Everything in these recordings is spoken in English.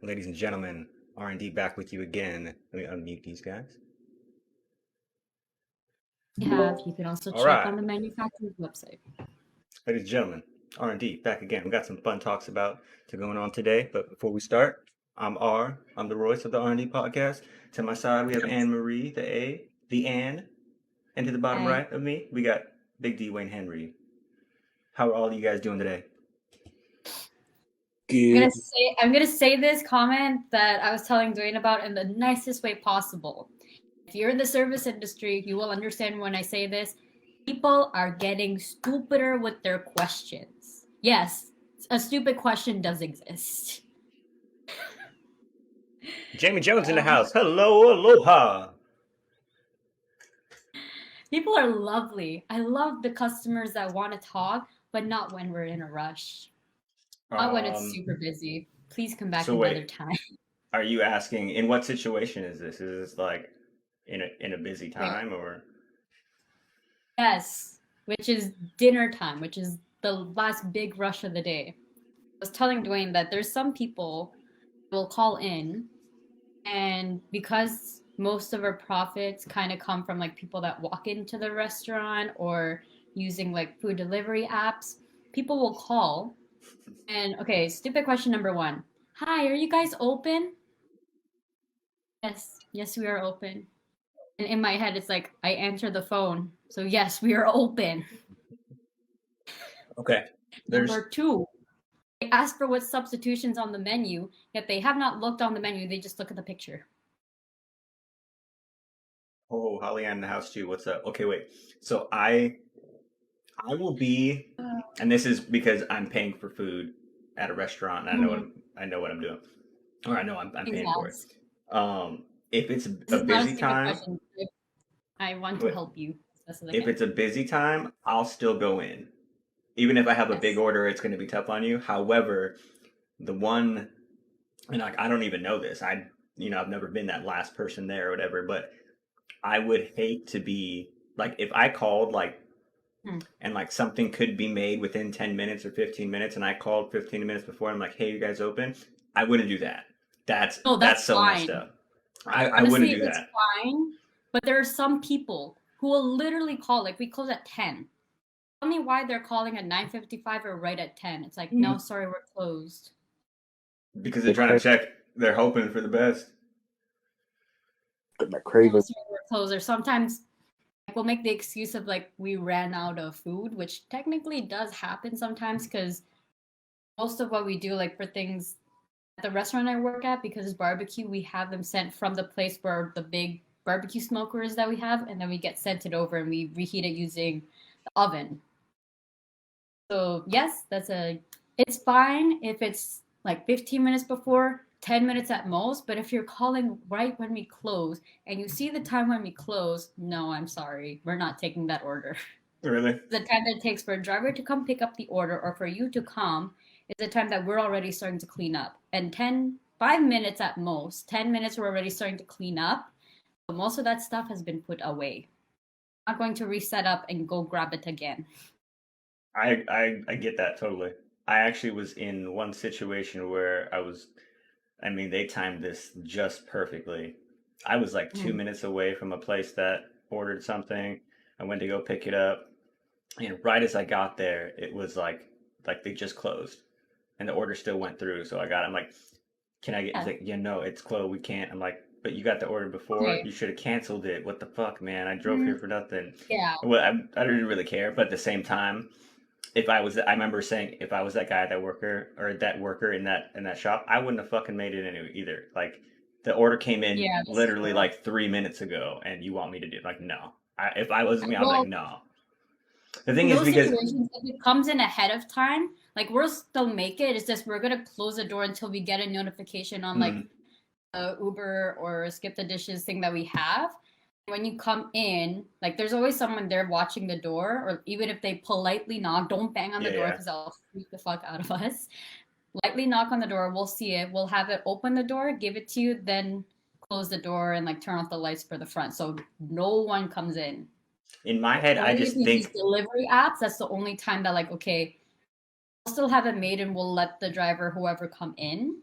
Ladies and gentlemen, R&D back with you again. Let me unmute these guys. You can also All check right, on the manufacturer's website. ladies and gentlemen, R&D back again. We got some fun talks to going on today. But before we start, I'm R. I'm the Royce of the R&D podcast. To my side, we have Anne Marie, the A, the Ann, and to the bottom I, right of me, we got Big D Wayne Henry. How are all you guys doing today? Good. I'm gonna say this comment that I was telling Dwayne about in the nicest way possible. If you're in the service industry, you will understand when I say this. People are getting stupider with their questions. Yes, a stupid question does exist. Jamie Jones in the house. Hello, aloha. People are lovely. I love the customers that want to talk, but not when we're in a rush. Not when it's super busy. Please come back another time. Are you asking in what situation is this? Is this like in a busy time or? Yes, which is dinner time, which is the last big rush of the day. I was telling Dwayne that there's some people who will call in, and because most of our profits kind of come from like people that walk into the restaurant or using like food delivery apps, people will call. And okay, stupid question number one. Hi, are you guys open? Yes, we are open. And in my head, it's like I answer the phone. So yes, we are open. Okay. Number two, they ask for what substitutions on the menu, yet they have not looked on the menu. They just look at the picture. Oh, Holly Ann in the house too. What's up? Okay, wait. So I will be, and this is because I'm paying for food at a restaurant, and I know what I'm doing, or I know I'm paying for it. If it's a busy time, I want to help you. If it's a busy time, I'll still go in, even if I have a big order. It's going to be tough on you. However, the one, and I don't even know this. I've never been that last person there or whatever, but I would hate to be like if I called and like something could be made within 10 minutes or 15 minutes and I called 15 minutes before and I'm like, hey, you guys open? I wouldn't do that. That's so messed up. I wouldn't do that. It's fine, but there are some people who will literally call, like we close at 10. Tell me why they're calling at 9:55 or right at 10. It's like, no, sorry, we're closed. Because they're trying to check. They're hoping for the best. My craving. No, sorry, we're closed. Or sometimes we'll make the excuse of like we ran out of food, which technically does happen sometimes because most of what we do, like for things at the restaurant I work at, because it's barbecue, we have them sent from the place where the big barbecue smoker is that we have, and then we get sent it over and we reheat it using the oven. So yes, it's fine if it's like 15 minutes before, 10 minutes at most, but if you're calling right when we close and you see the time when we close, no, I'm sorry, we're not taking that order. Really? The time that it takes for a driver to come pick up the order or for you to come is the time that we're already starting to clean up. And 5 minutes at most, 10 minutes we're already starting to clean up. So most of that stuff has been put away. I'm not going to reset up and go grab it again. I get that totally. I actually was in one situation where they timed this just perfectly. I was like 2 minutes away from a place that ordered something. I went to go pick it up, and right as I got there, it was like they just closed, and the order still went through. So I'm like, can I get? He's like, yeah, no, it's closed. We can't. I'm like, but you got the order before. Okay. You should have canceled it. What the fuck, man? I drove here for nothing. Yeah. Well, I didn't really care, but at the same time, I remember saying if I was that guy, that worker in that shop, I wouldn't have fucking made it anyway either. Like the order came in literally like 3 minutes ago, and you want me to do it? Like no. If I was me, I was like no. The thing is because if it comes in ahead of time, like we'll still make it. It's just we're gonna close the door until we get a notification on like Uber or Skip the Dishes thing that we have. When you come in, like there's always someone there watching the door, or even if they politely knock, don't bang on the door because they'll freak the fuck out of us. Lightly knock on the door, we'll see it, we'll have it open the door, give it to you, then close the door and like turn off the lights for the front so no one comes in. In my head, I just think these delivery apps, that's the only time that like, okay, we'll still have it made and we'll let the driver, whoever, come in.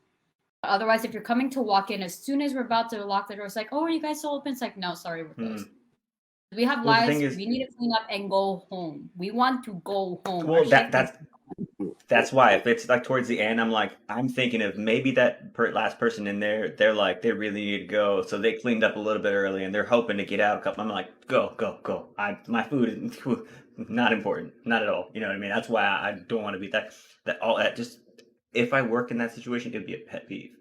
Otherwise, if you're coming to walk in, as soon as we're about to lock the door, it's like, oh, are you guys still open? It's like, no, sorry, we're closed. We have Well, the lives. thing is, We need to clean up and go home. We want to go home. well, that's why if it's like towards the end, I'm thinking of maybe that last person in there, they're like they really need to go, so they cleaned up a little bit early and they're hoping to get out a couple. I'm like, go, go, go. My food is not important, not at all. You know what I mean? That's why I don't want to be that. Just if I work in that situation, it'd be a pet peeve.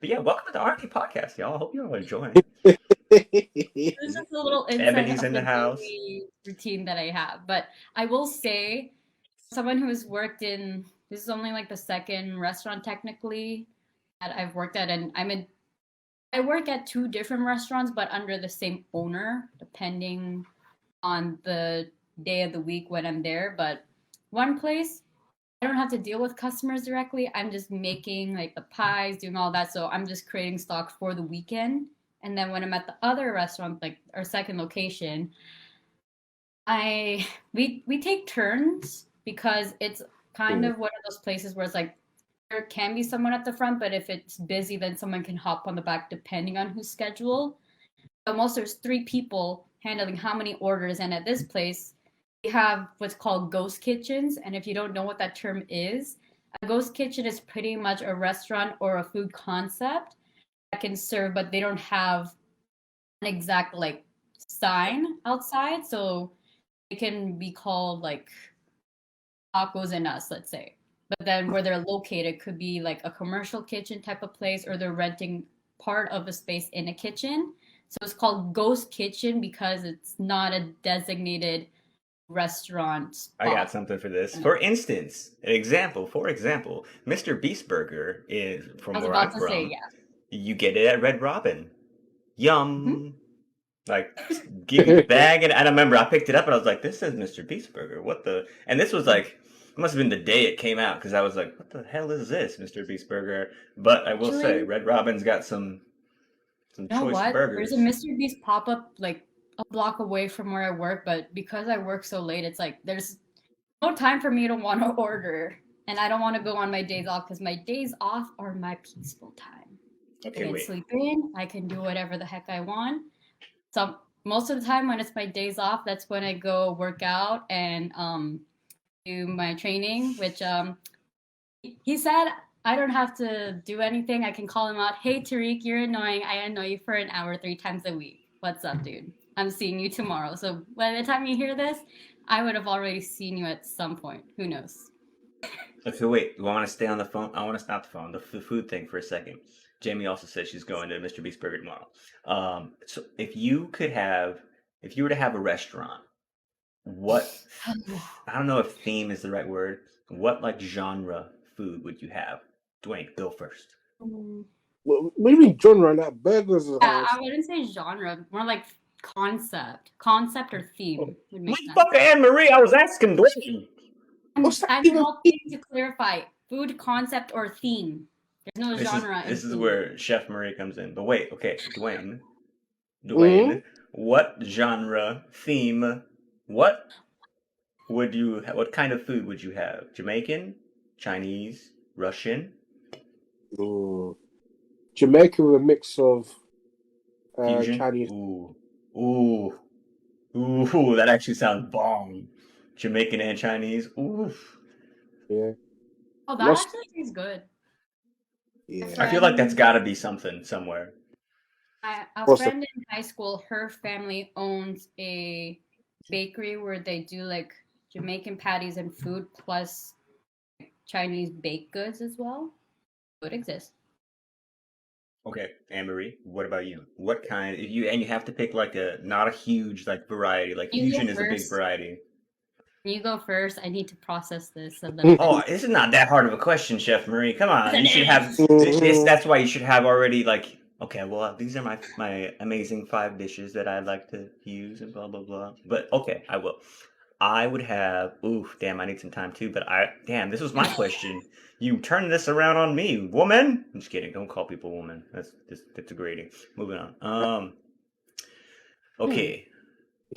But yeah, welcome to the R&D podcast, y'all. I hope you're all enjoying. This is just a little insight Ebony's of in the house. daily routine that I have. But I will say, someone who has worked in, this is only like the second restaurant technically that I've worked at, and I work at 2 different restaurants, but under the same owner, depending on the day of the week when I'm there. But one place, I don't have to deal with customers directly. I'm just making like the pies, doing all that. So I'm just creating stock for the weekend. And then when I'm at the other restaurant, like our second location, we take turns because it's kind of one of those places where it's like there can be someone at the front, but if it's busy, then someone can hop on the back depending on who's schedule. Almost there's 3 people handling how many orders, and at this place we have what's called ghost kitchens. And if you don't know what that term is, a ghost kitchen is pretty much a restaurant or a food concept that can serve, but they don't have an exact like sign outside, so it can be called like tacos and us, let's say. But then where they're located could be like a commercial kitchen type of place, or they're renting part of a space in a kitchen. So it's called ghost kitchen because it's not a designated restaurant spot. I got something for this. For instance, for example, Mr. Beast Burger is from where I'm from. Say, yeah. You get it at Red Robin. Yum. Like, give you the bag, and I remember I picked it up and I was like, "This is Mr. Beast Burger. What the?" And this was like, it must have been the day it came out because I was like, "What the hell is this, Mr. Beast Burger?" But I will say, Red Robin's got some choice burgers. There's a Mr. Beast pop up like a block away from where I work, but because I work so late, it's like there's no time for me to want to order, and I don't want to go on my days off because my days off are my peaceful time. Okay, I can sleep in. I can do whatever the heck I want. So most of the time when it's my days off, that's when I go work out and do my training, which he said I don't have to do anything. I can call him out. Hey, Tariq, you're annoying. I annoy you for an hour 3 times a week. What's up, dude? I'm seeing you tomorrow. So by the time you hear this, I would have already seen you at some point. Who knows? Okay, wait. You want to stay on the phone? I want to stop the phone. The food thing for a second. Jamie also said she's going to Mr. Beast Burger tomorrow. So if you were to have a restaurant, what, I don't know if theme is the right word. What like genre food would you have? Dwayne, go first. What do you mean genre? Like burgers? I wouldn't say genre, more like concept or theme. Would make sense. Fuck Anne Marie, I was asking Dwayne. I'm helping to clarify food concept or theme. There's no genre. This is where Chef Marie comes in. But wait, okay, Dwayne, what genre, theme, what kind of food would you have? Jamaican, Chinese, Russian? Jamaica with a mix of fusion? Chinese. Ooh, that actually sounds bomb. Jamaican and Chinese. Oof. Yeah. Oh, that actually tastes good. Yeah. I feel like that's got to be something somewhere. A friend in high school, her family owns a bakery where they do like Jamaican patties and food plus Chinese baked goods as well. It exists. Okay, Anne-Marie, what about you? What kind? You have to pick like not a huge like variety. Like fusion is a big variety. You go first. I need to process this. Oh, this is not that hard of a question, Chef Marie. Come on, you should have this. That's why you should have already like. Okay, well, these are my amazing 5 dishes that I'd like to use and blah blah blah. But okay, I will. I would have. Oof, damn, I need some time too. But this was my question. You turn this around on me, woman. I'm just kidding. Don't call people woman. That's degrading. Moving on. Okay,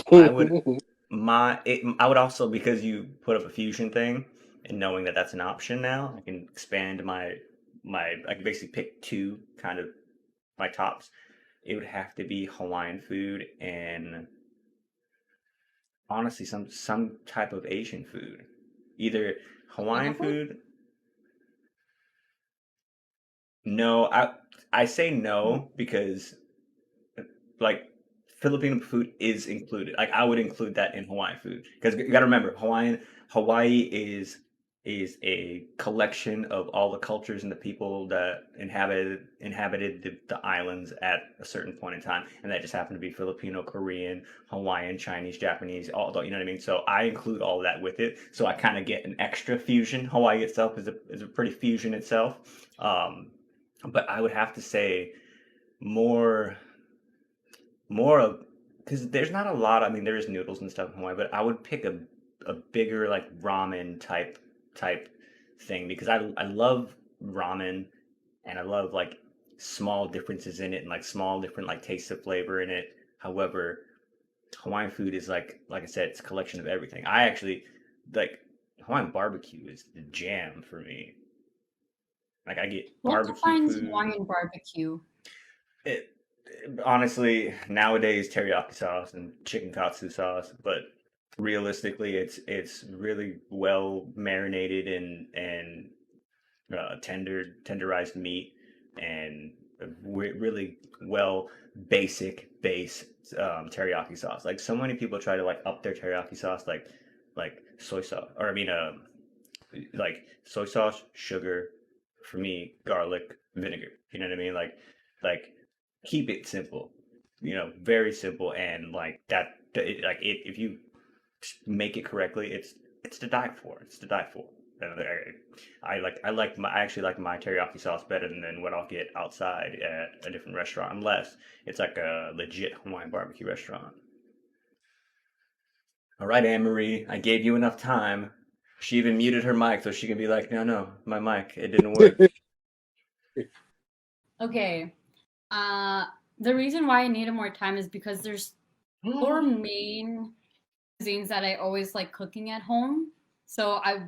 I would also, because you put up a fusion thing and knowing that that's an option now, I can expand my I can basically pick two kind of my tops, it would have to be Hawaiian food and honestly some type of Asian food. Either Hawaiian Filipino food? food. No, I say Mm. no because like Filipino food is included. Like I would include that in Hawaiian food because you got to remember Hawaii is a collection of all the cultures and the people that inhabited the islands at a certain point in time, and that just happened to be Filipino, Korean, Hawaiian, Chinese, Japanese, all the, you know what I mean. So I include all that with it, so I kind of get an extra fusion. Hawaii itself is a pretty fusion itself, but I would have to say more more of because there's not a lot. I mean, there is noodles and stuff in Hawaii, but I would pick a bigger like ramen type thing because I love ramen and I love like small differences in it and like small different like tastes of flavor in it. However, Hawaiian food is like I said, it's a collection of everything. I actually like Hawaiian barbecue is the jam for me. Like I get What barbecue defines food. Hawaiian barbecue? It honestly nowadays teriyaki sauce and chicken katsu sauce, but realistically, it's really well marinated and tenderized meat and a really well basic base teriyaki sauce. Like so many people try to like up their teriyaki sauce, like soy sauce, or I mean, like soy sauce, sugar, for me, garlic, vinegar. You know what I mean? Like keep it simple. You know, very simple, and like that. If you make it correctly, it's to die for. It's to die for. I actually like my teriyaki sauce better than what I'll get outside at a different restaurant, unless it's like a legit Hawaiian barbecue restaurant. All right, Anne Marie, I gave you enough time. She even muted her mic so she can be like, no, no, my mic, it didn't work. Okay. Uh, the reason why I needed more time is because there's four main cuisines that I always like cooking at home. So I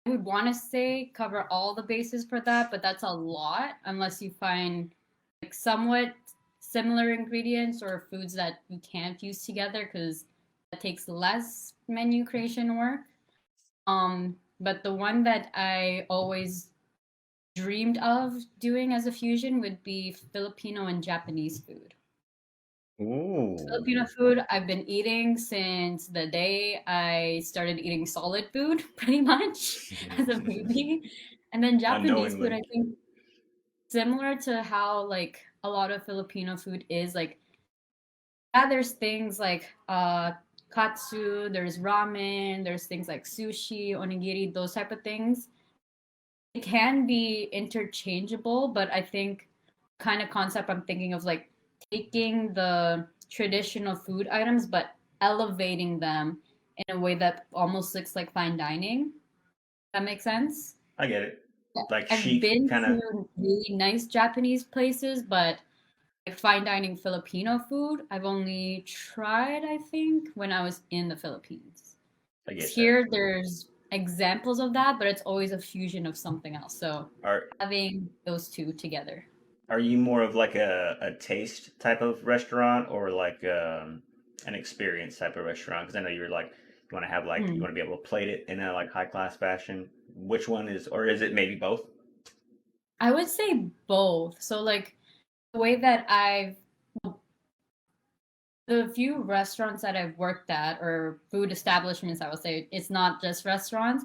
would want to say cover all the bases for that, but that's a lot unless you find like somewhat similar ingredients or foods that you can't use together because that takes less menu creation work. But the one that I always dreamed of doing as a fusion would be Filipino and Japanese food. Ooh. Filipino food I've been eating since the day I started eating solid food, pretty much as a baby. And then Japanese food, Unknowingly. I think similar to how like a lot of Filipino food is like yeah, there's things like katsu, there's ramen, there's things like sushi, onigiri, those type of things. It can be interchangeable, but I think kind of concept I'm thinking of like taking the traditional food items but elevating them in a way that almost looks like fine dining. That makes sense? I get it. Like I've chic been kind of. to really nice Japanese places, but like fine dining Filipino food, I've only tried, I think, when I was in the Philippines. I get that. Here, there's examples of that, but it's always a fusion of something else. So Are having those two together. are you more of like a taste type of restaurant or like an experience type of restaurant? Because I know you're like you want to have like you Hmm. want to be able to plate it in a like high class fashion. Which one is, or is it maybe both? I would say both. So like the way that the few restaurants that I've worked at or food establishments, I would say it's not just restaurants.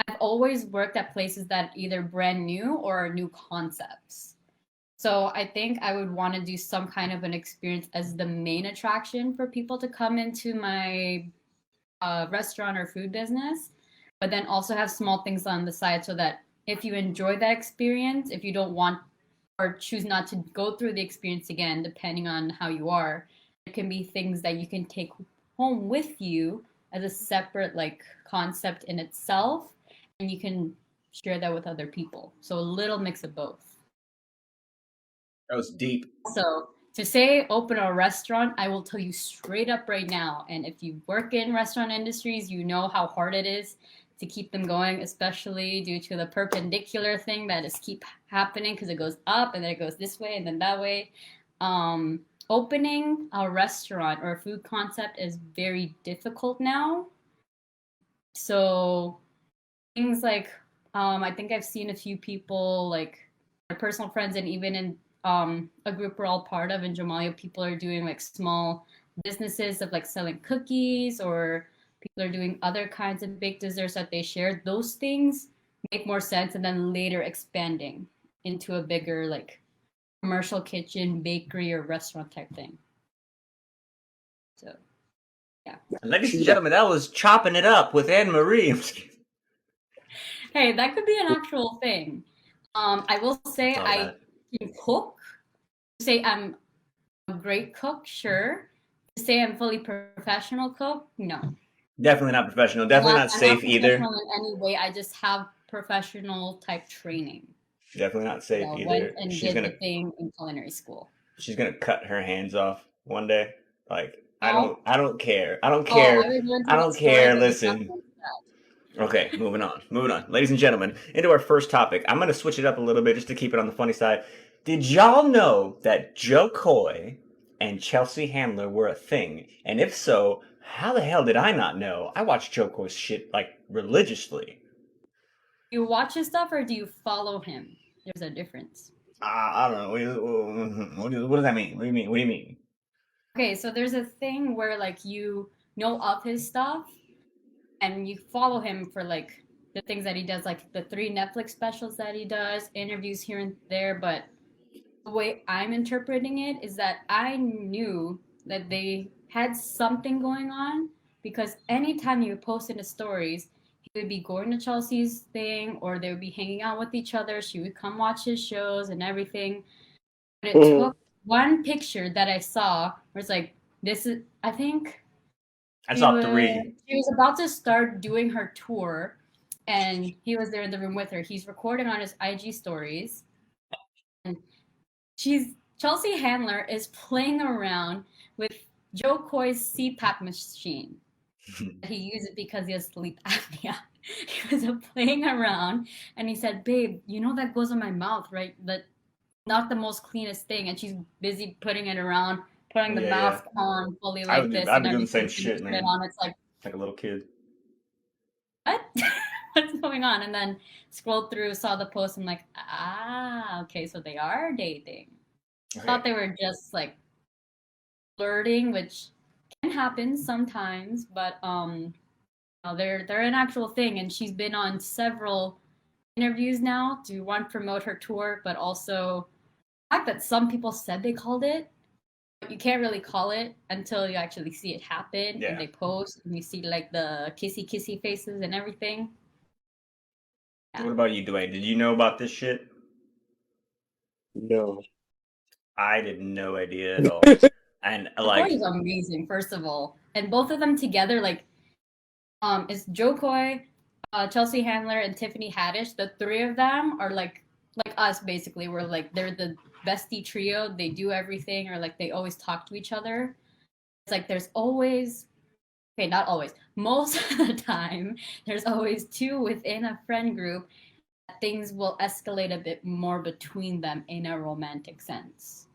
I've always worked at places that either brand new or new concepts. So I think I would want to do some kind of an experience as the main attraction for people to come into my restaurant or food business, but then also have small things on the side so that if you enjoy that experience, if you don't want or choose not to go through the experience again, depending on how you are, it can be things that you can take home with you as a separate like concept in itself, and you can share that with other people. So a little mix of both. That was deep. So to say open a restaurant, I will tell you straight up right now. And if you work in restaurant industries, you know how hard it is to keep them going, especially due to the perpendicular thing that is keep happening because it goes up and then it goes this way and then that way. Opening a restaurant or a food concept is very difficult now. So things like I think I've seen a few people, like their personal friends, and even in a group we're all part of in Jamalio, people are doing like small businesses of like selling cookies, or people are doing other kinds of baked desserts that they share. Those things make more sense, and then later expanding into a bigger like commercial kitchen, bakery, or restaurant type thing. So yeah. Ladies and gentlemen, that was Chopping It Up with Anne Marie. Hey, that could be an actual thing. I will say I can cook. Say I'm a great cook, sure. To say I'm fully professional cook, no. Definitely not professional. Definitely not safe either. In any way, I just have professional type training. Definitely not safe either. Went and did the thing in culinary school. She's gonna cut her hands off one day. Like I don't care. I don't care. I don't care. Listen. Okay, moving on. Ladies and gentlemen, into our first topic. I'm going to switch it up a little bit just to keep it on the funny side. Did y'all know that Jo Koy and Chelsea Handler were a thing? And if so, how the hell did I not know? I watch Jo Koy's shit, like, religiously. You watch his stuff or do you follow him? There's a difference. I don't know. What does that mean? What do you mean? Okay, so there's a thing where, like, you know of his stuff, and you follow him for like the things that he does, like the 3 Netflix specials that he does, interviews here and there. But the way I'm interpreting it is that I knew that they had something going on, because anytime you post in the stories, he would be going to Chelsea's thing, or they would be hanging out with each other. She would come watch his shows and everything. But it took one picture that I saw where it's like, this is, I think, I saw 3. She was about to start doing her tour, and he was there in the room with her. He's recording on his IG stories. And Chelsea Handler is playing around with Jo Koy's CPAP machine. He used it because he has sleep apnea. He was playing around, and he said, "Babe, you know that goes in my mouth, right? That not the most cleanest thing." And she's busy putting it around, putting the mask on fully like this. I've been doing the same shit, man. It's like a little kid. What? What's going on? And then scrolled through, saw the post, and like, okay, so they are dating. Okay. I thought they were just like flirting, which can happen sometimes, but they're an actual thing. And she's been on several interviews now to promote her tour, but also the fact that some people said they called it. You can't really call it until you actually see it happen, and they post, and you see like the kissy faces and everything. Yeah. What about you, Dwayne? Did you know about this shit? No. I had no idea at all. And like, is amazing, first of all, and both of them together, like, it's Jo Koy, Chelsea Handler, and Tiffany Haddish. The 3 of them are like us, basically. We're like, they're the bestie trio. They do everything, or like they always talk to each other. It's like there's always, okay, not always, most of the time, there's always 2 within a friend group. Things will escalate a bit more between them in a romantic sense.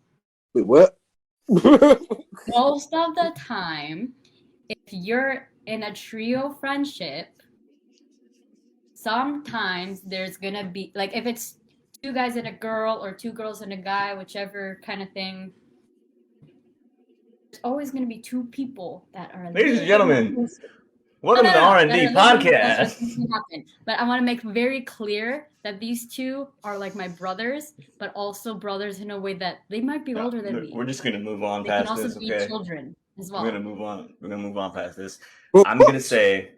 Wait, what? Most of the time, if you're in a trio friendship, sometimes there's gonna be, like, if it's 2 guys and a girl, or 2 girls and a guy, whichever kind of thing, there's always going to be 2 people that are. Ladies and gentlemen, welcome to the R&D podcast. But I want to make very clear that these 2 are like my brothers, but also brothers in a way that they might be older than me. We're just going to move on past this. They can also be children as well. We're going to move on. We're going to move on past this. I'm going to say,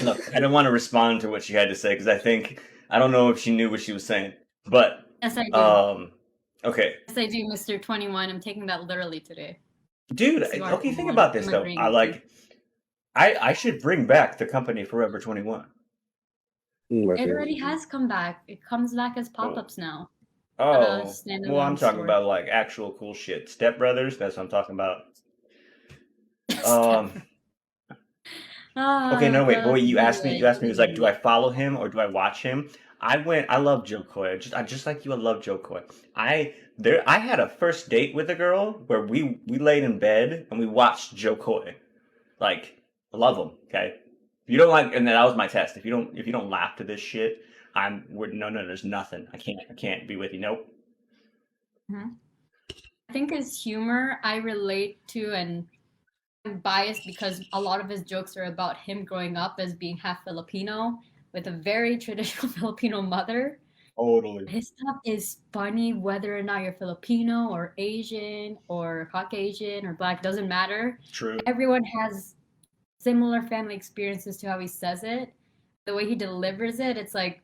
look, I don't want to respond to what she had to say, because I don't know if she knew what she was saying. But yes, I do. Okay. Yes, I do, Mr. 21. I'm taking that literally today. Dude, okay, think about this though. I should bring back the company Forever 21. It already has come back. It comes back as pop-ups now. Oh, well, I'm talking about like actual cool shit. Step Brothers, that's what I'm talking about. Okay, no, wait, but wait, you asked me. You asked me. It was like, do Really? I follow him or do I watch him? I went. I love Jo Koy. Just like you, I love Jo Koy. I had a first date with a girl where we laid in bed and we watched Jo Koy. Like, I love him. Okay, if you don't like, and that was my test. If you don't laugh to this shit, no. There's nothing. I can't be with you. Nope. Mhm. I think his humor I relate to, and I'm biased because a lot of his jokes are about him growing up as being half Filipino with a very traditional Filipino mother. Totally. His stuff is funny whether or not you're Filipino or Asian or Caucasian or Black, doesn't matter. True. Everyone has similar family experiences to how he says it. The way he delivers it, it's like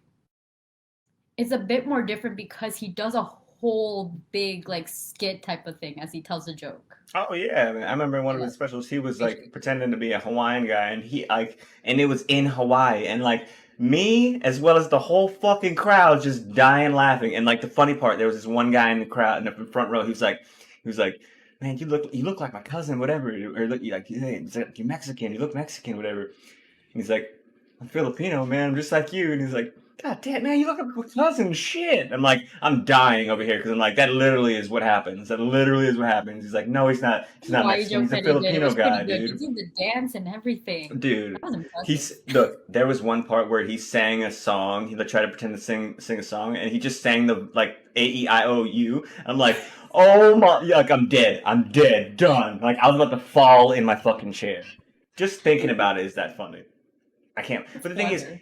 it's a bit more different because he does a whole big like skit type of thing as he tells a joke. Oh yeah, man. I remember in one of Yeah. his specials, he was like pretending to be a Hawaiian guy, and it was in Hawaii, and like me as well as the whole fucking crowd just dying laughing. And like the funny part, there was this one guy in the crowd in the front row. He was like, man, you look like my cousin, whatever, or look like hey, it's like, you're Mexican, you look Mexican, whatever. And he's like, I'm Filipino, man, I'm just like you. And he's like, God damn, man, you look like my cousin, shit. I'm dying over here because I'm like, that literally is what happens. That literally is what happens. He's like, no, he's not. He's not Hawaii Mexican. joke He's a that he did. It Filipino was pretty guy, good. He dude. did the dance and everything. Dude, That was impressive. he's look. There was one part where he sang a song. He like tried to pretend to sing a song, and he just sang the like AEIOU. I'm like, oh my, like I'm dead. I'm dead. Done. Like I was about to fall in my fucking chair. Just thinking about it is that funny. I can't. But the thing is, Clever.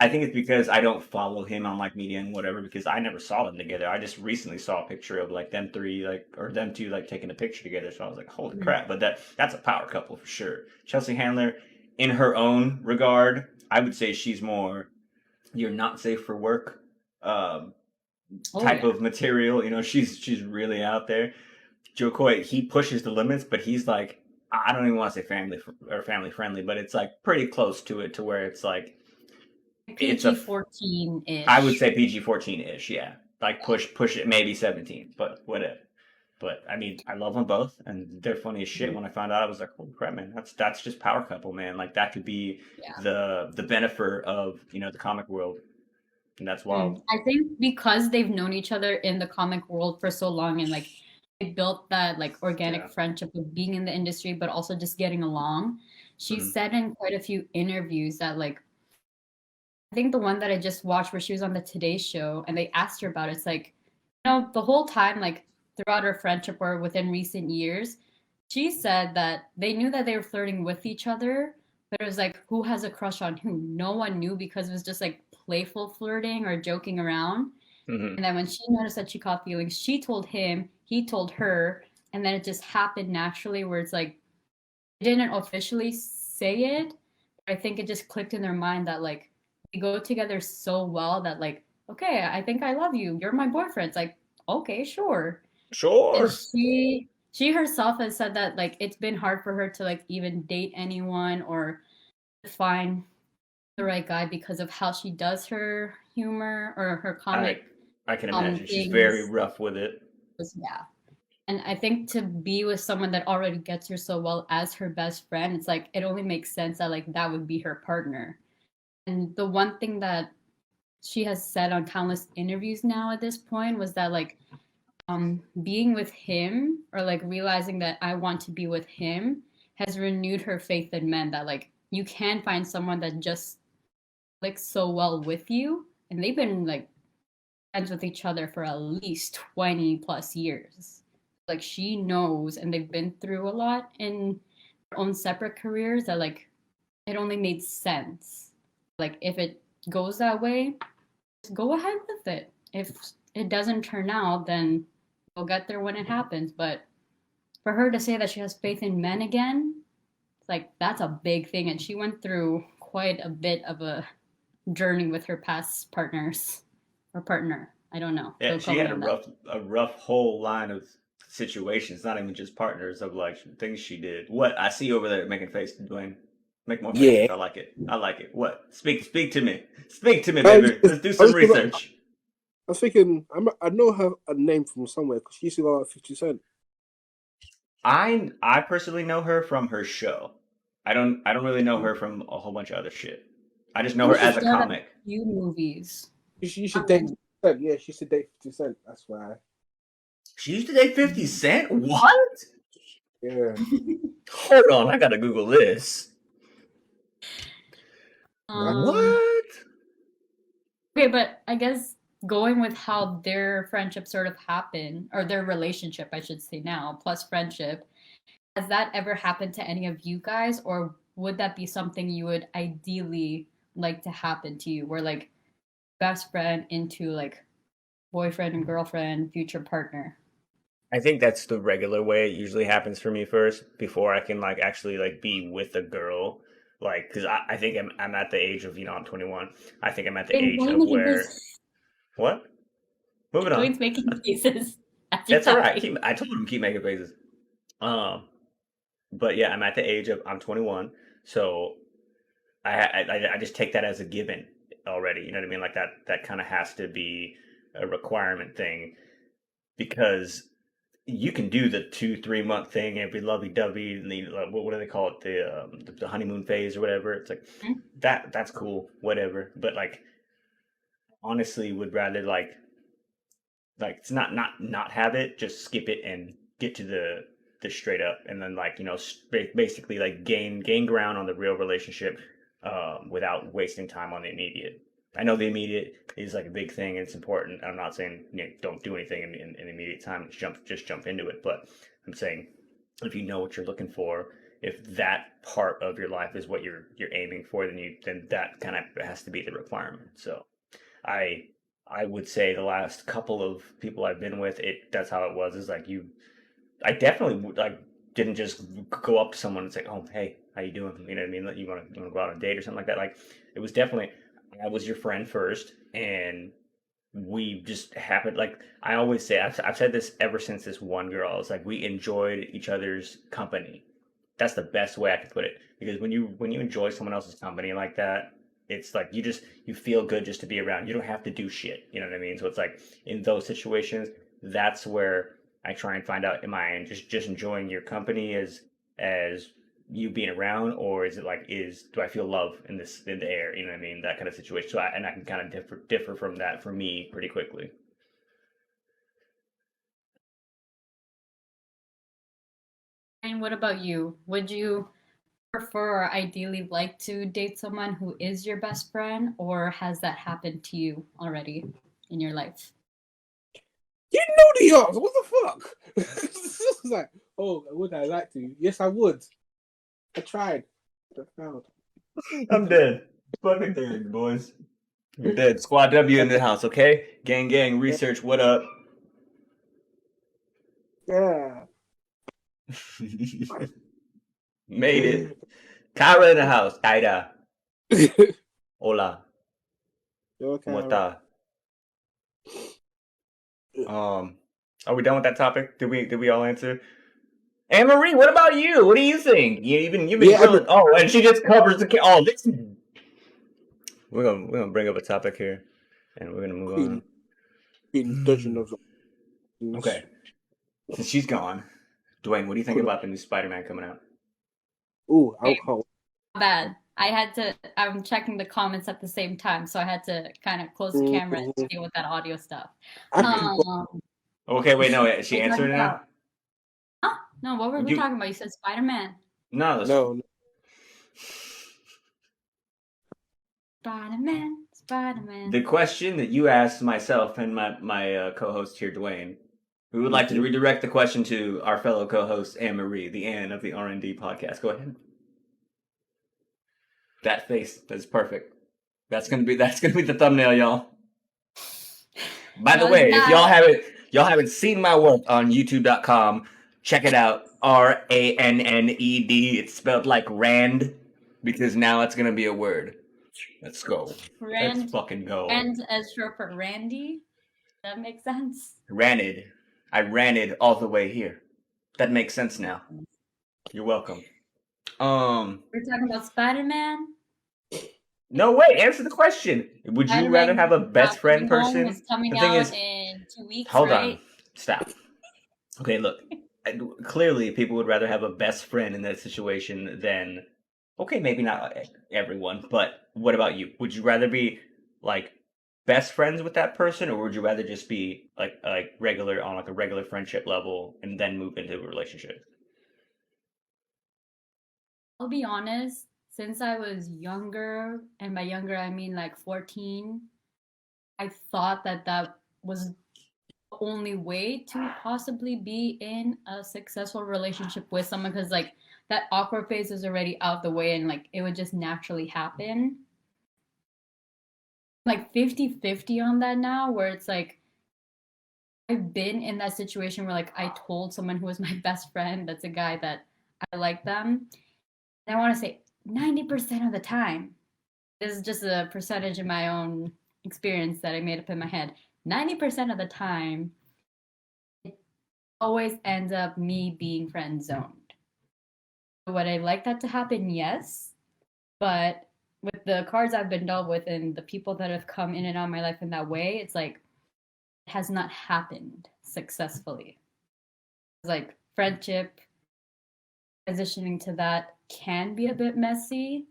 I think it's because I don't follow him on like media and whatever because I never saw them together. I just recently saw a picture of like them three like or them two like taking a picture together. So I was like, holy crap! But that's a power couple for sure. Chelsea Handler, in her own regard, I would say she's more you're not safe for work um, Oh type yeah. of material. You know, she's really out there. Jo Koy, he pushes the limits, but he's like I don't even want to say family friendly, but it's like pretty close to it to where it's like it's a PG 14 ish. I would say PG-14 ish, yeah. Like push it maybe 17, but whatever. But I mean, I love them both, and they're funny as shit. When I found out, I was like, "Holy crap, man! That's just power couple, man! Like that could be Yeah. the benefit of the comic world, and that's wild." I think because they've known each other in the comic world for so long and like they built that like organic Yeah. friendship of being in the industry but also just getting along. She said in quite a few interviews that like I think the one that I just watched where she was on the Today Show and they asked her about it, it's like, the whole time, like throughout her friendship or within recent years, she said that they knew that they were flirting with each other, but it was like, who has a crush on who? No one knew because it was just like playful flirting or joking around. Mm-hmm. And then when she noticed that she caught feelings, she told him, he told her, and then it just happened naturally where it's like, they didn't officially say it, but I think it just clicked in their mind that like we go together so well that like, okay, I think I love you. You're my boyfriend. It's like, okay, sure. Sure. And she herself has said that like it's been hard for her to like even date anyone or find the right guy because of how she does her humor or her comic I can imagine she's things. very rough with it. Yeah. And I think to be with someone that already gets her so well as her best friend, it's like it only makes sense that like that would be her partner. And the one thing that she has said on countless interviews now at this point was that like being with him or like realizing that I want to be with him has renewed her faith in men that like you can find someone that just clicks so well with you and they've been like friends with each other for at least 20 plus years. Like she knows and they've been through a lot in their own separate careers that like it only made sense. Like if it goes that way, just go ahead with it. If it doesn't turn out, then we'll get there when it happens. But for her to say that she has faith in men again, it's like that's a big thing. And she went through quite a bit of a journey with her past partners or partner. I don't know. Yeah, Don't she quote had me on that. a rough whole line of situations, not even just partners of like things she did. What I see over there making faces, Dwayne. Make more faces. Yeah. I like it. I like it. What? Speak to me. Speak to me, I baby. Let's do I some was gonna, research. I was thinking, I know her a name from somewhere because she used to go out 50 Cent. I personally know her from her show. I don't really know her from a whole bunch of other shit. I just know I her think as she's a done a comic. few movies. You should date 50 Cent. Yeah, she should date 50 Cent. That's why. She used to date 50 Cent? What? Yeah. Hold on, I gotta Google this. What? Okay, but I guess going with how their friendship sort of happened, or their relationship, I should say now, plus friendship, has that ever happened to any of you guys, or would that be something you would ideally like to happen to you, where like best friend into like boyfriend and girlfriend, future partner? I think that's the regular way it usually happens for me first before I can like actually like be with a girl. Like, because I think I'm at the age of, I'm 21. I think I'm at the Wait, why age are you of making where, this? what? Moving on. Dwayne's making faces as you're That's all right. talking. I told him to keep making faces. Um, but yeah, I'm at the age of I'm 21, so I just take that as a given already. You know what I mean? Like that kind of has to be a requirement thing because you can do the 2-3 month thing and be lovey dovey and what do they call it, the honeymoon phase or whatever. It's like that's cool, whatever. But like honestly, would rather like it's not have it, just skip it and get to the straight up, and then like basically like gain ground on the real relationship without wasting time on the immediate. I know the immediate is like a big thing and it's important. I'm not saying don't do anything in immediate time. Just jump into it. But I'm saying if you know what you're looking for, if that part of your life is what you're aiming for, then that kind of has to be the requirement. So I I would say the last couple of people I've been with, that's how it was. Is like I definitely like didn't just go up to someone and say, "Oh, hey, how you doing?" You know what I mean? Like, you want to go out on a date or something like that. Like it was definitely I was your friend first, and we just happened. Like I always say, I've said this ever since this one girl. It's like we enjoyed each other's company. That's the best way I could put it. Because when you enjoy someone else's company like that, it's like you feel good just to be around. You don't have to do shit. You know what I mean? So it's like in those situations, that's where I try and find out: am I just enjoying your company as you being around, or is it like do I feel love in the air? You know what I mean? That kind of situation. So I can kind of differ from that for me pretty quickly. And what about you? Would you prefer or ideally like to date someone who is your best friend, or has that happened to you already in your life? You know the answer. What the fuck? It's like, oh, would I like to? Yes, I would. I tried. I failed. I'm dead. Fucking dead, boys. We're dead. Squad W in the house, okay? Gang, research, what up? Yeah. Made it. Kyra in the house. Kyra. Hola. Yo, ¿Cómo Karen. está? Are we done with that topic? Did we all answer? Anne Marie, what about you? What do you think? You've been grilling. Oh, and she just covers the. This. We're gonna bring up a topic here, and we're gonna move on. Been dodging those. Okay, since she's gone, Dwayne, what do you think about the new Spider-Man coming out? Ooh, alcohol. Bad. I'm checking the comments at the same time, so I had to kind of close the camera and deal with that audio stuff. Okay, wait, no, she answered now? Huh? No, what were we talking about? You said Spider-Man. No. Spider-Man. The question that you asked myself and my co-host here, Dwayne, we would like to redirect the question to our fellow co-host, Anne Marie, the Anne of the R&D podcast. Go ahead. That face, that's perfect. That's gonna be the thumbnail, y'all. By the way, if y'all haven't seen my work on YouTube.com, check it out. RANNED. It's spelled like Rand, because now it's gonna be a word. Let's go. Let's fucking go. Rand as short for Randy. That makes sense. Ranted. I ranted all the way here. That makes sense now. You're welcome. We're talking about Spider-Man. No, wait. Answer the question. Would you rather have a best friend person? Is coming out in 2 weeks. Hold on. Stop. Okay, look. Clearly, people would rather have a best friend in that situation than Okay, maybe not everyone, but what about you? Would you rather be like best friends with that person, or would you rather just be like regular on like a regular friendship level and then move into a relationship? I'll be honest, since I was younger, and by younger I mean like 14, I thought that that was the only way to possibly be in a successful relationship with someone, because like that awkward phase is already out the way and like it would just naturally happen. Like 50-50 on that now, where it's like I've been in that situation where like I told someone who was my best friend, that's a guy that I like them. And I want to say 90% of the time, this is just a percentage in my own experience that I made up in my head. 90% of the time, it always ends up me being friend zoned. Would I like that to happen? Yes. But with the cards I've been dealt with and the people that have come in and out of my life in that way, it's like it has not happened successfully. It's like friendship, transitioning to that can be a bit messy,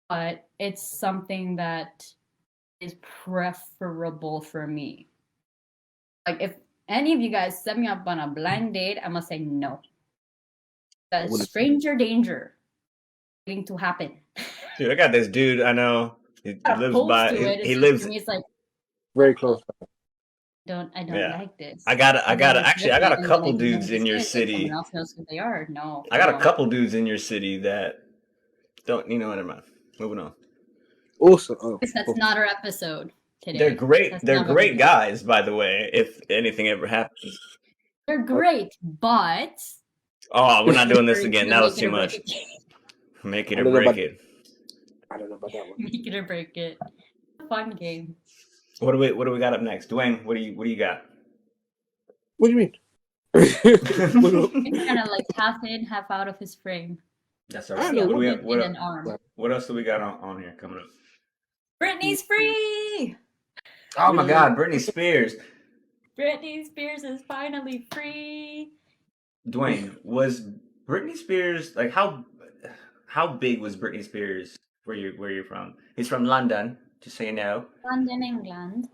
but it's something that is preferable for me. Like if any of you guys set me up on a blind date, I'm gonna say no. That is stranger danger waiting to happen. Dude, I got this dude I know. He lives Opposed by. to it, He it's just lives. for me. It's like Very close. I don't Yeah. like this. I got actually I got a And then couple I dudes in your it, like someone city. else knows who they are. No, I got a no. couple dudes in your city that don't. You know what? Never mind. Moving on. Also, That's not our episode today. They're great. That's They're not what we're great doing. guys, by the way. If anything ever happens. They're great, but Oh, we're not doing this we're again. gonna That was make it too or break much. it. Make it I or don't know break about it. I don't know about that one. Make it or break it. Fun game. What do we got up next? Dwayne, what do you got? What do you mean? He's kind of like half in, half out of his frame. That's all I right. know. What do we In an arm. what else do we got on here coming up? Britney's free. Oh my God, Britney Spears. Britney Spears is finally free. Dwayne, was Britney Spears like how big was Britney Spears where you're from? He's from London, just so you know. London, England.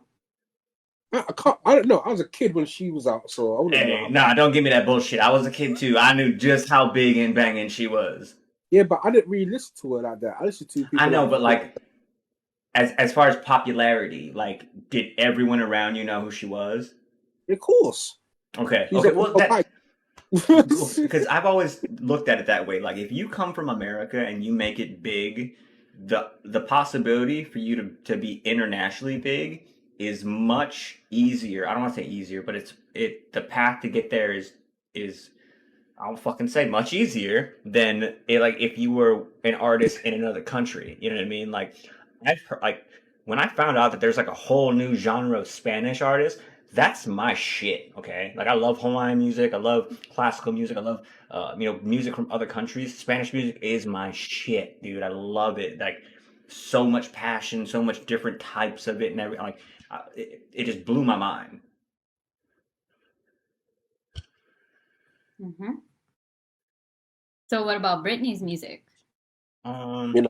I can't. I don't know. I was a kid when she was out, so I wouldn't know. Hey, nah, don't give me that bullshit. I was a kid too. I knew just how big and banging she was. Yeah, but I didn't really listen to her like that. I listened to people. I know, but like as far as popularity, like did everyone around you know who she was? of course. Okay. She's Okay. a- Well, that because I've always looked at it that way. Like if you come from America and you make it big, the possibility for you to be internationally big is much easier. I don't want to say easier, but the path to get there is I'll fucking say much easier than like if you were an artist in another country. You know what I mean? Like I've heard, like when I found out that there's like a whole new genre of Spanish artists, that's my shit. Okay, like I love Hawaiian music, I love classical music, I love music from other countries. Spanish music is my shit, dude. I love it. Like so much passion, so much different types of it, and everything. Like it just blew my mind. Mm-hmm. So what about Britney's music? You know,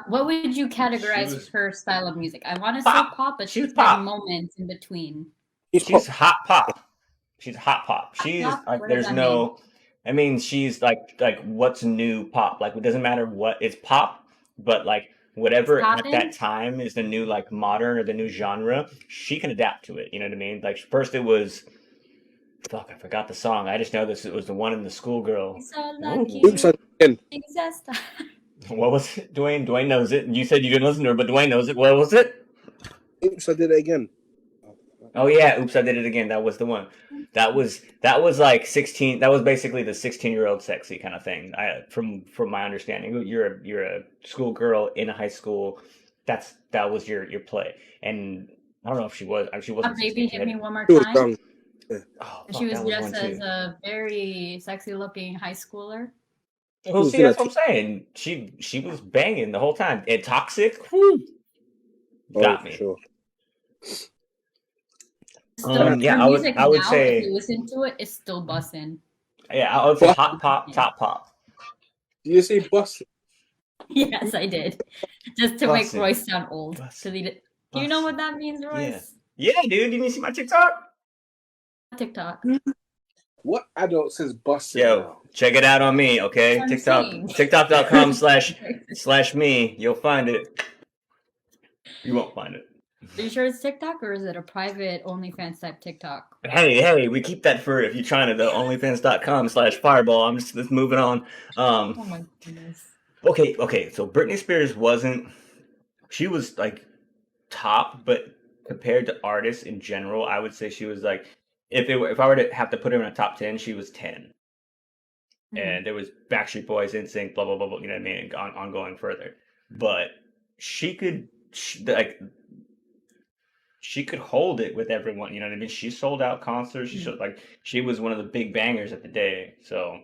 What would you categorize was- her style of music? I want to say Pop. pop, but She was she's had pop. moments in between. She's hot pop. She's hot pop. She's pop? like What does there's that no. I mean, she's like what's new pop? Like it doesn't matter what it's pop, but like whatever It's at poppin'? that time is the new like modern or the new genre, she can adapt to it. You know what I mean? Like first it was, fuck, I forgot the song. I just know this. It was the one in the schoolgirl. So lucky. Oops, again. Jesus. What was it? Dwayne knows it. You said you didn't listen to her, but Dwayne knows it. What was it? Oops, I did it again. Oh yeah, oops, I did it again. That was the one. That was like 16. That was basically the 16-year-old sexy kind of thing. From my understanding, you're a schoolgirl in a high school. That was your play. And I don't know if she was. She wasn't. Baby, 16 give me one more She was time. young. Oh, And she was that one dressed as too. a very sexy looking high schooler. Well, see, that's what I'm saying. She was banging the whole time. And Toxic, whew, got me. Sure. Yeah, her music I would now, say if you listen to it, it's still bussin'. yeah, I would say hot pop, top pop. Do you say bus? Yes, I did. Just to make Bussing. Royce sound old. Bussing. Do you know Bussing. what that means, Yeah. Royce? Yeah, dude. Didn't you see my TikTok? TikTok. What adult says busting Yo, now? check it out on me, okay? That's what I'm TikTok, saying. TikTok.com/slash me. You'll find it. You won't find it. Are you sure it's TikTok or is it a private OnlyFans type TikTok? Hey, we keep that for if you're trying to the OnlyFans.com/fireball. I'm just moving on. Oh my goodness. Okay. So Britney Spears wasn't. She was like top, but compared to artists in general, I would say she was like if I were to have to put her in a top 10, she was 10. And there was Backstreet Boys, NSYNC, blah blah blah, blah, you know what I mean, on going further. But she could she could hold it with everyone, you know what I mean. She sold out concerts. She was one of the big bangers of the day. So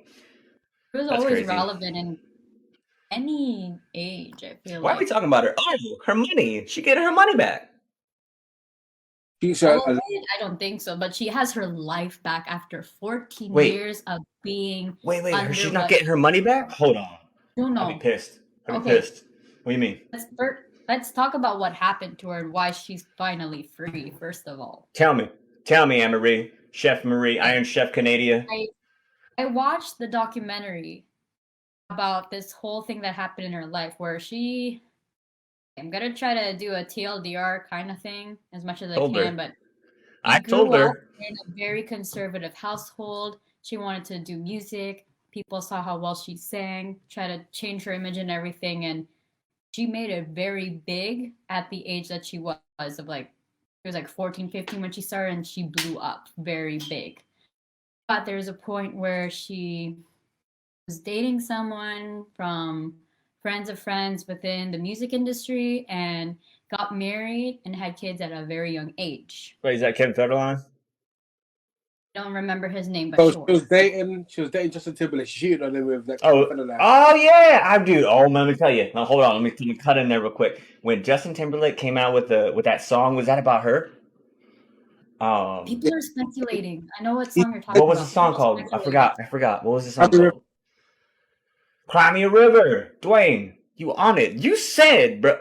It was that's always crazy. relevant in any age, I feel Why are we like. talking about her? Oh, her money. She getting her money back. All of it? I don't think so. But she has her life back after 14 years of being Wait. She's under not what? getting her money back? Hold on. No, I'll be no. pissed. Okay. What do you mean? Let's talk about what happened to her and why she's finally free, first of all. Tell me, Anne-Marie. Chef Marie, Iron Chef Canada. I watched the documentary about this whole thing that happened in her life where I'm gonna try to do a TLDR kind of thing as much as I can, but I she told grew her. up in a very conservative household. She wanted to do music. People saw how well she sang, try to change her image and everything, and she made it very big at the age that she was of like, it was like 14, 15 when she started, and she blew up very big. But there's a point where she was dating someone from friends of friends within the music industry and got married and had kids at a very young age. Wait, is that Kevin Federline? I don't remember his name, but So sure. she was dating Justin Timberlake. She cheated on him with that. Oh yeah, I do. Oh, let me tell you. Now hold on, let me cut in there real quick. When Justin Timberlake came out with that song, was that about her? People are speculating. I know what song you're talking about. What was the song called? I forgot. What was the song called? Cry Me a River. Dwayne, you on it? You said, bro.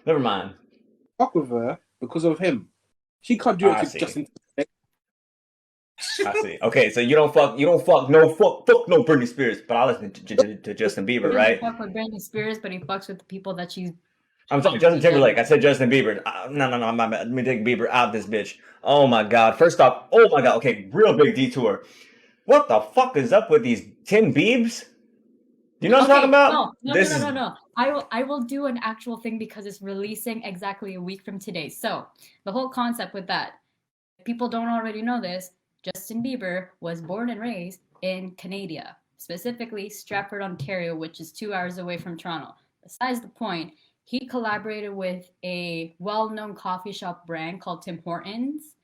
Never mind. Fuck with her because of him. She can't do it to Justin Timberlake. I see. Okay, so you don't fuck no Britney Spears, but I listen to Justin Bieber, right? He fuck with Britney Spears, but he fucks with the people that she's. I'm sorry, Justin Timberlake. I said Justin Bieber. No, my bad. Let me take Bieber out this bitch. Oh my god. First off, oh my god. Okay, real big detour. What the fuck is up with these Tim Biebs? Do you know what I'm talking about? No. I will do an actual thing because it's releasing exactly a week from today. So the whole concept with that, if people don't already know this, Justin Bieber was born and raised in Canada, specifically Stratford, Ontario, which is 2 hours away from Toronto. Besides the point, he collaborated with a well-known coffee shop brand called Tim Hortons.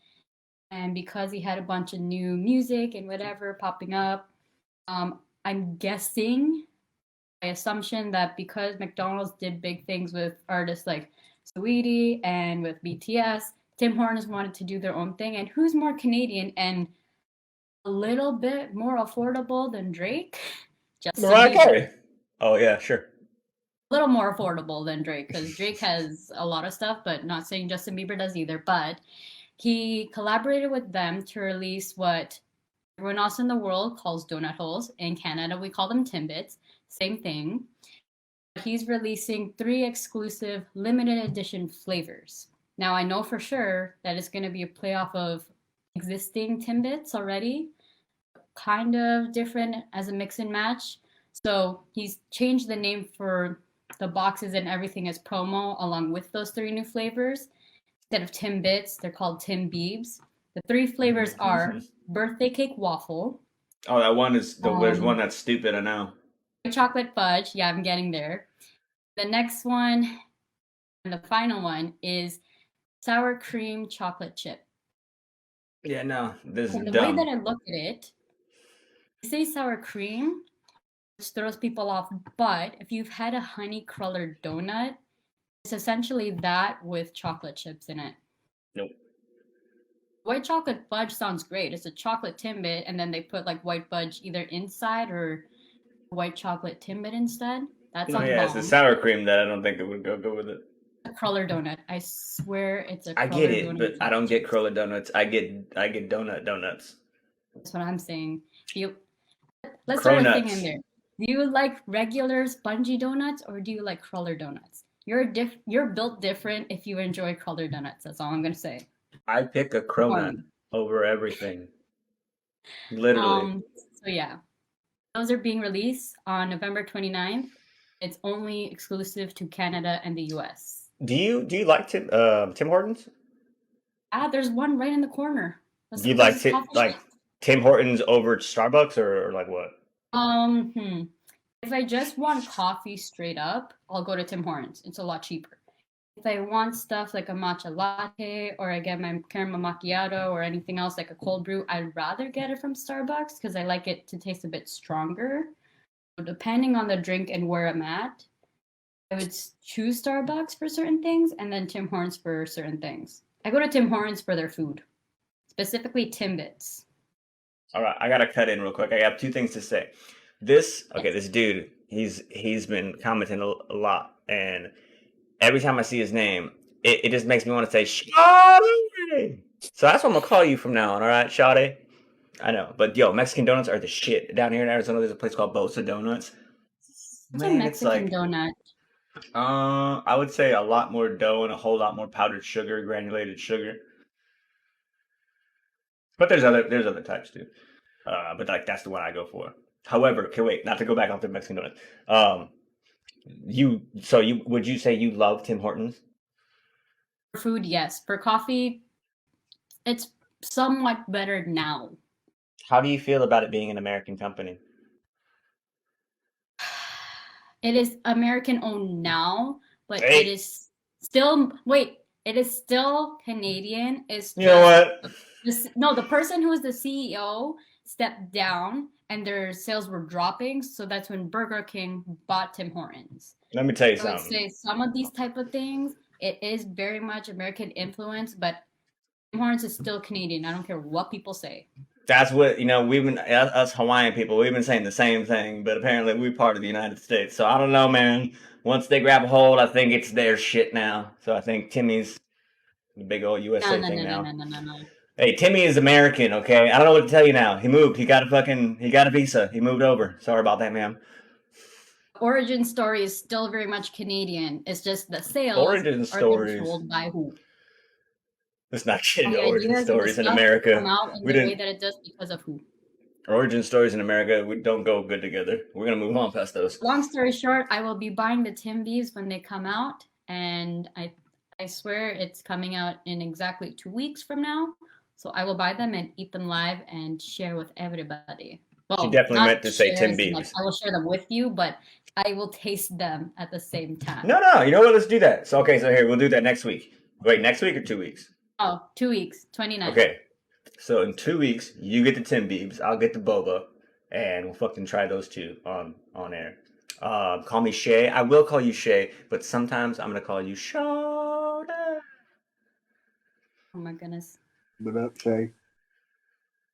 And because he had a bunch of new music and whatever popping up, I'm guessing by assumption that because McDonald's did big things with artists like Saweetie and with BTS, Tim Hortons wanted to do their own thing. And who's more Canadian and a little bit more affordable than Drake? Mariah Carey. Oh, yeah, sure. A little more affordable than Drake because Drake has a lot of stuff, but not saying Justin Bieber does either. But he collaborated with them to release what everyone else in the world calls donut holes. In Canada, we call them Timbits. Same thing. He's releasing 3 exclusive limited edition flavors. Now, I know for sure that it's going to be a play off of existing Timbits already, kind of different as a mix and match. So he's changed the name for the boxes and everything as promo along with those 3 new flavors. Instead of Timbits, they're called Tim Biebs. The 3 flavors are birthday cake waffle. Oh, that one is there's one that's stupid, I know. Chocolate fudge. Yeah, I'm getting there. The next one and the final one is sour cream chocolate chip. Yeah, no, this is the dumb. way that I look at it, you say sour cream, which throws people off. But if you've had a honey colored donut, it's essentially that with chocolate chips in it. Nope. White chocolate fudge sounds great. It's a chocolate Timbit, and then they put like white fudge either inside or white chocolate Timbit instead. That Oh sounds yeah, it's the bomb. sour cream that I don't think it would go with it. A cruller donut. I swear it's a I cruller get it, donut. but with I don't get cheese. cruller donuts. I get donuts. That's what I'm saying. You let's throw a thing in Cronuts. there. Do you like regular spongy donuts or do you like cruller donuts? You're built different if you enjoy cruller donuts. That's all I'm gonna say. I pick a cronut Warning. over everything. Literally. So yeah. Those are being released on November 29th. It's only exclusive to Canada and the US. Do you like Tim Hortons? There's one right in the corner. Do you There's like this coffee shop. Tim Hortons over Starbucks or like what? If I just want coffee straight up, I'll go to Tim Hortons. It's a lot cheaper. If I want stuff like a matcha latte or I get my caramel macchiato or anything else like a cold brew, I'd rather get it from Starbucks because I like it to taste a bit stronger. So depending on the drink and where I'm at, I would choose Starbucks for certain things and then Tim Hortons for certain things. I go to Tim Hortons for their food, specifically Timbits. All right, I gotta cut in real quick. I have two things to say. This dude, he's been commenting a lot, and every time I see his name, it just makes me want to say Shawty. So that's what I'm gonna call you from now on. All right, Shawty. I know, but yo, Mexican donuts are the shit. Down here in Arizona, there's a place called Bosa Donuts. What's a Man, it's Mexican like donut? I would say a lot more dough and a whole lot more powdered sugar, granulated sugar. But there's other types too. But like that's the one I go for. However, okay, wait, not to go back off the Mexican donut. Would you say you love Tim Hortons? For food, yes. For coffee, it's somewhat better now. How do you feel about it being an American company? It is American owned now, but Hey. it is still it is still Canadian. It's You know what? the person who is the CEO stepped down and their sales were dropping, so that's when Burger King bought Tim Hortons. Let me tell you I would something. say some of these type of things, it is very much American influence, but Tim Hortons is still Canadian. I don't care what people say. That's what we've been us Hawaiian people. We've been saying the same thing, but apparently we're part of the United States. So I don't know, man. Once they grab a hold, I think it's their shit now. So I think Timmy's the big old USA thing now. No. Hey, Timmy is American, okay? I don't know what to tell you now. He moved. He got a visa. He moved over. Sorry about that, ma'am. Origin story is still very much Canadian. It's just the sales Origin are stories. controlled by who? Let's not get into The origin ideas and the stories in stuff America. come out in the way that it does because of who? Origin stories in America don't go good together. We're gonna move on past those. Long story short, I will be buying the Timbies when they come out, and I swear it's coming out in exactly 2 weeks from now. So I will buy them and eat them live and share with everybody. Well, You definitely not meant to say share Tim as in, like, Beebs. I will share them with you, but I will taste them at the same time. No. You know what? Let's do that. So here we'll do that next week. Wait, next week or 2 weeks? Oh, 2 weeks, 29. Okay. So in 2 weeks, you get the Tim Beebs, I'll get the boba, and we'll fucking try those two on air. Call me Shay. I will call you Shay, but sometimes I'm gonna call you Shawty. Oh my goodness. But up, Shay.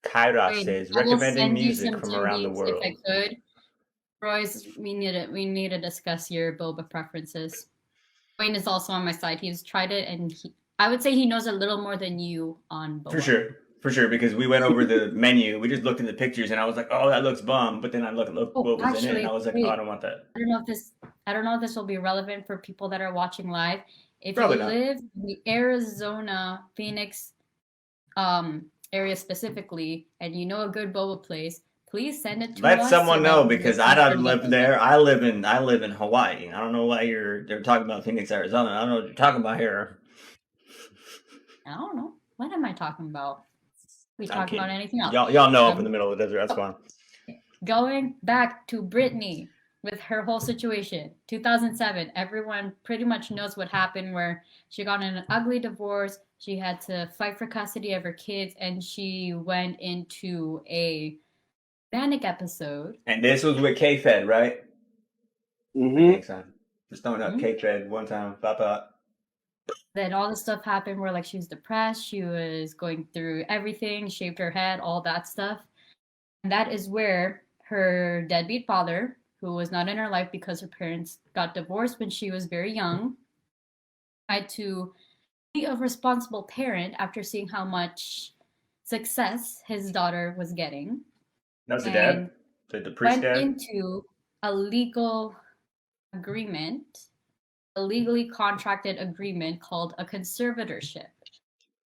Kyra Wait, says I will recommending send you music some from Tim around the Beebs world. if I could. Royce, we need to discuss your boba preferences. Wayne is also on my side. He's tried it, and I would say he knows a little more than you on boba. For sure, because we went over the menu. We just looked at the pictures, and I was like, "Oh, that looks bomb." But then I looked what was in it, and I was like, "Oh, I don't want that." I don't know if this will be relevant for people that are watching live. If Probably you not. live in the Arizona, Phoenix area specifically, and you know a good boba place, please send it to us. Let someone so know that we because can I don't send live it. there. I live in Hawaii. I don't know why they're talking about Phoenix, Arizona. I don't know what you're talking about here. I don't know. What am I talking about? We I'm talking kidding. about anything else? Y'all know up in the middle of the desert. That's fine. Going back to Britney with her whole situation, 2007, everyone pretty much knows what happened where she got in an ugly divorce. She had to fight for custody of her kids, and she went into a manic episode. And this was with K-Fed, right? Mm-hmm. Thanks, son. Just throwing up K-Fed one time. Pop. Then all this stuff happened where like she was depressed, she was going through everything, shaved her head, all that stuff. And that is where her deadbeat father, who was not in her life because her parents got divorced when she was very young, tried to be a responsible parent after seeing how much success his daughter was getting, That was the and dad, the priest went dad. into a legal agreement, a legally contracted agreement called a conservatorship.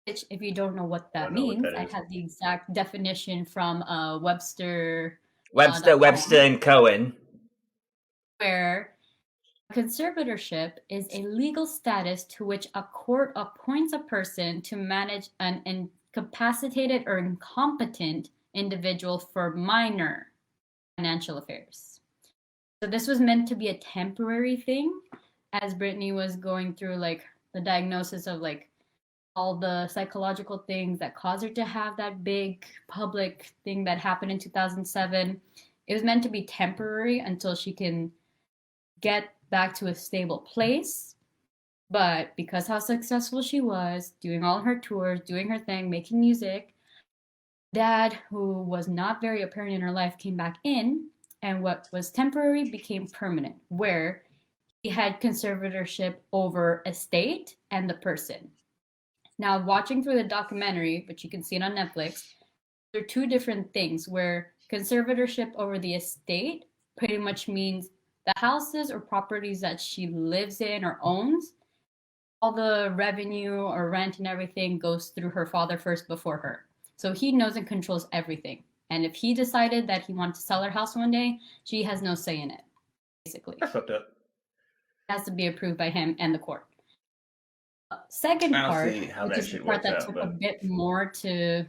Which, if you don't know what I that don't know what means, that I is. have the exact definition from Webster. Webster and Cohen. Where a conservatorship is a legal status to which a court appoints a person to manage an incapacitated or incompetent individual for minor financial affairs. So this was meant to be a temporary thing, as Britney was going through like the diagnosis of like all the psychological things that caused her to have that big public thing that happened in 2007. It was meant to be temporary until she can get back to a stable place. But because how successful she was, doing all her tours, doing her thing, making music, dad, who was not very apparent in her life, came back in, and what was temporary became permanent, where he had conservatorship over estate and the person. Now, watching through the documentary, which you can see it on Netflix, there are two different things where conservatorship over the estate pretty much means the houses or properties that she lives in or owns, all the revenue or rent and everything goes through her father first before her. So he knows and controls everything. And if he decided that he wanted to sell her house one day, she has no say in it, basically. That's fucked up. It has to be approved by him and the court. Second I don't part, see how which that is the shit part works that out, took a but bit more to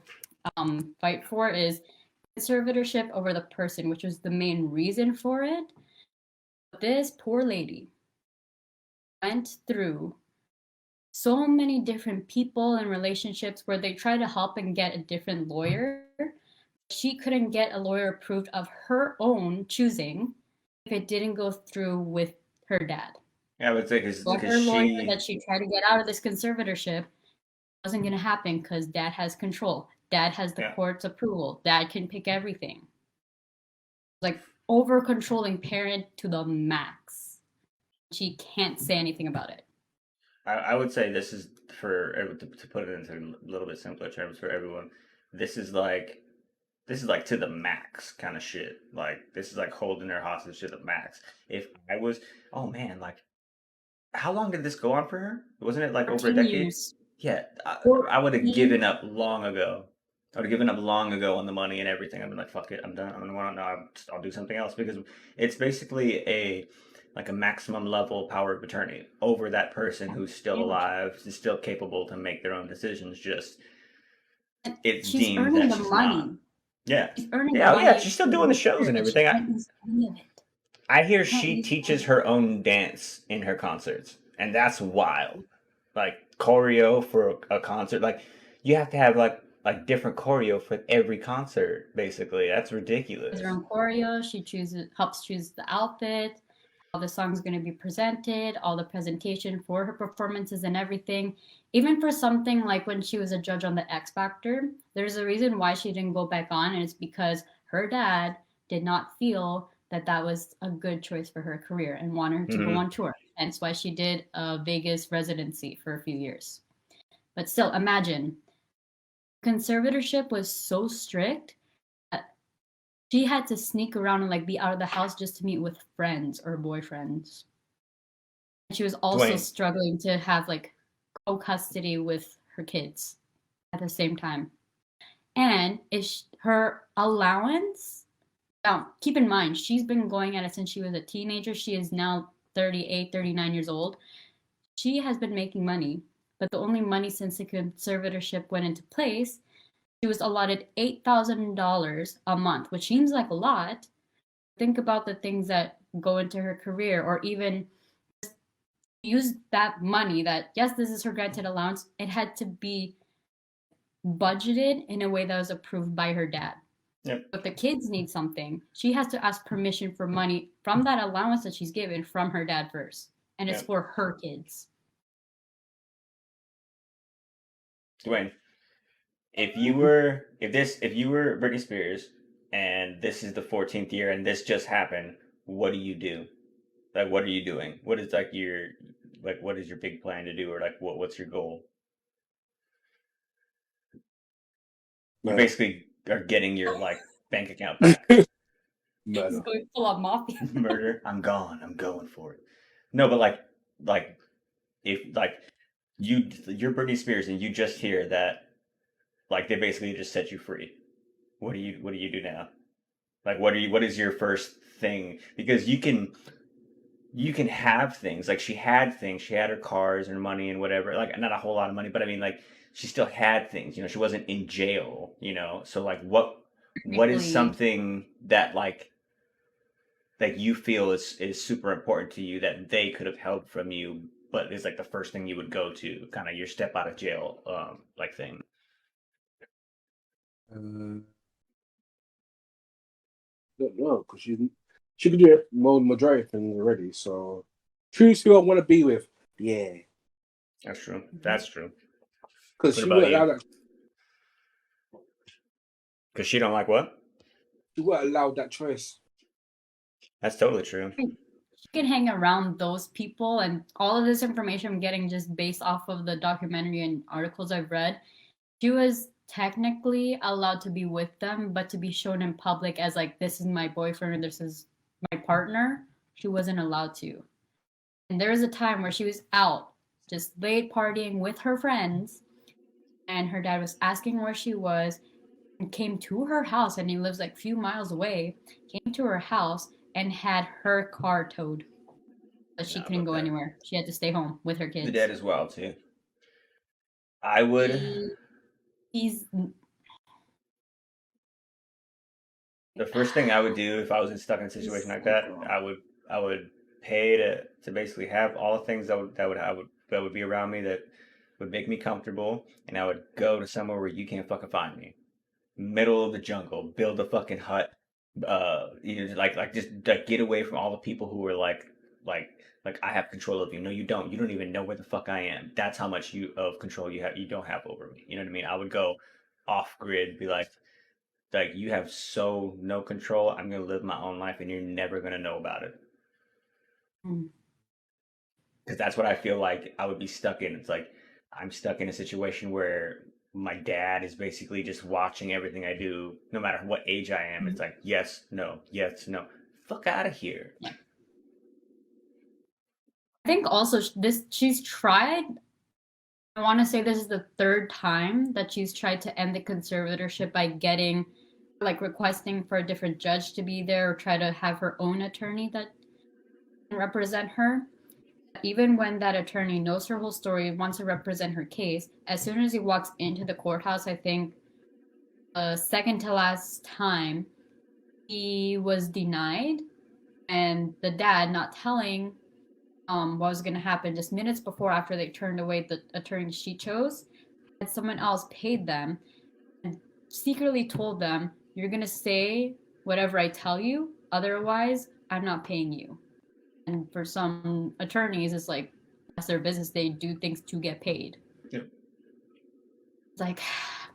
fight for, is conservatorship over the person, which was the main reason for it. This poor lady went through so many different people and relationships where they tried to help and get a different lawyer. She couldn't get a lawyer approved of her own choosing if it didn't go through with her dad. yeah, I would say But because her lawyer that she she tried to get out of this conservatorship wasn't going to happen because dad has control. Dad has the yeah. court's approval. Dad can pick everything. Like over controlling parent to the max. She can't say anything about it. I would say this is to put it into a little bit simpler terms for everyone. This is like to the max kind of shit. Like this is like holding her hostage to the max. If I was, oh man, like how long did this go on for her? Wasn't it like over a 14 decade? years. Yeah, I would have 14. given up long ago. I would have given up long ago on the money and everything. I'd been like, fuck it, I'm done. I'm gonna want no, I'll do something else because it's basically a maximum level power of attorney over that person who's still Huge. alive, is still capable to make their own decisions. Just it's She's deemed earning that the she's money. not. Yeah, She's earning the yeah, oh, yeah. money She's still for doing the her shows career, and but she everything. can't use any of it. I hear Can't she use teaches any of her own dance in her concerts, and that's wild. Like choreo for a concert, like you have to have like different choreo for every concert. Basically, that's She has her ridiculous. own choreo. She helps choose the outfit, how the song's going to be presented, all the presentation for her performances and everything. Even for something like when she was a judge on the X Factor, there's a reason why she didn't go back on, and it's because her dad did not feel that that was a good choice for her career and wanted her to go Hmm. on tour. Hence why she did a Vegas residency for a few years. But still, imagine conservatorship was so strict that she had to sneak around and like be out of the house just to meet with friends or boyfriends. And she was also Dwayne, struggling to have like co-custody with her kids at the same time. And her allowance, now keep in mind, she's been going at it since she was a teenager. She is now 38, 39 years old. She has been making money, but the only money since the conservatorship went into place, she was allotted $8,000 a month, which seems like a lot. Think about the things that go into her career, or even use that money that, yes, this is her granted allowance. It had to be budgeted in a way that was approved by her dad. yep, If the kids need something, she has to ask permission for money from that allowance that she's given from her dad first. And it's yep. for her kids. Dwayne, if you were Britney Spears and this is the 14th year and this just happened, what do you do? Like, what are you doing? What is like your what is your big plan to do, or like what's your goal? You Murder. basically are getting your like bank account back. He's Murder. going full on mafia. Murder. I'm gone. I'm going for it. No, but like if like you're Britney Spears and you just hear that like they basically just set you free. What do you do now? Like what is your first thing? Because you can have things. Like she had things. She had her cars and her money and whatever. Like not a whole lot of money, but I mean like she still had things. You know, she wasn't in jail, you know. So like what is Technically, something that like you feel is super important to you that they could have held from you, but is like the first thing you would go to, kind of your step out of jail like thing. Don't know, because she could do it majority of things already. So choose who I want to be with. Yeah, That's true. That's true. because What she about would allow you? that. Because she don't like what? She would allow that choice. That's totally true. she can hang around those people, and all of this information I'm getting just based off of the documentary and articles I've read. She was technically allowed to be with them, but to be shown in public as like, this is my boyfriend, this is my partner, she wasn't allowed to. And there was a time where she was out, just late partying with her friends, and her dad was asking where she was, and came to her house, and he lives like a few miles away, came to her house and had her car towed. But she Nah, couldn't fuck go that. anywhere. She had to stay home with her The kids. dad as well too. I would. He's The first thing I would do if I was stuck in a situation like that, I would pay to basically have all the things that would be around me that would make me comfortable, and I would go to somewhere where you can't fucking find me, middle of the jungle, build a fucking hut, you know, like just like get away from all the people who are like I have control of you. No, you don't. You don't even know where the fuck I am. That's how much of control you don't have over me. You know what I mean? I would go off grid, be like you have so no control. I'm gonna live my own life, and you're never gonna know about it. Mm. Because that's what I feel like I would be stuck in. It's like I'm stuck in a situation where my dad is basically just watching everything I do, no matter what age I am. It's like yes, no, yes, no. Fuck out of here. Yeah. I think also she's tried. I want to say this is the third time that she's tried to end the conservatorship by getting, like, requesting for a different judge to be there, or try to have her own attorney that can represent her. Even when that attorney knows her whole story, wants to represent her case, as soon as he walks into the courthouse, I think second to last time, he was denied, and the dad not telling what was going to happen just minutes before, after they turned away the attorney she chose, had someone else paid them and secretly told them, you're going to say whatever I tell you, otherwise I'm not paying you. And for some attorneys, it's like, that's their business, they do things to get paid. Yep. It's like,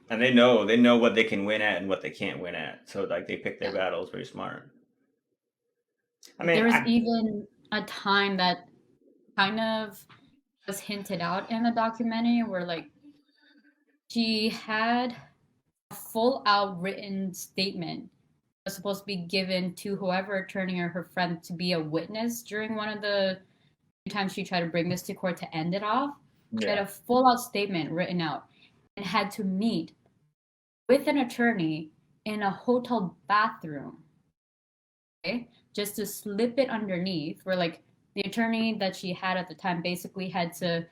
And they know what they can win at and what they can't win at. So like they pick their battles very smart. I mean, there was even a time that kind of was hinted out in the documentary where, like, she had a full out written statement was supposed to be given to whoever attorney or her friend to be a witness during one of the times she tried to bring this to court to end it off. She had a full out statement written out and had to meet with an attorney in a hotel bathroom, okay, just to slip it underneath, where, like, the attorney that she had at the time basically had to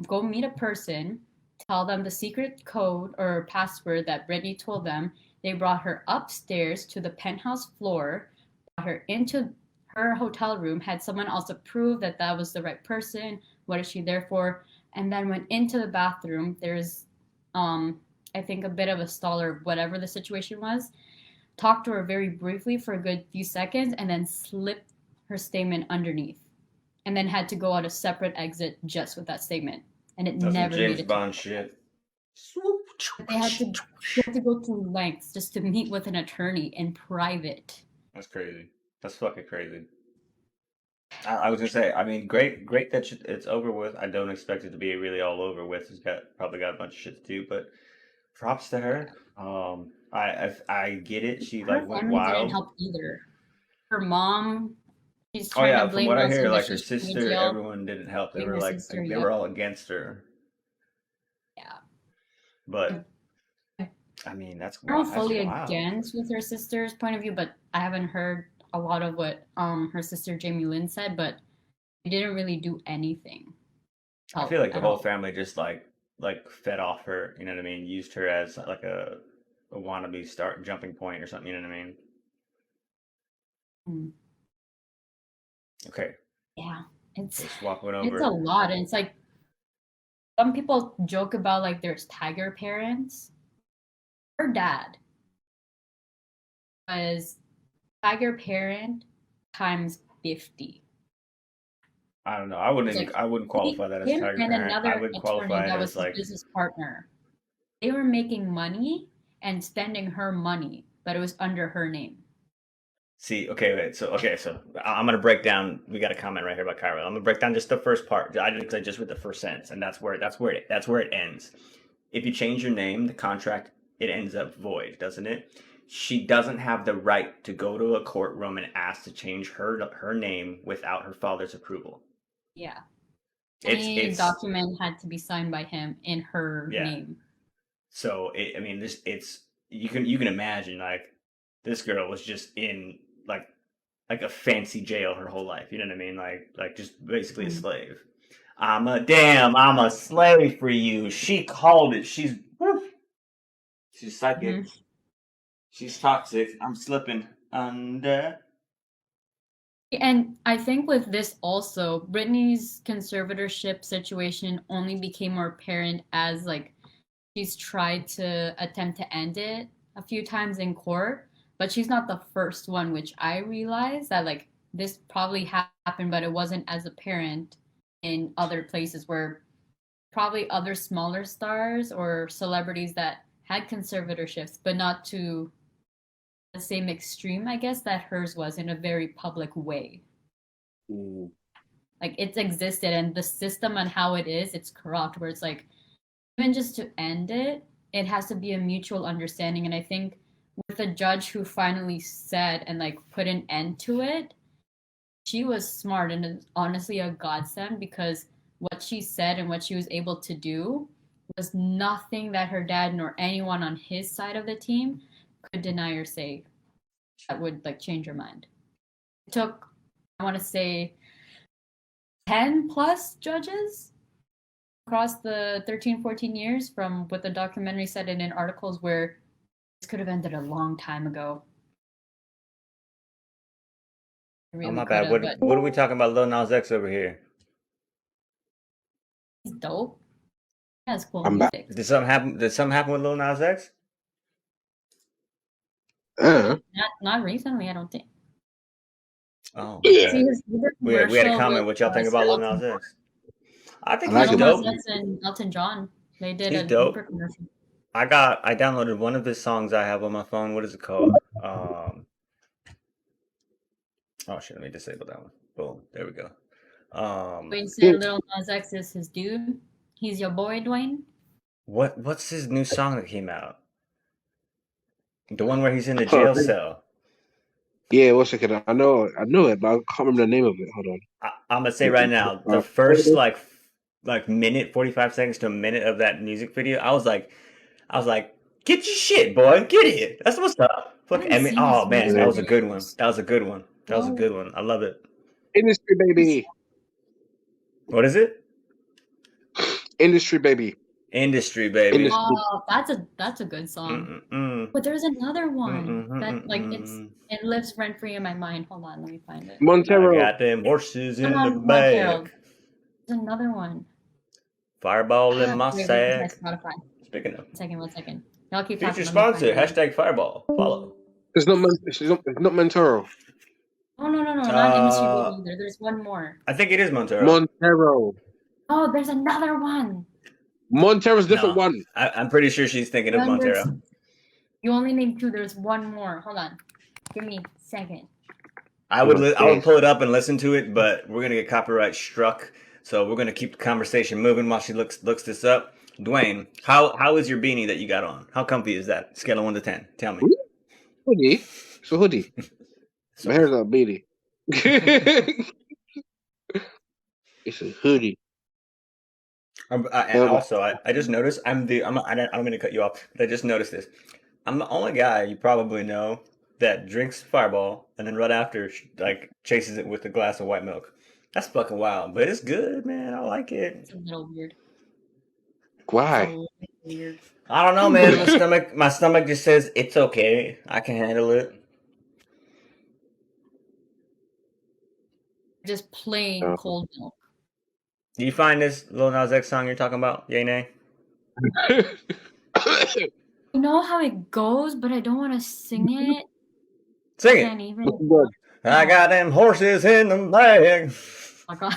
go meet a person, tell them the secret code or password that Brittany told them. They brought her upstairs to the penthouse floor, brought her into her hotel room, had someone else approve that that was the right person. What is she there for? And then went into the bathroom. There's, I think, a bit of a stall or whatever the situation was. Talked to her very briefly for a good few seconds, and then slipped her statement underneath, and then had to go out a separate exit just with that statement. And it that's never some James made it. Bond shit. They had to go to lengths just to meet with an attorney in private. That's crazy. That's fucking crazy. I was gonna say, I mean, great that it's over with. I don't expect it to be really all over with. She's probably got a bunch of shit to do, but props to her. I get it. She Her like went family didn't wild. help either. Her mom, she's Oh trying to yeah, from blame what I us hear, saying that like her she's going to sister, jail. everyone didn't help. They Blame were her like sister, they yep. were all against her. Yeah. But I mean, I'm not that's fully wild. against with her sister's point of view, but I haven't heard a lot of what her sister Jamie Lynn said, but they didn't really do anything. I feel like the at whole all. family just like fed off her. You know what I mean? Used her as like a wannabe start jumping point or something. You know what I mean? Mm. Okay, Yeah, it's we're swapping it's over. a lot, and it's like some people joke about like there's tiger parents. Her dad was tiger parent times 50. I don't know. I wouldn't. It's like I wouldn't qualify that as him tiger and parent. I another would attorney qualify it that was as his like. business partner. They were making money and spending her money, but it was under her name. See, okay, wait. So, I'm gonna break down. We got a comment right here about Cairo. I'm gonna break down just the first part. I just read the first sentence, and that's where it ends. If you change your name, the contract it ends up void, doesn't it? She doesn't have the right to go to a courtroom and ask to change her name without her father's approval. Yeah. It's Any document had to be signed by him in her Yeah. name. So I mean, it's you can imagine like this girl was just in like a fancy jail her whole life. You know what I mean? Like just basically a slave. I'm a slave for you. She called it. She's psychic. She's toxic. I'm slipping under. And I think with this also, Britney's conservatorship situation only became more apparent as like she's tried to attempt to end it a few times in court, but she's not the first one, which I realized that like this probably happened, but it wasn't as apparent in other places where probably other smaller stars or celebrities that had conservatorships, but not to the same extreme, I guess, that hers was in a very public way. Mm. Like it's existed, and the system and how it is, it's corrupt. Where it's like, even just to end it, it has to be a mutual understanding. And I think with the judge who finally said and like put an end to it, she was smart and it's honestly a godsend because what she said and what she was able to do was nothing that her dad nor anyone on his side of the team could deny or say that would like change her mind. It took, I want to say, 10 plus judges across the 13, 14 years from what the documentary said and in articles where this could have ended a long time ago. Really oh my bad. What are we talking about? Lil Nas X over here. He's dope. He has cool I'm music. Did something happen with Lil Nas X? Not recently, I don't think. Oh, Yeah. okay. We had a comment. What y'all think about Lil Nas X? I think he's dope. And Elton John. They did He's a dope. Uber commercial. I downloaded one of his songs I have on my phone. What is it called? Oh shit, let me disable that one. Boom. There we go. Dwayne said Lil Nas X is his dude. He's your boy, Dwayne. What's his new song that came out? The one where he's in the jail cell. Yeah, one second. I know it, but I can't remember the name of it. Hold on. I'm gonna say right now, the first like minute, 45 seconds to a minute of that music video, I was like, get your shit, boy, get it. That's what's up. Fuck, I mean, oh man, that was a good one. That was a good one. I love it. Industry baby. What is it? Industry baby. Industry baby. Oh, that's a good song. But there's another one that like it lives rent free in my mind. Hold on, let me find it. Montero. I got them horses in the back. There's another one. Fireball in my sack. Spotify. Speaking of. One second. Y'all keep Future talking. sponsor, hashtag Fireball. Follow. It's not Montero. No, not Industry Baby either. There's one more. I think it is Montero. Montero. Oh, there's another one. Montero's a different one. I'm pretty sure she's thinking of Montero. You only named two. There's one more. Hold on. Give me a second. I Oh, would pull it up and listen to it, but we're gonna get copyright struck. So we're gonna keep the conversation moving while she looks this up. Dwayne, how is your beanie that you got on? How comfy is that? Scale of 1 to 10. Tell me. Hoodie. It's a hoodie. So, My hair's not beanie. It's a hoodie. and also, I just noticed I don't mean to cut you off, but I just noticed this. I'm the only guy you probably know that drinks Fireball and then right after like chases it with a glass of white milk. That's fucking wild, but it's good, man. I like it. It's a little weird. Why? It's a little weird. I don't know, man. My stomach just says it's okay. I can handle it. Just plain cold milk. Do you find this Lil Nas X song you're talking about, yay nay? I know how it goes, but I don't want to sing it. Sing I it. can't even. I got them horses in the bag. Oh my God.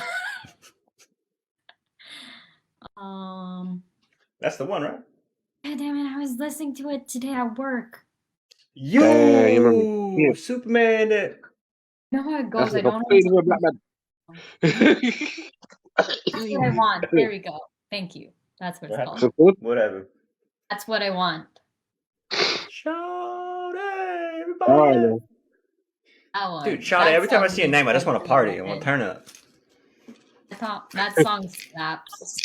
That's the one, right? God damn it! I was listening to it today at work. You Superman. You know how it goes. That's I like don't a know. fade of a black man. That's what I want. There we go. Thank you. That's what it's called. Support? Whatever. That's what I want. Shout it, everybody. Oh, That one. Dude, shout it. Every time I see a name, I just want to party. I want to turn up. I thought that song slaps.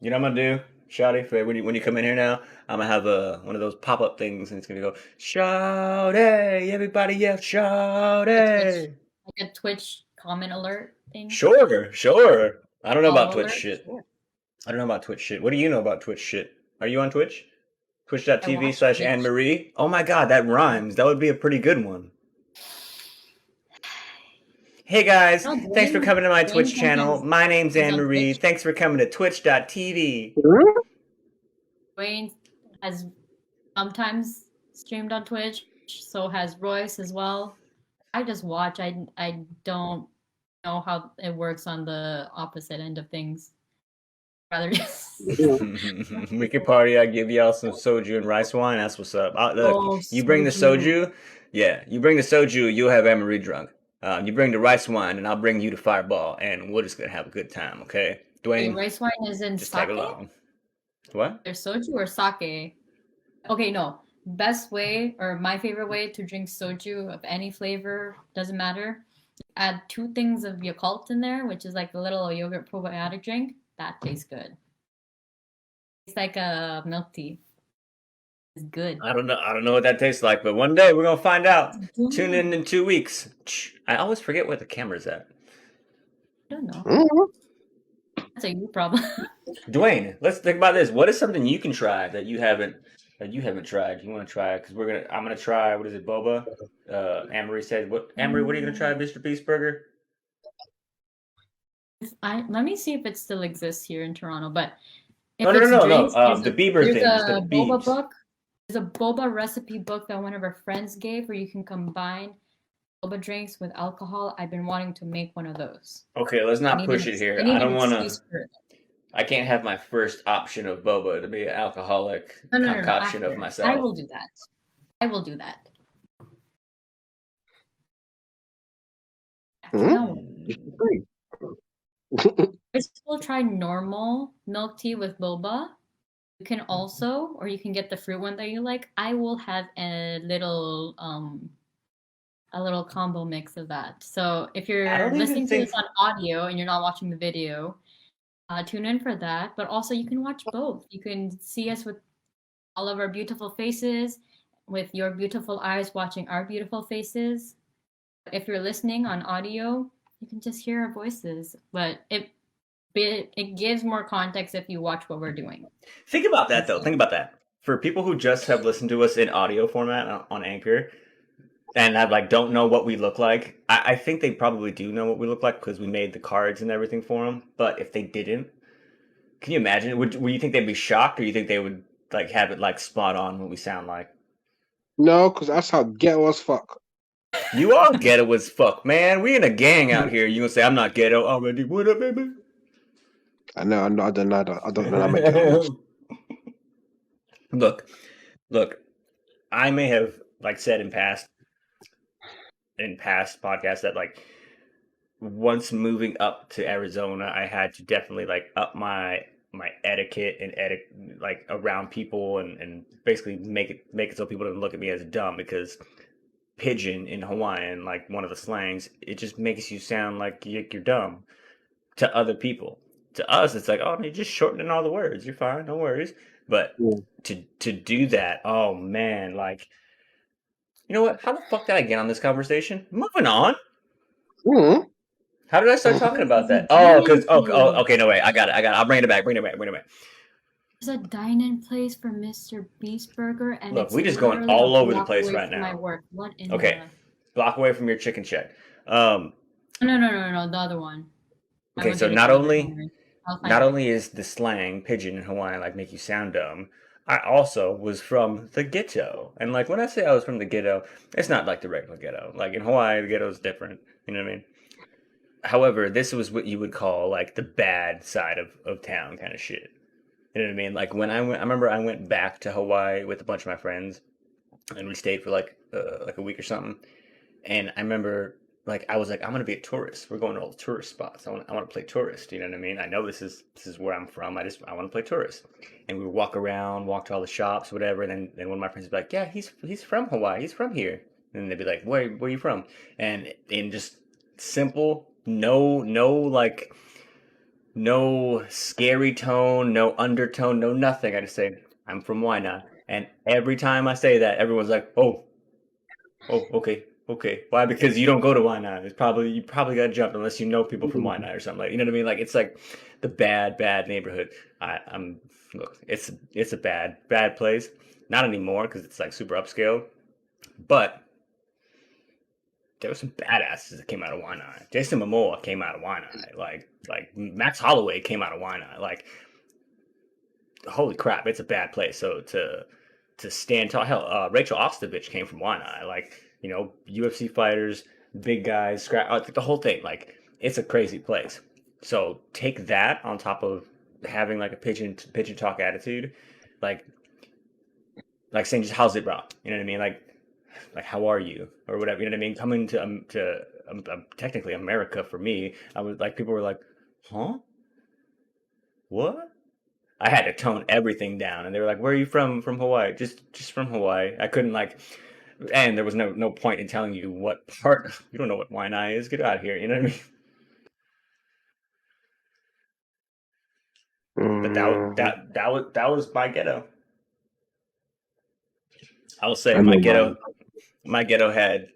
You know what I'm going to do? Shouty, for when you come in here now, I'm gonna have one of those pop-up things, and it's gonna go, shout hey, everybody yell shout hey. Like a Twitch comment alert thing. Sure. I don't know about Twitch alert? shit. Sure. I don't know about Twitch shit. What do you know about Twitch shit? Are you on Twitch? watch Twitch.tv/Anne-Marie. Oh my god, that rhymes. That would be a pretty good one. Hey guys, No, thanks for coming to my Dwayne Twitch channel. sometimes My name's he's on Anne-Marie. Twitch. Thanks for coming to Twitch.tv. Dwayne has sometimes streamed on Twitch, so has Royce as well. I just watch. I don't know how it works on the opposite end of things. Rather just We can party. I give y'all some soju and rice wine. That's what's up. Look, you bring the soju. Yeah, you bring the soju, you'll have Anne-Marie drunk. You bring the rice wine, and I'll bring you the Fireball, and we're just gonna have a good time, okay? Dwayne, rice wine is in just sake? tag along. What? There's soju or sake? Okay, no. Best way or my favorite way to drink soju of any flavor, doesn't matter. Add 2 things of Yakult in there, which is like the little yogurt probiotic drink. That tastes good. It's like a milk tea. It's good. I don't know what that tastes like, but one day we're gonna find out. Tune in 2 weeks. I always forget where the camera's at. I don't know. That's a you problem. Dwayne, let's think about this. What is something you can try that you haven't tried? You want to try? Because I'm gonna try. What is it, boba? Anne-Marie said. Anne-Marie, what are you gonna try? Mr. Beast Burger. Let me see if it still exists here in Toronto. But if No. The Bieber there's thing. a The boba Biebs. book. There's a boba recipe book that one of our friends gave, where you can combine boba drinks with alcohol. I've been wanting to make one of those. Okay, let's not push it here. I don't want to. I can't have my first option of boba to be an alcoholic concoction of myself. I will do that. I still try normal milk tea with boba. You can also, or you can get the fruit one that you like. I will have a little combo mix of that. So if you're listening to this on audio and you're not watching the video, tune in for that. But also you can watch both. You can see us with all of our beautiful faces, with your beautiful eyes watching our beautiful faces. If you're listening on audio, you can just hear our voices. But it gives more context if you watch what we're doing. Think about that, though. Think about that. For people who just have listened to us in audio format on Anchor, and I don't know what we look like, I think they probably do know what we look like because we made the cards and everything for them. But if they didn't, can you imagine? Would you think they'd be shocked, or you think they would have it spot on what we sound like? No, because that's how ghetto as fuck. You are ghetto as fuck, man. We in a gang out here. You gonna say I'm not ghetto already? What up, baby? I know. I don't know. I don't know. I'm a ghetto. Look. I may have said in past, in past podcasts that like once moving up to Arizona, I had to definitely like up my etiquette and like around people and basically make it so people don't look at me as dumb because pigeon in Hawaiian, like one of the slangs, it just makes you sound like you're dumb to other people. To us, it's like, oh, you're just shortening all the words. You're fine, no worries. But Yeah. to do that, oh man, like you know what? How the fuck did I get on this conversation? Moving on. Mm. How did I start talking There's about a that? Oh, dine-in because place. okay, no wait, I got it. I'll bring it back. Bring it back. Bring it back. There's a dine-in place for Mr. Beast Burger, and Look, it's we just going literally a all over the block place away right from my now. work. What in Okay, the? block away from your chicken shack. No, the other one. I Okay, went so to the Dollar General. I'll find not it. only is the slang pigeon in Hawaiian like make you sound dumb, I also was from the ghetto. And like when I say I was from the ghetto, it's not like the regular ghetto. Like in Hawaii, the ghetto is different. You know what I mean? However, this was what you would call like the bad side of town kind of shit. You know what I mean? Like when I remember I went back to Hawaii with a bunch of my friends, and we stayed for like a week or something. And I remember like I was like, I'm gonna be a tourist. We're going to all the tourist spots. I want to play tourist. You know what I mean? I know this is where I'm from. I want to play tourist. And we would walk around, walk to all the shops, whatever. And then one of my friends would be like, yeah, he's from Hawaii. He's from here. And they'd be like, where are you from? And in just simple, no scary tone, no undertone, no nothing. I just say, I'm from Waiana. And every time I say that, everyone's like, oh, okay, okay. Why? Because you don't go to Waiana. You probably got jumped unless you know people from Waiana or something like. You know what I mean? Like it's like the bad neighborhood. I'm look. It's a bad place. Not anymore because it's like super upscale. But there were some badasses that came out of Waiana. Jason Momoa came out of Waiana. Like Max Holloway came out of Waiana. Like holy crap, it's a bad place. So to stand tall, hell, Rachel Ostovich came from Waiana. Like you know, UFC fighters, big guys, scrap, like the whole thing. Like it's a crazy place. So take that on top of having like a pigeon talk attitude, like saying just how's it, bro? You know what I mean? Like how are you or whatever. You know what I mean? Coming to technically America for me, I was like people were like, huh? What? I had to tone everything down, and they were like, "Where are you from? From Hawaii? Just from Hawaii." I couldn't like, and there was no point in telling you what part. You don't know what Waianae is. Get out of here. You know what I mean? But that was my ghetto. I will say I know mine. my ghetto had.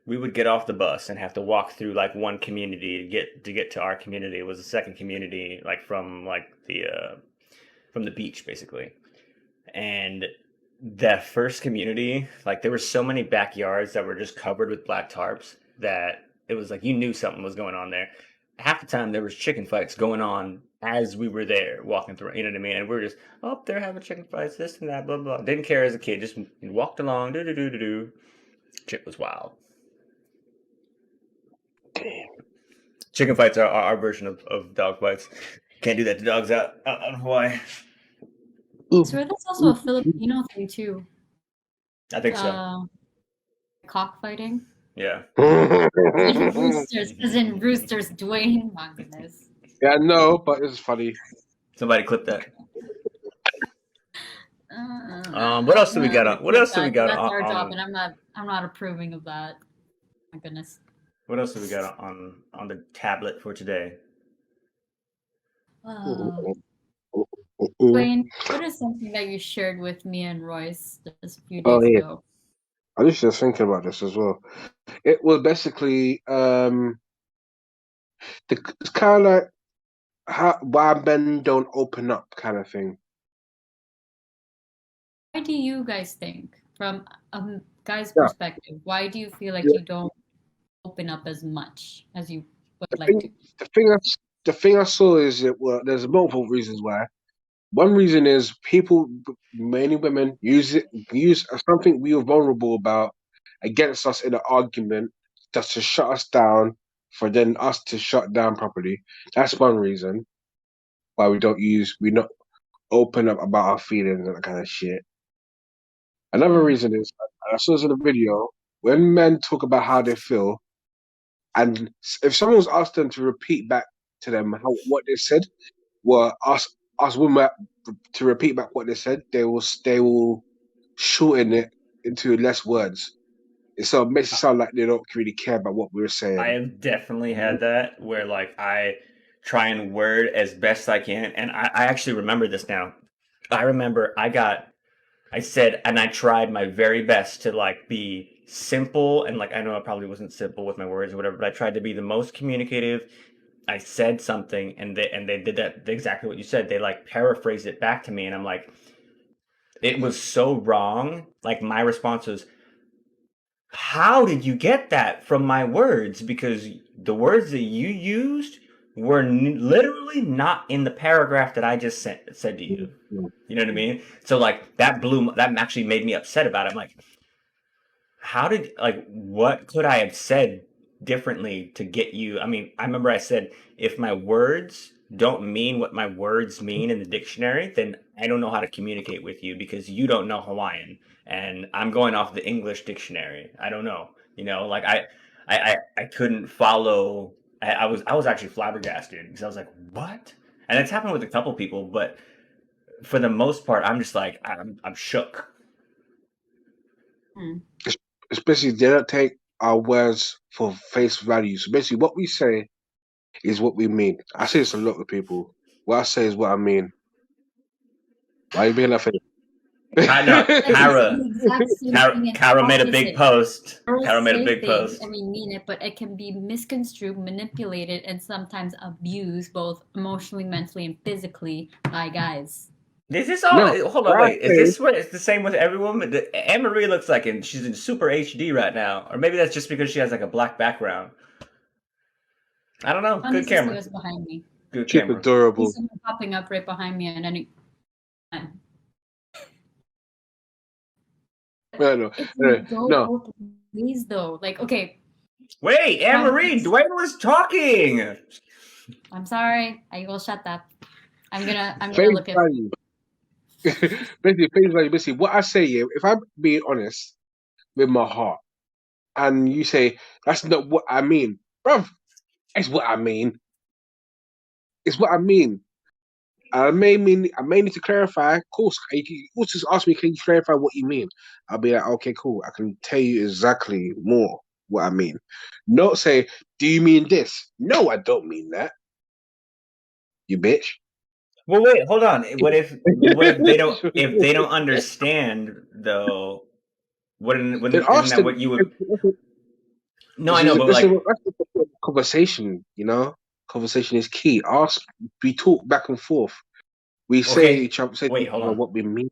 We would get off the bus and have to walk through like one community to get to our community. It was the second community, like from the beach, basically. And that first community, like there were so many backyards that were just covered with black tarps that it was like you knew something was going on there. Half the time there was chicken fights going on as we were there walking through. You know what I mean? And we are just they're having chicken fights, this and that, blah blah. Didn't care as a kid, just walked along, do do do do do. Shit was wild. Chicken fights are our version of dog fights. Can't do that to dogs out in Hawaii. So that's also a Filipino thing too. I think so. Cockfighting. Yeah. Roosters, as in roosters, Dwayne. My goodness. Yeah, no, but it's funny. Somebody clip that. What else do we got on? What else do we got That's on? our job, and I'm not approving of that. My goodness. What else do we got on the tablet for today? Dwayne, what is something that you shared with me and Royce just a few days ago? I was just thinking about this as well. It was basically it's kind of like why men don't open up kind of thing. Why do you guys think, from a guy's perspective, why do you feel like you don't open up as much as you would like to? The thing I saw is that there's multiple reasons why. One reason is people, many women, use something we are vulnerable about against us in an argument just to shut us down, for then us to shut down properly. That's one reason why we not open up about our feelings and that kind of shit. Another reason is I saw this in a video when men talk about how they feel, and if someone's asked them to repeat back to them what they said, well, ask women to repeat back what they said, they will shorten it into less words. It sort of makes it sound like they don't really care about what we were I saying. have definitely had that where like I try and word as best I can, and I actually remember this now. I remember I said, and I tried my very best to like be simple, and like I know I probably wasn't simple with my words or whatever, but I tried to be the most communicative. I said something, and they did that exactly what you said. They like paraphrased it back to me, and I'm like, it was so wrong. Like my response was, how did you get that from my words? Because the words that you used were literally not in the paragraph that I just said to you. You know what I mean? So like that actually made me upset about it. I'm like, what could I have said differently to get you? I mean, I remember I said, if my words don't mean what my words mean in the dictionary, then I don't know how to communicate with you because you don't know Hawaiian and I'm going off the English dictionary. I don't know. You know, like I couldn't follow. I was actually flabbergasted because I was like, what? And it's happened with a couple people, but for the most part, I'm just like, I'm shook. Especially they don't take our words for face value. So basically, what we say is what we mean. I say this to a lot of people. What I say is what I mean. Why are you being that face? I know. The exact same thing is Kara made a big opposite. post. Girls Kara made a say big things post. and we mean it, but it can be misconstrued, manipulated, and sometimes abused, both emotionally, mentally, and physically by guys. Is this all? No, Hold on, what I wait. Is say, this what it's the same with every woman? Anne Marie looks like she's in super HD right now, or maybe that's just because she has like a black background. I don't know. Good Honestly, see camera. what's behind me. Good she's camera. adorable. There's someone popping up right behind me at any time. No, It can go no. both ways, though. Like, okay, Wait, Anne Marie, Dwayne was talking. I'm sorry. I will shut that. I'm gonna Face look at. value. Basically, face value. Basically, what I say, yeah, if I'm being honest with my heart, and you say that's not what I mean, bruv, it's what I mean. It's what I mean. I may need to clarify. Of course, you can also just ask me, can you clarify what you mean? I'll be like, okay, cool. I can tell you exactly more what I mean. Not say, do you mean this? No, I don't mean that. You bitch. Well, wait, hold on. What if they don't understand though? Then Isn't ask that them. what you would? No, I This know, is but this is like, that's the conversation. You know, conversation is key. Ask. We talk back and forth. We say okay, each other say to wait, each hold other on. what we mean.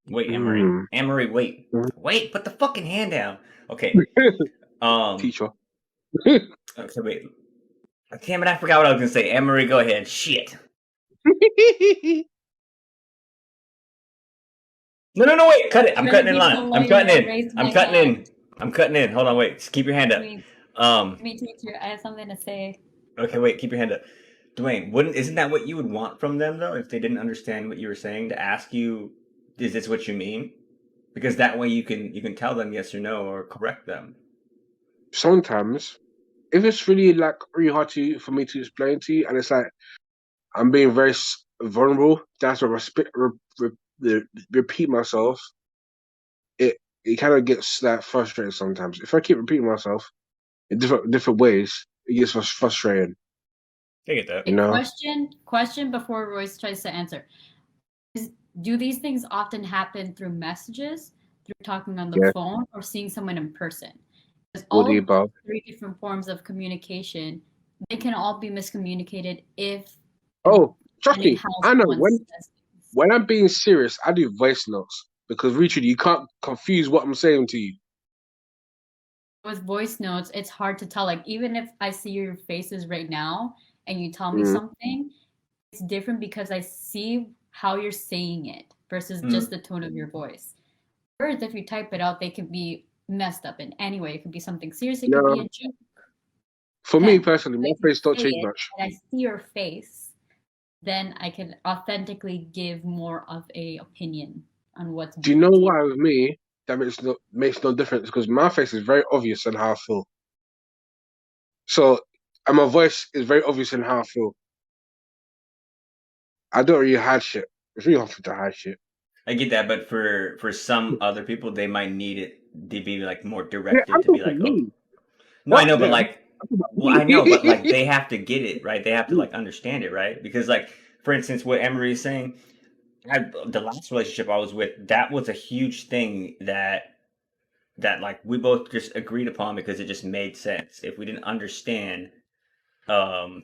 Wait, Mm. Anne Marie, wait, put the fucking hand down. Okay, Teacher. okay, wait. Damn it, I forgot what I was gonna say. Anne Marie, go ahead. Shit. No, wait, cut it. I'm cutting in line. I'm cutting in. I'm cutting in. I'm cutting in. Hold on, wait. Just keep your hand up. Me teacher, I have something to say. Okay, wait, keep your hand up. Dwayne, isn't that what you would want from them though, if they didn't understand what you were saying, to ask you, is this what you mean? Because that way you can tell them yes or no or correct them. Sometimes, if it's really like really hard for me to explain to you, and it's like I'm being very vulnerable, that's a repeat myself. It kind of gets like frustrating sometimes. If I keep repeating myself in different ways, it gets frustrating. I get that. You know. Question before Royce tries to answer. Do these things often happen through messages, through talking on the Yeah. phone, or seeing someone in person? Because All all the of above. those three different forms of communication, they can all be miscommunicated if. Oh, trust depending me, how I know someone says things. when I'm being serious, I do voice notes because Richard, you can't confuse what I'm saying to you. With voice notes, it's hard to tell. Like, even if I see your faces right now and you tell me something, it's different because I see how you're saying it versus just the tone of your voice. Words, if you type it out, they can be messed up in any way. It could be something serious. It could be a joke. For me personally, my face don't say change it, much. and I see your face, then I can authentically give more of a opinion on what's. Do you know why with me? that makes no difference because my face is very obvious in how I feel. So, and my voice is very obvious in how I feel. I don't really hide shit. It's really hard to hide shit. I get that, but for some other people, they might need it to be like more Yeah, directed I'm to be talking like, oh, me, no, I not know, but them. like, I'm talking well, I know, but like me. they have to get it, right? They have to like understand it, right? Because like, for instance, what Emery is saying, the last relationship I was with, that was a huge thing that like we both just agreed upon because it just made sense. If we didn't understand, um,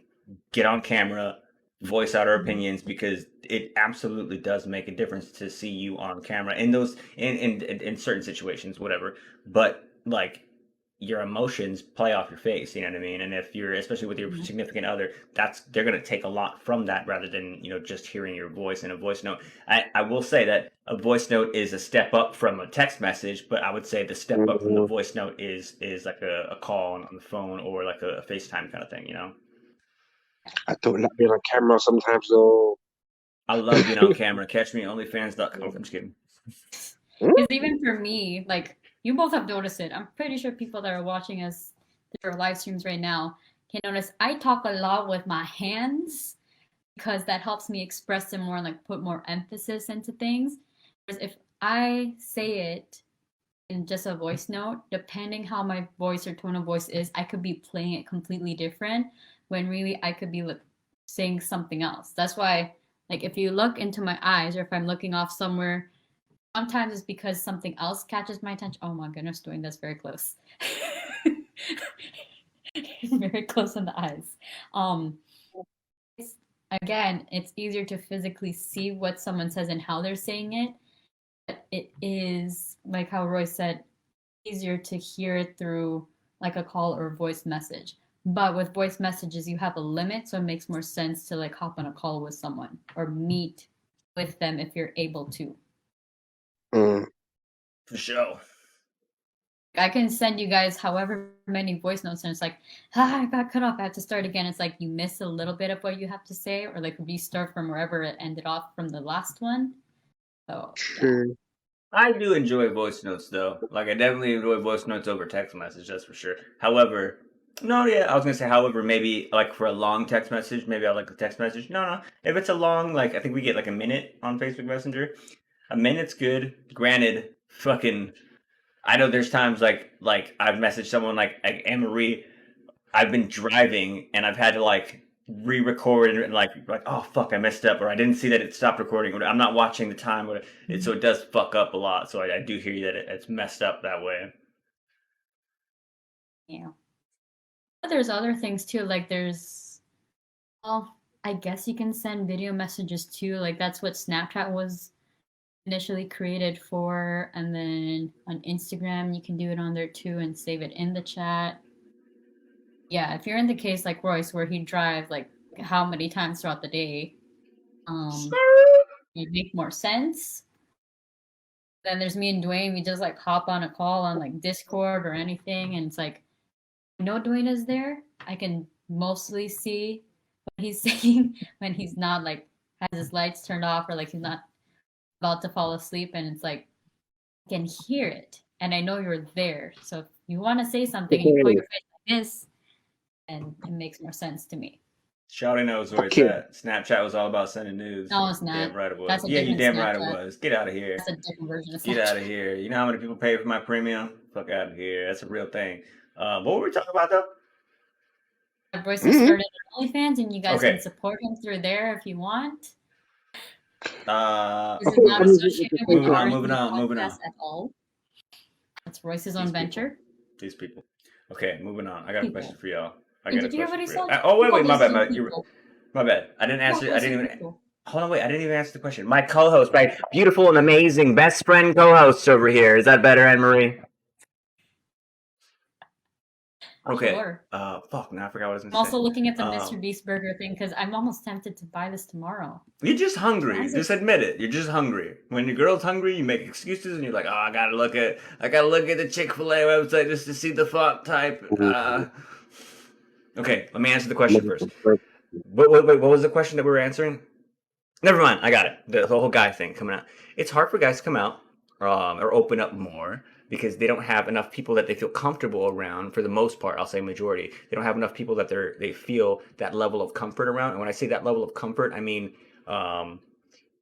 get on camera, voice out our opinions because it absolutely does make a difference to see you on camera in those in certain situations, whatever. But like your emotions play off your face, you know what I mean? And if you're especially with your Mhm. significant other, they're gonna take a lot from that rather than, just hearing your voice in a voice note. I will say that a voice note is a step up from a text message, but I would say the step up from the voice note is like a call on the phone or like a FaceTime kind of thing, you know? I don't like being on camera sometimes though. I love being on camera. Catch me onlyfans.com. I'm just kidding. Because even for me, like you both have noticed it. I'm pretty sure people that are watching us through our live streams right now can notice I talk a lot with my hands because that helps me express them more and like put more emphasis into things. Whereas if I say it in just a voice note, depending how my voice or tone of voice is, I could be playing it completely different when really I could be like saying something else. That's why, like, if you look into my eyes or if I'm looking off somewhere, sometimes it's because something else catches my attention. Oh my goodness, doing this very close. Very close in the eyes. Um, it's, again, it's easier to physically see what someone says and how they're saying it. But it is like how Roy said, easier to hear it through like a call or a voice message. But with voice messages, you have a limit, so it makes more sense to like hop on a call with someone or meet with them if you're able to. Mm. For sure. I can send you guys however many voice notes, and it's like, I got cut off. I have to start again. It's like you miss a little bit of what you have to say, or like restart from wherever it ended off from the last one. So yeah, True. I do enjoy voice notes though. Like I definitely enjoy voice notes over text message, that's for sure. However, no, yeah, I was gonna say, however, maybe like for a long text message, maybe I like a text message. No, no. If it's a long, like I think we get like a minute on Facebook Messenger. A minute's good. Granted, fucking I know there's times like I've messaged someone like Anne Marie. I've been driving and I've had to like re-record and like oh fuck I messed up or I didn't see that it stopped recording or I'm not watching the time or so it does fuck up a lot. So I do hear you that it's messed up that way. yeah. But there's other things too. Like there's, well, I guess you can send video messages too. Like that's what Snapchat was initially created for, and then on Instagram you can do it on there too and save it in the chat. Yeah, if you're in the case like Royce where he drives like how many times throughout the day, it make more sense. Then there's me and Dwayne. We just like hop on a call on like Discord or anything, and it's like I know Dwayne is there. I can mostly see what he's saying when he's not like has his lights turned off or like he's not about to fall asleep, and it's like I can hear it, and I know you're there. So if you want to say something and you put your face like this, and it makes more sense to me. Shawty knows where it's Okay. at. Snapchat was all about sending news. No, it's not. Damn right it was. That's a Yeah, you different damn right it Snapchat. was. Get out of here. That's a different version of Get out of Snapchat. here. You know how many people pay for my premium? Fuck out of here. That's a real thing. What were we talking about though? Royce has started on OnlyFans, and you guys can Okay. support him through there if you want. Uh, This is not associated with moving on, R&B moving on, moving on. podcast at all. It's Royce's These own people. venture. These people. Okay, moving on. I got a question for y'all. I Wait, got a did you hear what question he for y'all. said? Oh, wait, He my called us bad. two You people. my bad. I didn't He answer. called I us didn't two even. people. Hold on, wait. I didn't even answer the question. My co-host, my beautiful and amazing best friend co-host over here. Is that better, Anne Marie? Okay. Sure. Fuck. Now I forgot what I was I'm gonna say. also looking at the Mr. Beast burger thing because I'm almost tempted to buy this tomorrow. You're just hungry. Why is Just it- admit it. You're just hungry. When your girl's hungry, you make excuses and you're like, "Oh, I gotta look at the Chick-fil-A website just to see the font type." Okay, let me answer the question first. What was the question that we were answering? Never mind. I got it. The whole guy thing coming out. It's hard for guys to come out. or open up more because they don't have enough people that they feel comfortable around. For the most part, I'll say majority, they don't have enough people that they feel that level of comfort around. And when I say that level of comfort, I mean um,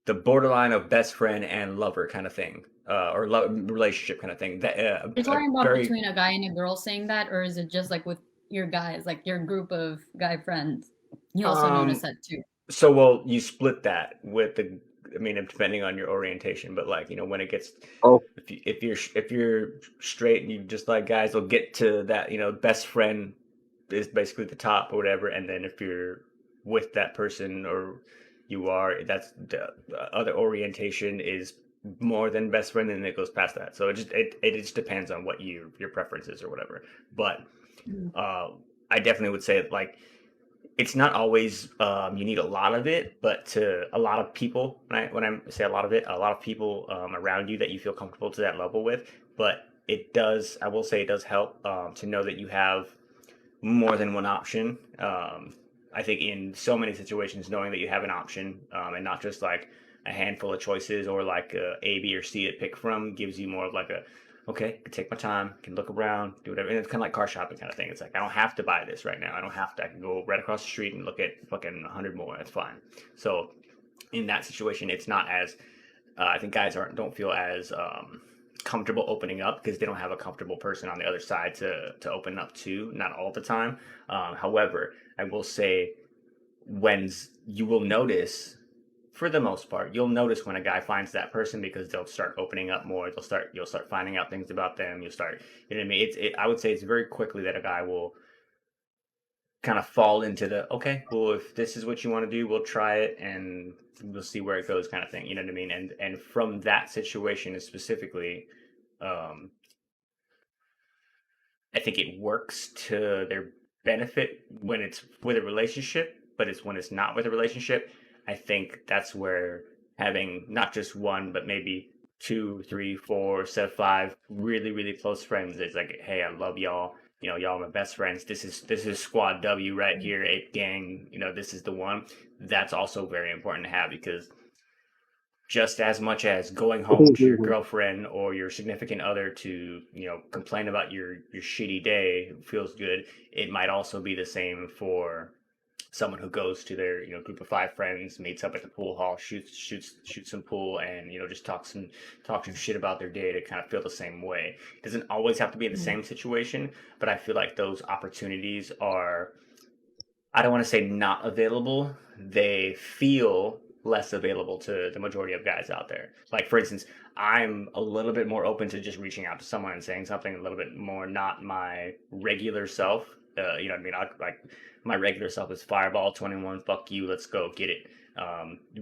the borderline of best friend and lover kind of thing, or relationship kind of thing. That You're a talking about very between a guy and a girl saying that, or is it just like with your guys, like your group of guy friends? You also notice um. that too. So well, you split that with the. I mean, depending on your orientation, but like when it gets Oh, if you're straight and you just like guys, will get to that best friend is basically the top or whatever, and then if you're with that person or you are, that's the other orientation is more than best friend, and it goes past that. So it just depends on what your preference is or whatever. But Mhm. I definitely would say like it's not always you need a lot of it, but to a lot of people, when I say a lot of it, a lot of people around you that you feel comfortable to that level with. But it does, I will say, it does help to know that you have more than one option. I think in so many situations, knowing that you have an option and not just like a handful of choices or like A, B, or C to pick from gives you more of like a, okay, I can take my time, can look around, do whatever. And it's kind of like car shopping kind of thing. It's like, I don't have to buy this right now. I don't have to. I can go right across the street and look at fucking 100 more. That's fine. So in that situation, it's not as, I think guys don't feel as comfortable opening up because they don't have a comfortable person on the other side to open up to. Not all the time. However, I will say when you will notice, for the most part, you'll notice when a guy finds that person because they'll start opening up more. You'll start finding out things about them. You'll start, you know what I mean? I would say it's very quickly that a guy will kind of fall into the, okay, well, if this is what you want to do, we'll try it and we'll see where it goes kind of thing. You know what I mean? And from that situation specifically, um, I think it works to their benefit when it's with a relationship, but it's when it's not with a relationship. I think that's where having not just one, but maybe two, three, four, set of five really, really close friends. It's like, hey, I love y'all. Y'all are my best friends. This is Squad W right here, Ape Gang. This is the one. That's also very important to have because just as much as going home to your girlfriend or your significant other to complain about your shitty day feels good, it might also be the same for someone who goes to their group of five friends, meets up at the pool hall, shoots some pool, and just talks some shit about their day to kind of feel the same way. It doesn't always have to be in the same situation, but I feel like those opportunities are, I don't want to say not available. They feel less available to the majority of guys out there. Like, for instance, I'm a little bit more open to just reaching out to someone and saying something a little bit more not my regular self. You know what I mean? Like, my regular self is Fireball 21. Fuck you. Let's go get it.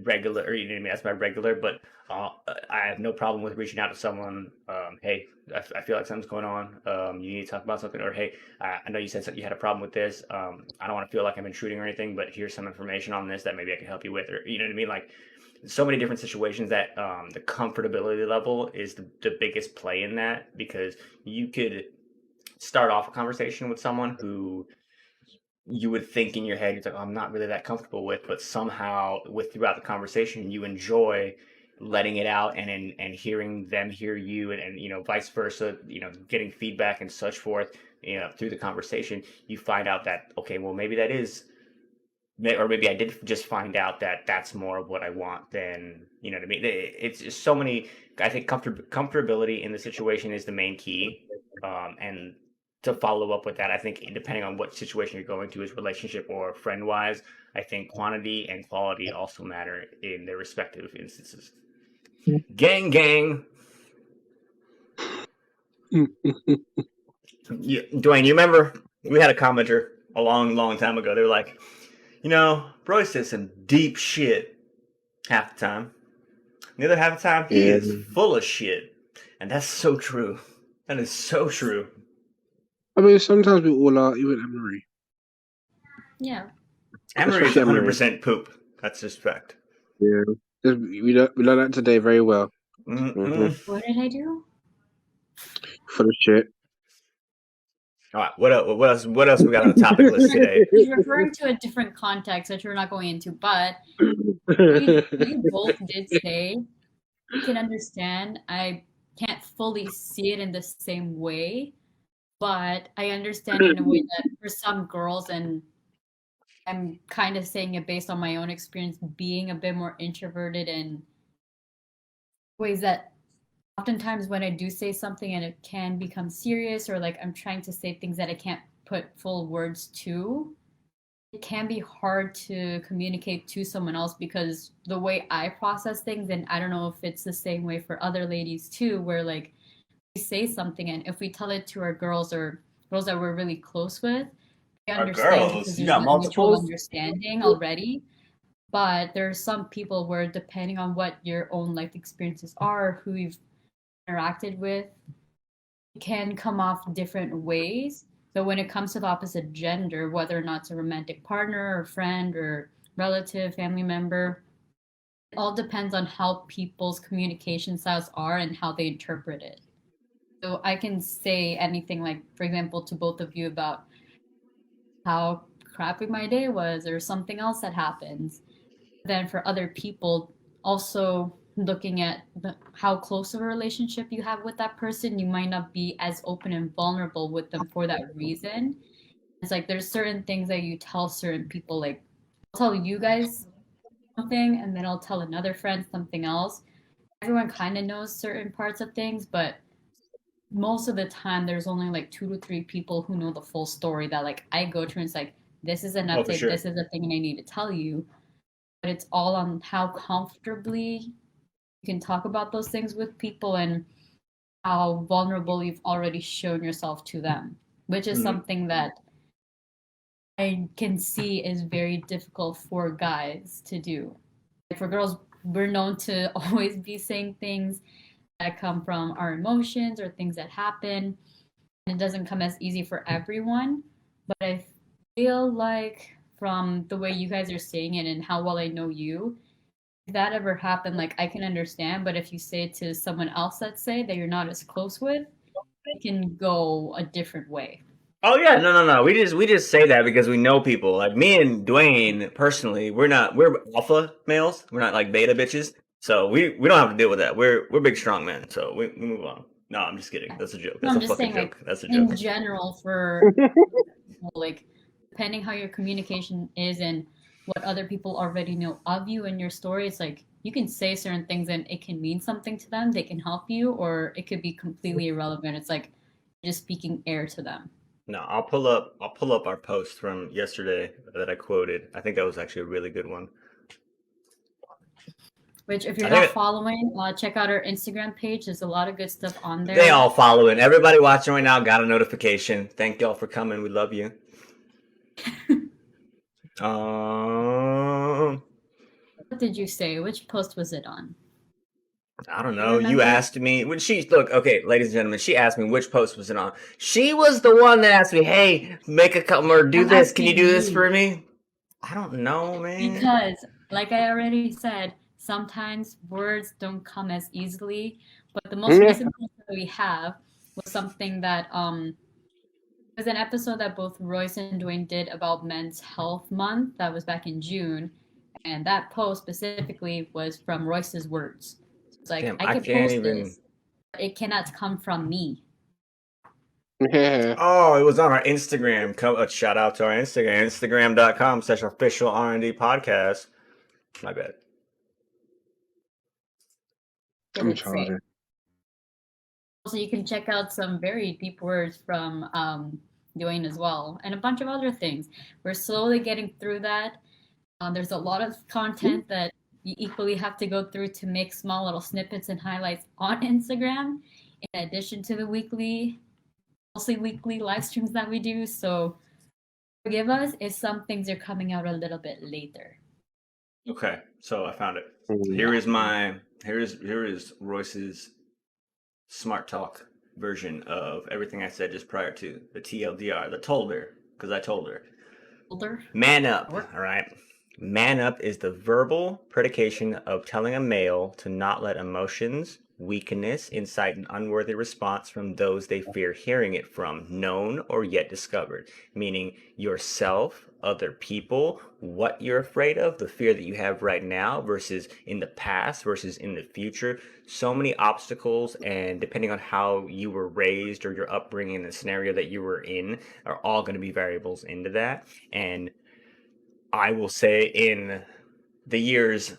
Regular, or, you know what I mean? That's my regular, but I have no problem with reaching out to someone. Hey, I feel like something's going on. You need to talk about something, or hey, I know you said you had a problem with this. I don't want to feel like I'm intruding or anything, but here's some information on this that maybe I can help you with, or you know what I mean? Like so many different situations that the comfortability level is the biggest play in that because you could start off a conversation with someone who you would think in your head, you're like, oh, I'm not really that comfortable with, but somehow throughout the conversation, you enjoy letting it out and hearing them hear you and vice versa, getting feedback and such forth, through the conversation, you find out that, okay, well, maybe that is, or maybe I did just find out that that's more of what I want than, you know what I mean? It's just so many, I think comfortability in the situation is the main key. And to follow up with that, I think depending on what situation you're going to, is relationship or friend wise, I think quantity and quality also matter in their respective instances. Gang, gang. Dwayne, you remember we had a commenter a long, long time ago. They were like, Bro says some deep shit half the time. The other half the time, he is full of shit. And that's so true. That is so true. I mean, sometimes we all are, even Emery. Yeah. Emery is 100% poop. That's just fact. Yeah. We learned that today very well. Mm-hmm. What did I do? For the shit. All right, what else we got on the topic list today? He's referring to a different context that you're not going into, but you both did say you can understand. I can't fully see it in the same way, but I understand in a way that for some girls, and I'm kind of saying it based on my own experience, being a bit more introverted and ways that oftentimes when I do say something and it can become serious, or like I'm trying to say things that I can't put full words to, it can be hard to communicate to someone else because the way I process things, and I don't know if it's the same way for other ladies too, where like we say something and if we tell it to our girls or girls that we're really close with, they Our understand girls, because you there's got that mutual multiples? understanding already. But there are some people where depending on what your own life experiences are, who you've interacted with, it can come off different ways. So when it comes to the opposite gender, whether or not it's a romantic partner or friend or relative, family member, it all depends on how people's communication styles are and how they interpret it. So I can say anything like, for example, to both of you about how crappy my day was or something else that happens. Then for other people, also looking at how close of a relationship you have with that person, you might not be as open and vulnerable with them for that reason. It's like there's certain things that you tell certain people, like I'll tell you guys something and then I'll tell another friend something else. Everyone kind of knows certain parts of things, but most of the time there's only like 2 to 3 people who know the full story that like I go to and it's like, this is an Oh, for update, sure. this is a thing I need to tell you. But it's all on how comfortably you can talk about those things with people and how vulnerable you've already shown yourself to them, which is Mhm. something that I can see is very difficult for guys to do. Like for girls, we're known to always be saying things that come from our emotions or things that happen. And it doesn't come as easy for everyone. But I feel like from the way you guys are saying it and how well I know you, if that ever happened, like I can understand, but if you say it to someone else, let's say that you're not as close with, it can go a different way. Oh yeah, no. We just say that because we know people. Like me and Dwayne personally, we're alpha males. We're not like beta bitches. So we don't have to deal with that. We're big strong men. So we move on. No, I'm just kidding. That's a joke. No, That's I'm a just fucking saying, like joke. That's a joke. in general, for like depending how your communication is and what other people already know of you and your story, it's like you can say certain things and it can mean something to them. They can help you, or it could be completely irrelevant. It's like just speaking air to them. No, I'll pull up our post from yesterday that I quoted. I think that was actually a really good one. Which, if you're I think not following, check out our Instagram page. There's a lot of good stuff on they there. all following. Everybody watching right now got a notification. Thank y'all for coming. We love you. Um, What did you say? Which post was it on? I don't Do you know. You remember? asked me when she look. Okay, ladies and gentlemen, she asked me which post was it on. She was the one that asked me, "Hey, make a couple or do I'm this. Can you asking do this you for me?" I don't know, man. because, like I already said, sometimes words don't come as easily. But the most Yeah. recent post that we have was something that was an episode that both Royce and Dwayne did about Men's Health Month. That was back in June, and that post specifically was from Royce's words. So it's like Damn, I I could can't post even. this, but it cannot come from me. Yeah. Oh, it was on our Instagram. Shout out to our Instagram, Instagram.com/official R&D podcast. My bad. Did I'm it say? charging. Also, you can check out some very deep words from Dwayne as well, and a bunch of other things. We're slowly getting through that. There's a lot of content that you equally have to go through to make small little snippets and highlights on Instagram, in addition to the mostly weekly live streams that we do. So forgive us if some things are coming out a little bit later. Okay, so I found it. Yeah. Here is Royce's smart talk version of everything I said just prior to the TLDR, the told her, because I told her. Older. Man up, all right? Man up is the verbal predication of telling a male to not let emotions weakness, incite an unworthy response from those they fear hearing it from, known or yet discovered. Meaning yourself, other people, what you're afraid of, the fear that you have right now versus in the past versus in the future. So many obstacles, and depending on how you were raised or your upbringing and the scenario that you were in, are all going to be variables into that. And I will say in the years,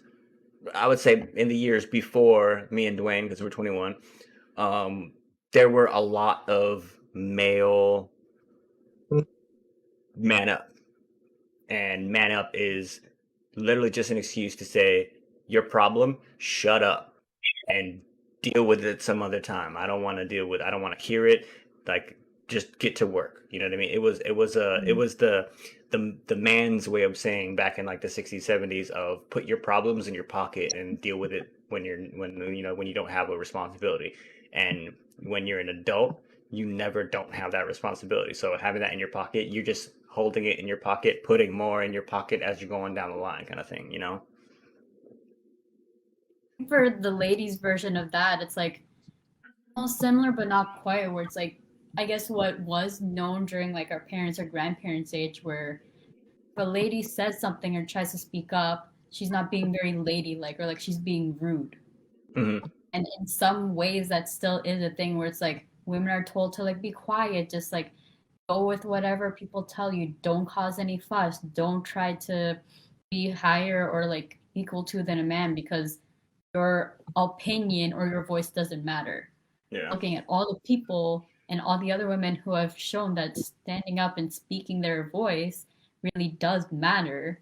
I would say in the years before me and Dwayne, because we're 21, um, there were a lot of male man up. And man up is literally just an excuse to say, your problem, shut up and deal with it some other time. I don't want to deal with I don't want to hear it. Like, just get to work. You know what I mean? It was the man's way of saying back in like the 60s, 70s of put your problems in your pocket and deal with it when when you don't have a responsibility. And when you're an adult, you never don't have that responsibility. So having that in your pocket, you're just holding it in your pocket, putting more in your pocket as you're going down the line, kind of thing, you know? For the ladies' version of that, it's like almost similar but not quite. Where it's like, I guess what was known during like our parents or grandparents' age, where if a lady says something or tries to speak up, she's not being very ladylike or like she's being rude. Mm-hmm. And in some ways, that still is a thing where it's like women are told to like be quiet, just like go with whatever people tell you. Don't cause any fuss. Don't try to be higher or like equal to than a man because your opinion or your voice doesn't matter. Yeah. Looking at all the people and all the other women who have shown that standing up and speaking their voice really does matter.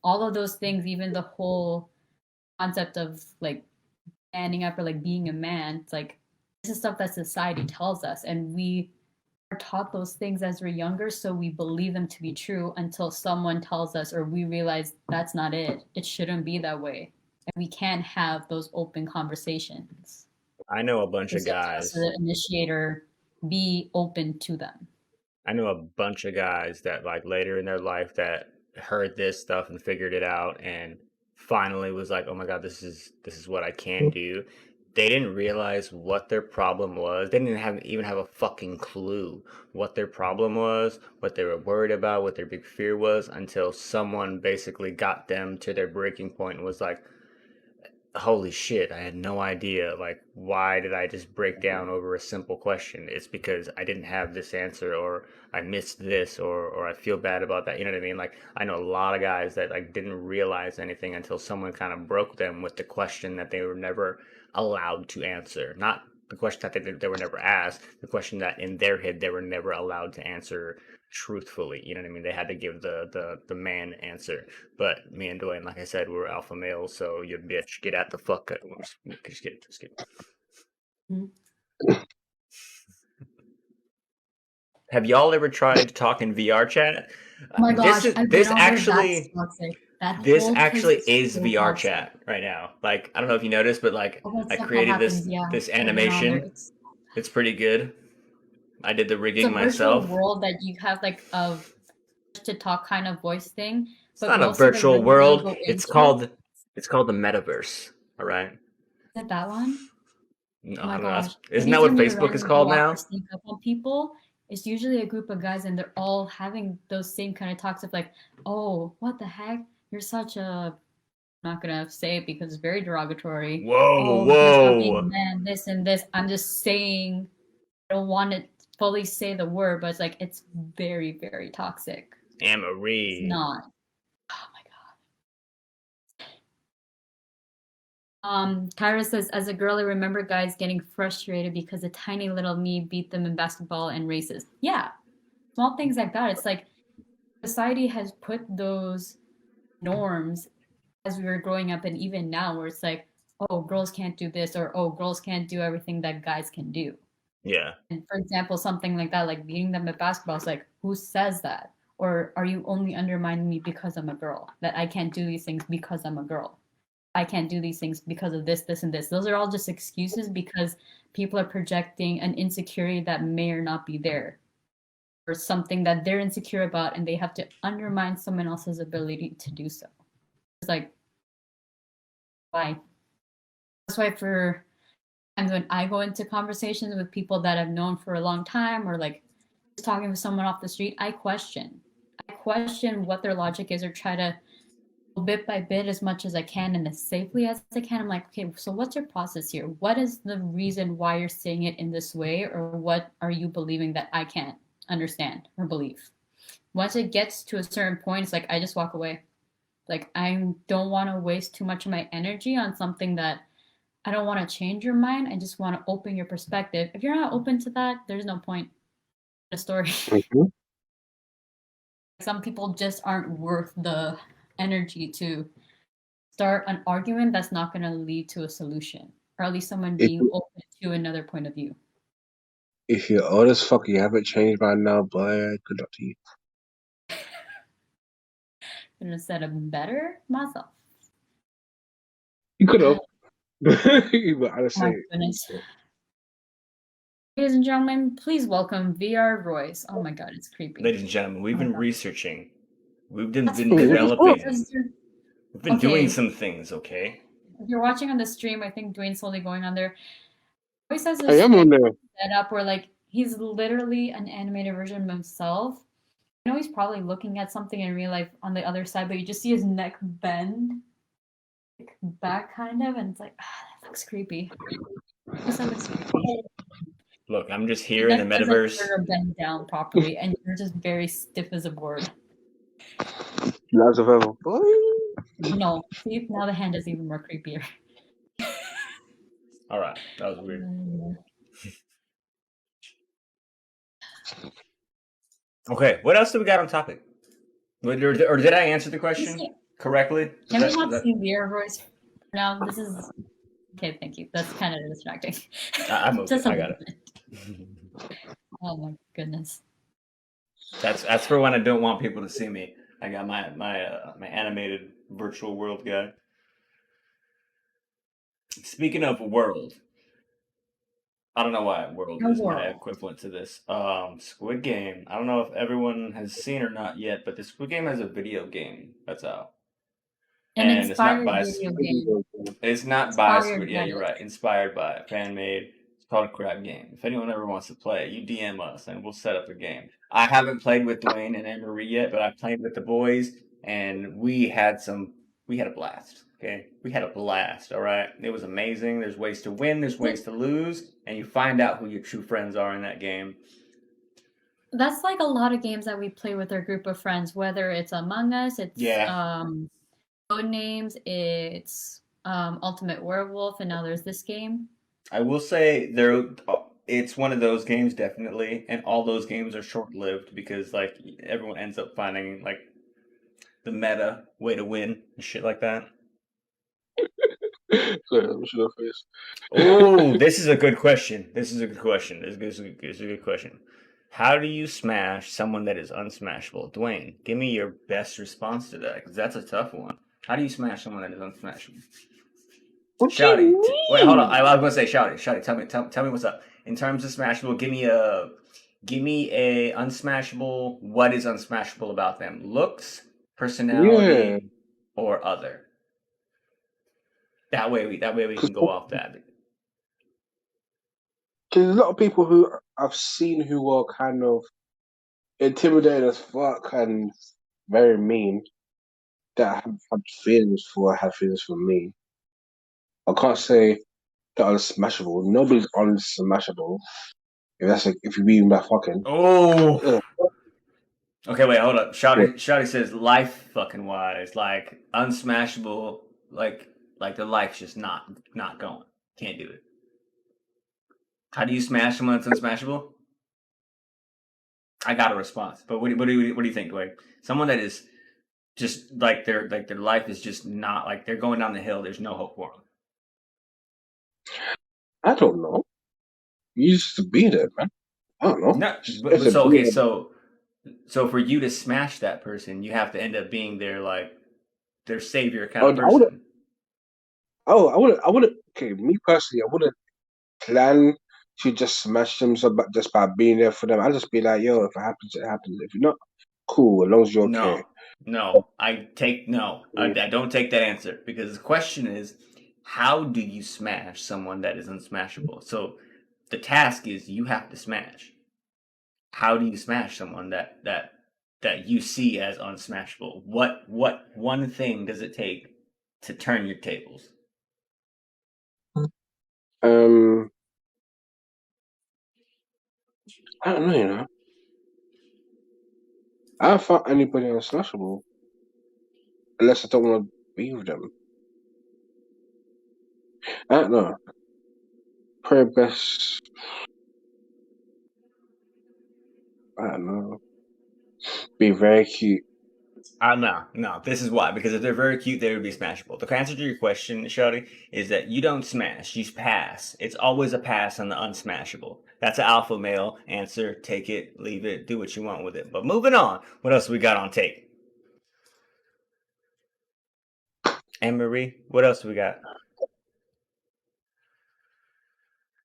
All of those things, even the whole concept of like standing up or like being a man, it's like this is stuff that society tells us, and we are taught those things as we're younger, so we believe them to be true until someone tells us or we realize that's not it. It shouldn't be that way, and we can't have those open conversations. I know a bunch of It's up to us, guys. the initiator, be open to them. I know a bunch of guys that like later in their life that heard this stuff and figured it out and finally was like, "Oh my God, this is what I can do." They didn't realize what their problem was. They didn't even have a fucking clue what their problem was, what they were worried about, what their big fear was until someone basically got them to their breaking point and was like, holy shit, I had no idea. Like, why did I just break down over a simple question? It's because I didn't have this answer, or I missed this, or I feel bad about that. You know what I mean? Like, I know a lot of guys that like didn't realize anything until someone kind of broke them with the question that they were never allowed to answer. Not the question that they were never asked, the question that in their head they were never allowed to answer truthfully. You know what I mean? They had to give the man answer. But me and Dwayne, like I said, we're alpha males, so you bitch, get at the fuck out. Just kidding, just kidding. Mm-hmm. Have y'all ever tried to talk in VR chat? Oh my gosh, I've been on there. That's toxic. This whole actually place is so VR toxic. chat right now. Like, I don't know if you noticed, but like All that I stuff that created happens, yeah. this I've been on there. animation. It's pretty good. I did the It's rigging a virtual myself. world that you have like a to talk kind of voice thing, It's but not a most of the virtual rooms that you world. go It's into, called the metaverse. All right. is it that one? No, Oh I my don't know. gosh. Because Isn't that what usually when you Facebook is randomly go called up or now? sneak up on people, it's usually a group of guys and they're all having those same kind of talks of like, oh, what the heck? You're such a, I'm not gonna say it because it's very derogatory. Whoa, Oh, you stop being a whoa. man, this and this. I'm just saying, I don't want to fully say the word, but it's like, it's very, very toxic. It's Amarie. not. Oh my Kyra says, as a girl, I remember guys getting frustrated because a tiny little me beat them in basketball and races. Yeah, small things like that. It's like society has put those norms as we were growing up, and even now, where it's like, oh, girls can't do this, or oh, girls can't do everything that guys can do. Yeah. And for example, something like that, like beating them at basketball, it's like, who says that? Or are you only undermining me because I'm a girl? That I can't do these things because I'm a girl? I can't do these things because of this, this, and this. Those are all just excuses because people are projecting an insecurity that may or not be there, or something that they're insecure about, and they have to undermine someone else's ability to do so. It's like, why? That's why for times when I go into conversations with people that I've known for a long time, or like just talking with someone off the street, I question what their logic is, or try to bit by bit as much as I can and as safely as I can. I'm like, okay, so what's your process here? What is the reason why you're saying it in this way, or what are you believing that I can't understand or believe? Once it gets to a certain point, it's like I just walk away. Like I don't want to waste too much of my energy on something that I don't want to change your mind. I just want to open your perspective. If you're not open to that, there's no point in the story. Mhm. Some people just aren't worth the energy to start an argument that's not going to lead to a solution, or at least someone If being open to another point of view. if you're old as fuck, you haven't changed by now, boy. Good luck to you. Could have said it better myself. You could have, but I My say, goodness. Ladies and gentlemen, please welcome VR Royce. Oh my god, it's creepy. Ladies and gentlemen, we've been researching. We've been That's developing. because We've been okay. doing some things, okay? If you're watching on the stream, I think Dwayne's slowly going on there. Royce has I this am on there. set up where like he's literally an animated version of himself. I know he's probably looking at something in real life on the other side, but you just see his neck bend like, back kind of, and it's like, that looks creepy. That looks creepy. Look, I'm just here in the metaverse. Bend down properly, and you're just very stiff as a board. Lots of ever. No, see, now the hand is even more creepier. All right, that was weird. Okay, what else do we got on topic? Or did I answer the question correctly? Can we not see VR Royce? No, this is okay. Thank you. That's kind of distracting. I'm okay. I got it. Oh my goodness. That's for when I don't want people to see me. I got my animated virtual world guy. Speaking of world, I don't know why world is my equivalent to this. Squid Game. I don't know if everyone has seen or not yet, but the Squid Game has a video game that's out. And it's not by video game. It's not by Squid. Yeah, you're right. Inspired by it, fan made. It's called a crap game. If anyone ever wants to play, you DM us and we'll set up a game. I haven't played with Dwayne and Anne-Marie yet, but I played with the boys and we had a blast. Okay, we had a blast. All right, it was amazing. There's ways to win, there's ways to lose, and you find out who your true friends are in that game. That's like a lot of games that we play with our group of friends. Whether it's Among Us, it's Codenames, it's Ultimate Werewolf, and now there's this game. I will say it's one of those games definitely, and all those games are short-lived because like everyone ends up finding like the meta way to win and shit like that. Oh, this is a good question. This is a good question. How do you smash someone that is unsmashable? Dwayne, give me your best response to that, because that's a tough one. How do you smash someone that is unsmashable? Shouty. Wait, hold on. I was gonna say Shouty. Shouty, tell me what's up. In terms of smashable, give me a unsmashable. What is unsmashable about them? Looks, personality, or other? That way we can go off that. There's a lot of people who I've seen who are kind of intimidated as fuck and very mean that have had feelings for me. I can't say they're unsmashable. Nobody's unsmashable. If you mean by fucking. Oh. Okay, wait, hold up. Shouty says life fucking wise, like unsmashable, like the life's just not going. Can't do it. How do you smash someone that's unsmashable? I got a response, but what do you think, Dwayne? Someone that is just like their life is just not like they're going down the hill. There's no hope for them. I don't know. You used to be there, man. I don't know. No, so for you to smash that person, you have to end up being their savior kind of person. I wouldn't. Okay, me personally, I wouldn't plan to just smash them just by being there for them. I'd just be like, yo, if it happens, it happens. If you're not, cool, as long as you're okay. No, I don't take that answer, because the question is, how do you smash someone that is unsmashable? So the task is you have to smash. How do you smash someone that you see as unsmashable? What one thing does it take to turn your tables? Um, I don't know, you know. I don't find anybody unsmashable unless I don't want to be with them. I don't know. Probably best. I don't know. Be very cute. No. This is why. Because if they're very cute, they would be smashable. The answer to your question, Shawty, is that you don't smash. You pass. It's always a pass on the unsmashable. That's an alpha male answer. Take it, leave it, do what you want with it. But moving on. What else we got on tape? Anne Marie, what else we got?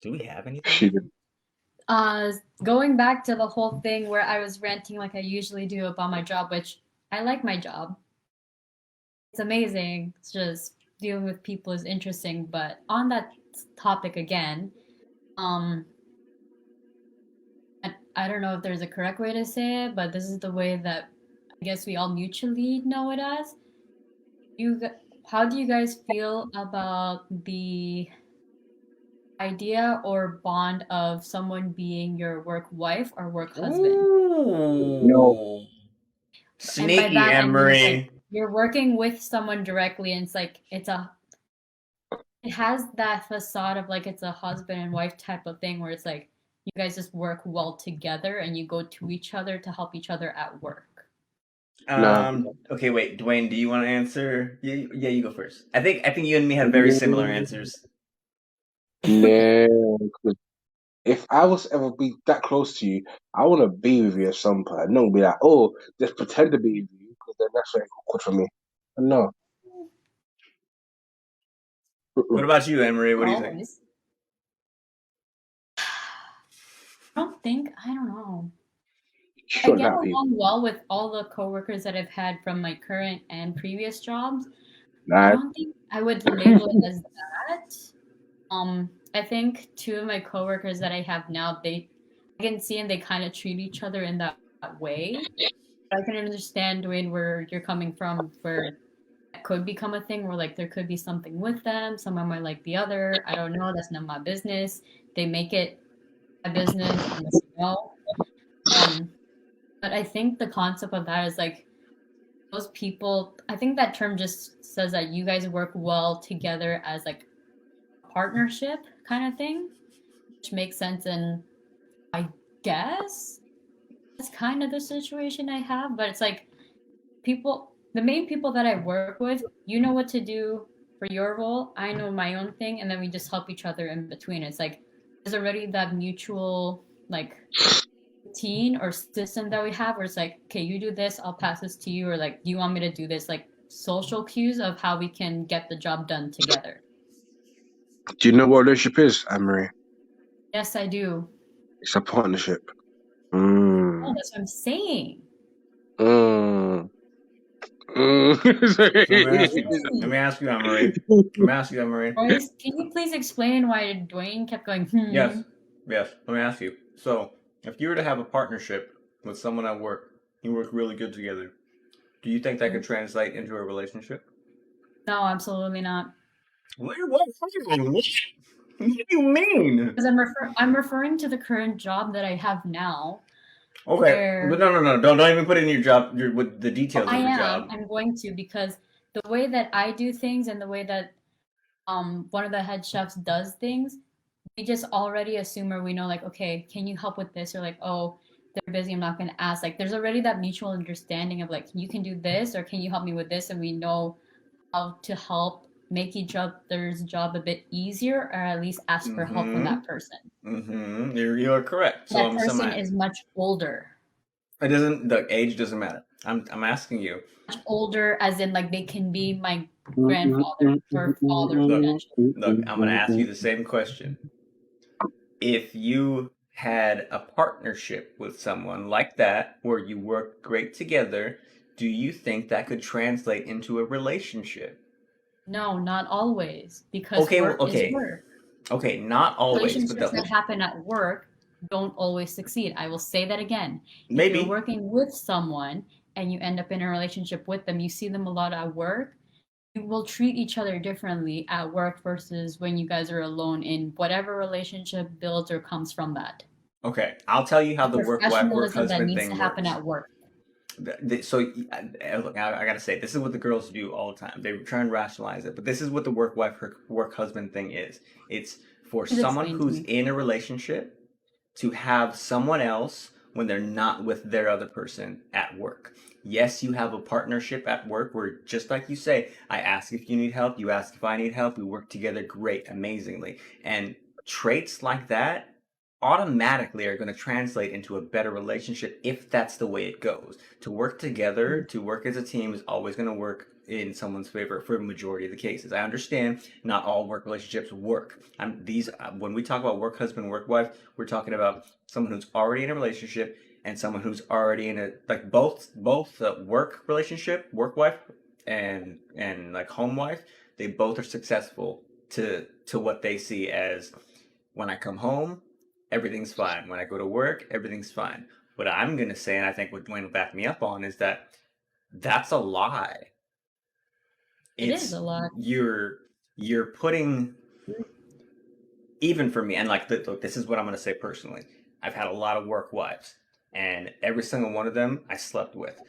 Do we have anything? She did. Going back to the whole thing where I was ranting like I usually do about my job, which I like my job. It's amazing. It's just dealing with people is interesting. But on that topic again, um, I don't know if there's a correct way to say it, but this is the way that I guess we all mutually know it as. How do you guys feel about the idea or bond of someone being your work wife or work husband? Ooh. No. And by Sneaky, that I Anne mean it's Marie. like you're working with someone directly, and it's like it has that facade of like it's a husband and wife type of thing where it's like you guys just work well together and you go to each other to help each other at work. Nah. Okay, wait, Dwayne, do you want to answer? Yeah, you go first. I think you and me have very similar answers. No. 'Cause if I was ever be that close to you, I want to be with you at some point. I'm not gonna be like, oh, just pretend to be with you, because then that's very awkward for me. No. What about you, Anne Marie? What do you think? Always. I don't know. I Shut get that, people. along well with all the coworkers that I've had from my current and previous jobs. I Nah. don't think I would label it as that. I think two of my coworkers that I have now, I can see and they kind of treat each other in that way. But I can understand, Dwayne, where you're coming from, where that could become a thing where like there could be something with them. Someone might like the other. I don't know. That's none of my business. They make it a business. I must know. But I think the concept of that is like those people. I think that term just says that you guys work well together as like a partnership kind of thing, which makes sense. And I guess that's kind of the situation I have. But it's like the main people that I work with, you know what to do for your role. I know my own thing, and then we just help each other in between. It's like there's already that mutual like routine or system that we have where it's like, okay, you do this, I'll pass this to you, or like, do you want me to do this? Like social cues of how we can get the job done together. Do you know what a relationship is, Anne-Marie? Yes, I do. It's a partnership. Oh, that's what I'm saying. Let me ask you, Anne Marie. Royce, can you please explain why Dwayne kept going, Yes. Let me ask you. So, if you were to have a partnership with someone at work, you work really good together, do you think that could translate into a relationship? No, absolutely not. What do you mean? Because I'm referring to the current job that I have now. Okay, but no. Don't even put in your job with the details of your job. I'm going to, because the way that I do things and the way that one of the head chefs does things, we just already assume or we know like, okay, can you help with this? Or like, oh, they're busy, I'm not going to ask. Like, there's already that mutual understanding of like, you can do this or can you help me with this? And we know how to help make each other's job a bit easier, or at least ask for help from that person. You're correct. That person is much older. It doesn't. The age doesn't matter. I'm asking you. Much older, as in like they can be my grandfather or father. Look, I'm gonna ask you the same question. If you had a partnership with someone like that, where you work great together, do you think that could translate into a relationship? No, not always, because Okay, work is okay, work. okay, not always, but Relationships that happen at work don't always succeed. I will say that again. If you're maybe. working with someone and you end up in a relationship with them, you see them a lot at work, you will treat each other differently at work versus when you guys are alone in whatever relationship builds or comes from that. Okay, I'll tell you how The the work wife, work professionalism that husband needs to thing happen works. at work. So look, I gotta say, this is what the girls do all the time. They try and rationalize it, but this is what the work wife, work husband thing is. It's for Please someone explain to who's me. in a relationship to have someone else when they're not with their other person at work. Yes, you have a partnership at work where, just like you say, I ask if you need help, you ask if I need help, we work together great, amazingly. And traits like that automatically are going to translate into a better relationship if that's the way it goes. To work together, to work as a team is always going to work in someone's favor for a majority of the cases. I understand not all work relationships work. When we talk about work husband, work wife, we're talking about someone who's already in a relationship and someone who's already in a like both work relationship, work wife and like home wife, they both are successful to what they see as when I come home, everything's fine. When I go to work, everything's fine. What I'm going to say, and I think what Dwayne will back me up on, is that that's a lie. It is It's a lot. you're putting, even for me, and like look, this is what I'm going to say personally. I've had a lot of work wives, and every single one of them I slept with.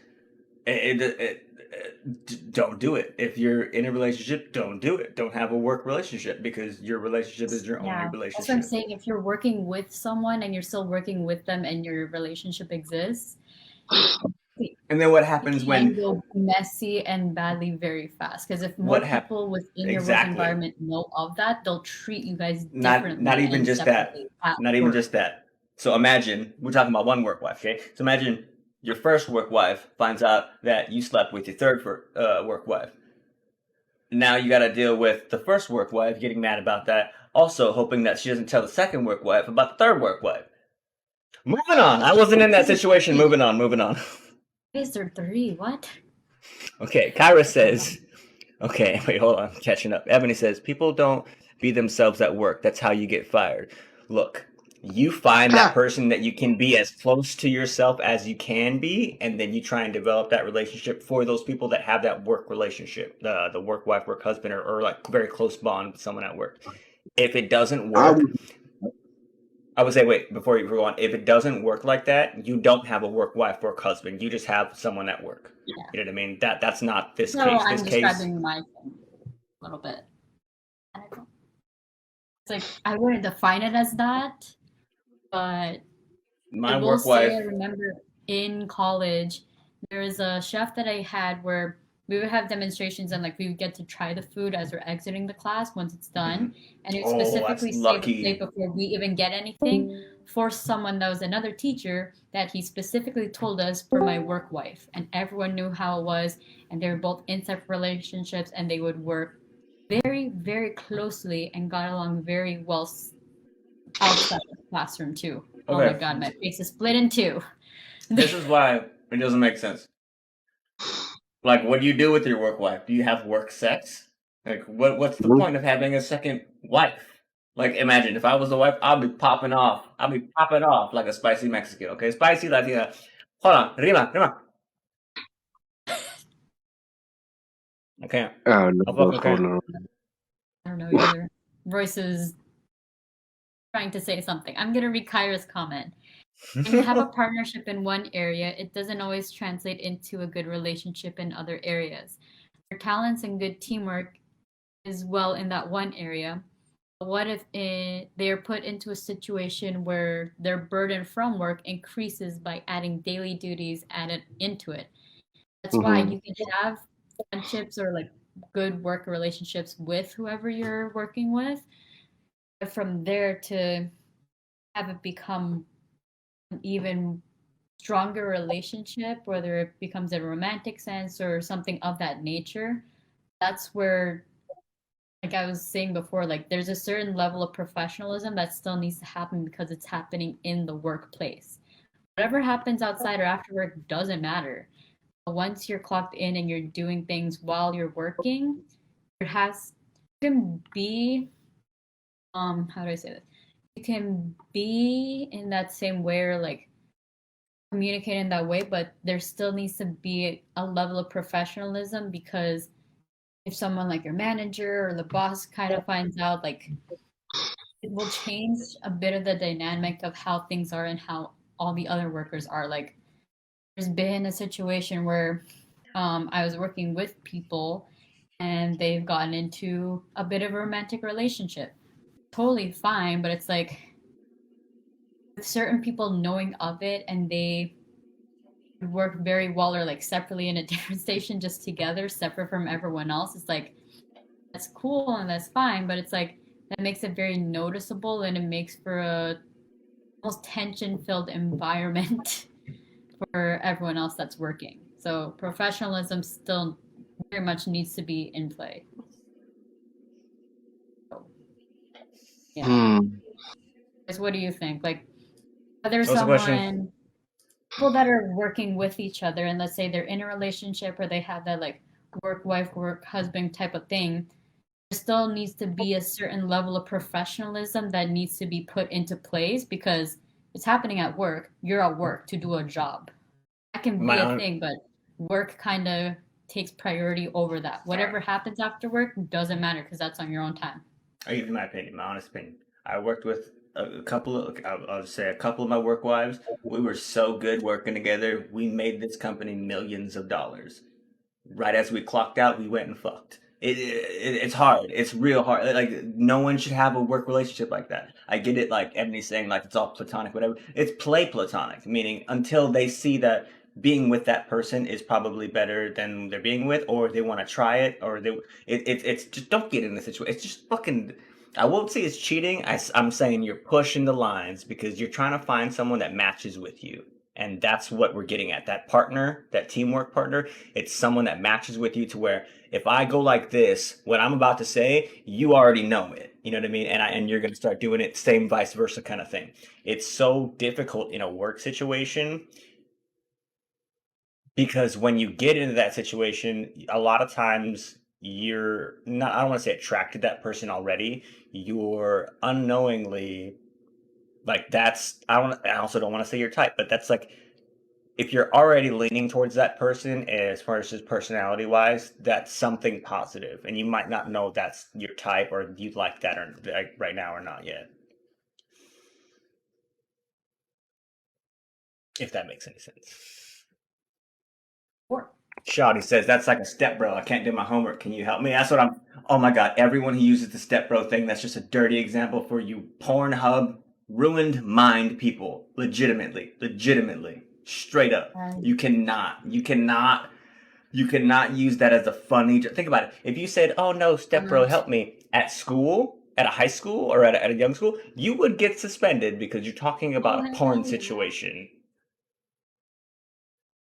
Don't do it. If you're in a relationship, don't do it. Don't have a work relationship because your relationship is your only Yeah, that's what I'm relationship. saying. If you're working with someone and you're still working with them and your relationship exists, And then what it happens can when go messy and badly very fast. Because if more what hap people within your work exactly. environment know of that, they'll treat you guys Not differently even and just that. separately at Not even work. just that. So imagine we're talking about one work wife, okay? So imagine your first work wife finds out that you slept with your third work wife. Now you got to deal with the first work wife getting mad about that, also hoping that she doesn't tell the second work wife about the third work wife. Moving on. I wasn't in that situation. Moving on. Moving on. Why is there three? What? Okay, Kyra says. Okay, wait, hold on. Catching up. Ebony says, people don't be themselves at work. That's how you get fired. Look, you find that person that you can be as close to yourself as you can be, and then you try and develop that relationship for those people that have that work relationship, the work wife, work husband, or like very close bond with someone at work. If it doesn't I work, would, I would say, wait, before you go on, if it doesn't work like that, you don't have a work wife, work husband. You just have someone at work. Yeah. You know what I mean? That's not this So case. This I'm case, describing my thing a little bit. I don't know. It's like I wouldn't define it as that, but I my will work say wife. I remember in college there was a chef that I had where we would have demonstrations and like we would get to try the food as we're exiting the class once it's done. And it would Oh, that's specifically save the plate lucky. before we even get anything for someone that was another teacher that he specifically told us for my work wife. And everyone knew how it was, and they were both in separate relationships and they would work very, very closely and got along very well outside the classroom too. Oh my Okay, god, my face is split in two. this is why it doesn't make sense. Like, what do you do with your work wife? Do you have work sex? Like, what's the point of having a second wife? Like, imagine if I was the wife, I'll be popping off. I'll be popping off like a spicy Mexican. Okay, spicy Latina. Hold on, Rima. I can't. oh, no, I no, fucking hold can't. on. I don't know either. Royce is trying to say something. I'm gonna read Kyra's comment. When you have a partnership in one area, it doesn't always translate into a good relationship in other areas. Their talents and good teamwork is well in that one area. But what if they are put into a situation where their burden from work increases by adding daily duties added into it? That's why Mm-hmm. you can have friendships or like good work relationships with whoever you're working with. But from there to have it become an even stronger relationship, whether it becomes a romantic sense or something of that nature, that's where, like I was saying before, like there's a certain level of professionalism that still needs to happen because it's happening in the workplace. Whatever happens outside or after work doesn't matter. But once you're clocked in and you're doing things while you're working, you can be how do I say this? You can be in that same way or like communicate in that way, but there still needs to be a level of professionalism because if someone like your manager or the boss kind of finds out, like it will change a bit of the dynamic of how things are and how all the other workers are. Like there's been a situation where I was working with people and they've gotten into a bit of a romantic relationship. Totally fine, but it's like with certain people knowing of it and they work very well or like separately in a different station just together separate from everyone else, it's like that's cool and that's fine, but it's like that makes it very noticeable and it makes for a almost tension filled environment for everyone else that's working. So professionalism still very much needs to be in play. So, yeah. Guys, what do you think? Like, whether What's the question? someone, people that are working with each other, and let's say they're in a relationship or they have that like work wife, work husband type of thing, there still needs to be a certain level of professionalism that needs to be put into place because it's happening at work. You're at work to do a job. That can be My a own. thing, but work kind of takes priority over that. Whatever happens after work doesn't matter because that's on your own time. I'll give you my opinion, my honest opinion. I worked with a couple of, I'll say a couple of my work wives. We were so good working together. We made this company millions of dollars. Right as we clocked out, we went and fucked. It's hard. It's real hard. Like no one should have a work relationship like that. I get it. Like Ebony's saying, like it's all platonic, whatever. It's play platonic, meaning until they see that being with that person is probably better than they're being with, or they want to try it, or it's just don't get in the situation. It's just fucking. I won't say it's cheating. I'm saying you're pushing the lines because you're trying to find someone that matches with you. And that's what we're getting at. That partner, that teamwork partner, it's someone that matches with you to where if I go like this, what I'm about to say, you already know it. You know what I mean? And you're going to start doing it, same vice versa kind of thing. It's so difficult in a work situation because when you get into that situation, a lot of times you're not, I don't want to say attracted to that person already. You're unknowingly like that's I also don't want to say your type, but that's like if you're already leaning towards that person as far as his personality wise, that's something positive, and you might not know that's your type or you like that or like right now or not yet. If that makes any sense. Or Shawty says that's like a step bro. I can't do my homework. Can you help me? That's what I'm. Oh my god! Everyone who uses the step bro thing, that's just a dirty example for you Pornhub ruined mind people. Legitimately, straight up. You cannot use that as a funny. Think about it. If you said, "Oh no, step bro, help me," at school, at a high school or at a young school, you would get suspended because you're talking about a porn situation.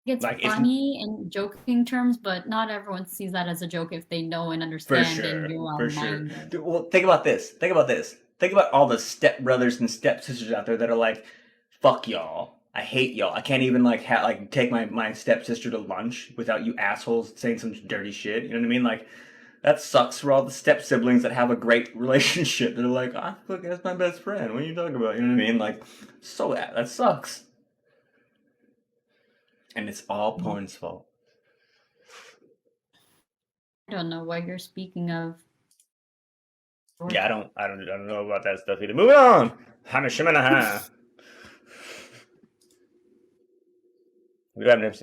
it's Like it's funny in joking terms, but not everyone sees that as a joke if they know and for understand and sure, you are for sure. minded. Dude, well, think about this. Think about this. Think about all the step brothers and step sisters out there that are like, "Fuck y'all. I hate y'all. I can't even like take my stepsister to lunch without you assholes saying some dirty shit." You know what I mean? Like that sucks for all the step siblings that have a great relationship. They're like, "Ah, fuck, that's my best friend. What are you talking about?" You know what I mean? Like, so that sucks. And it's all porn's fault. I don't know what you're speaking of. Yeah, I don't know about that stuff either. Moving on. Hamishimanaha. Did I miss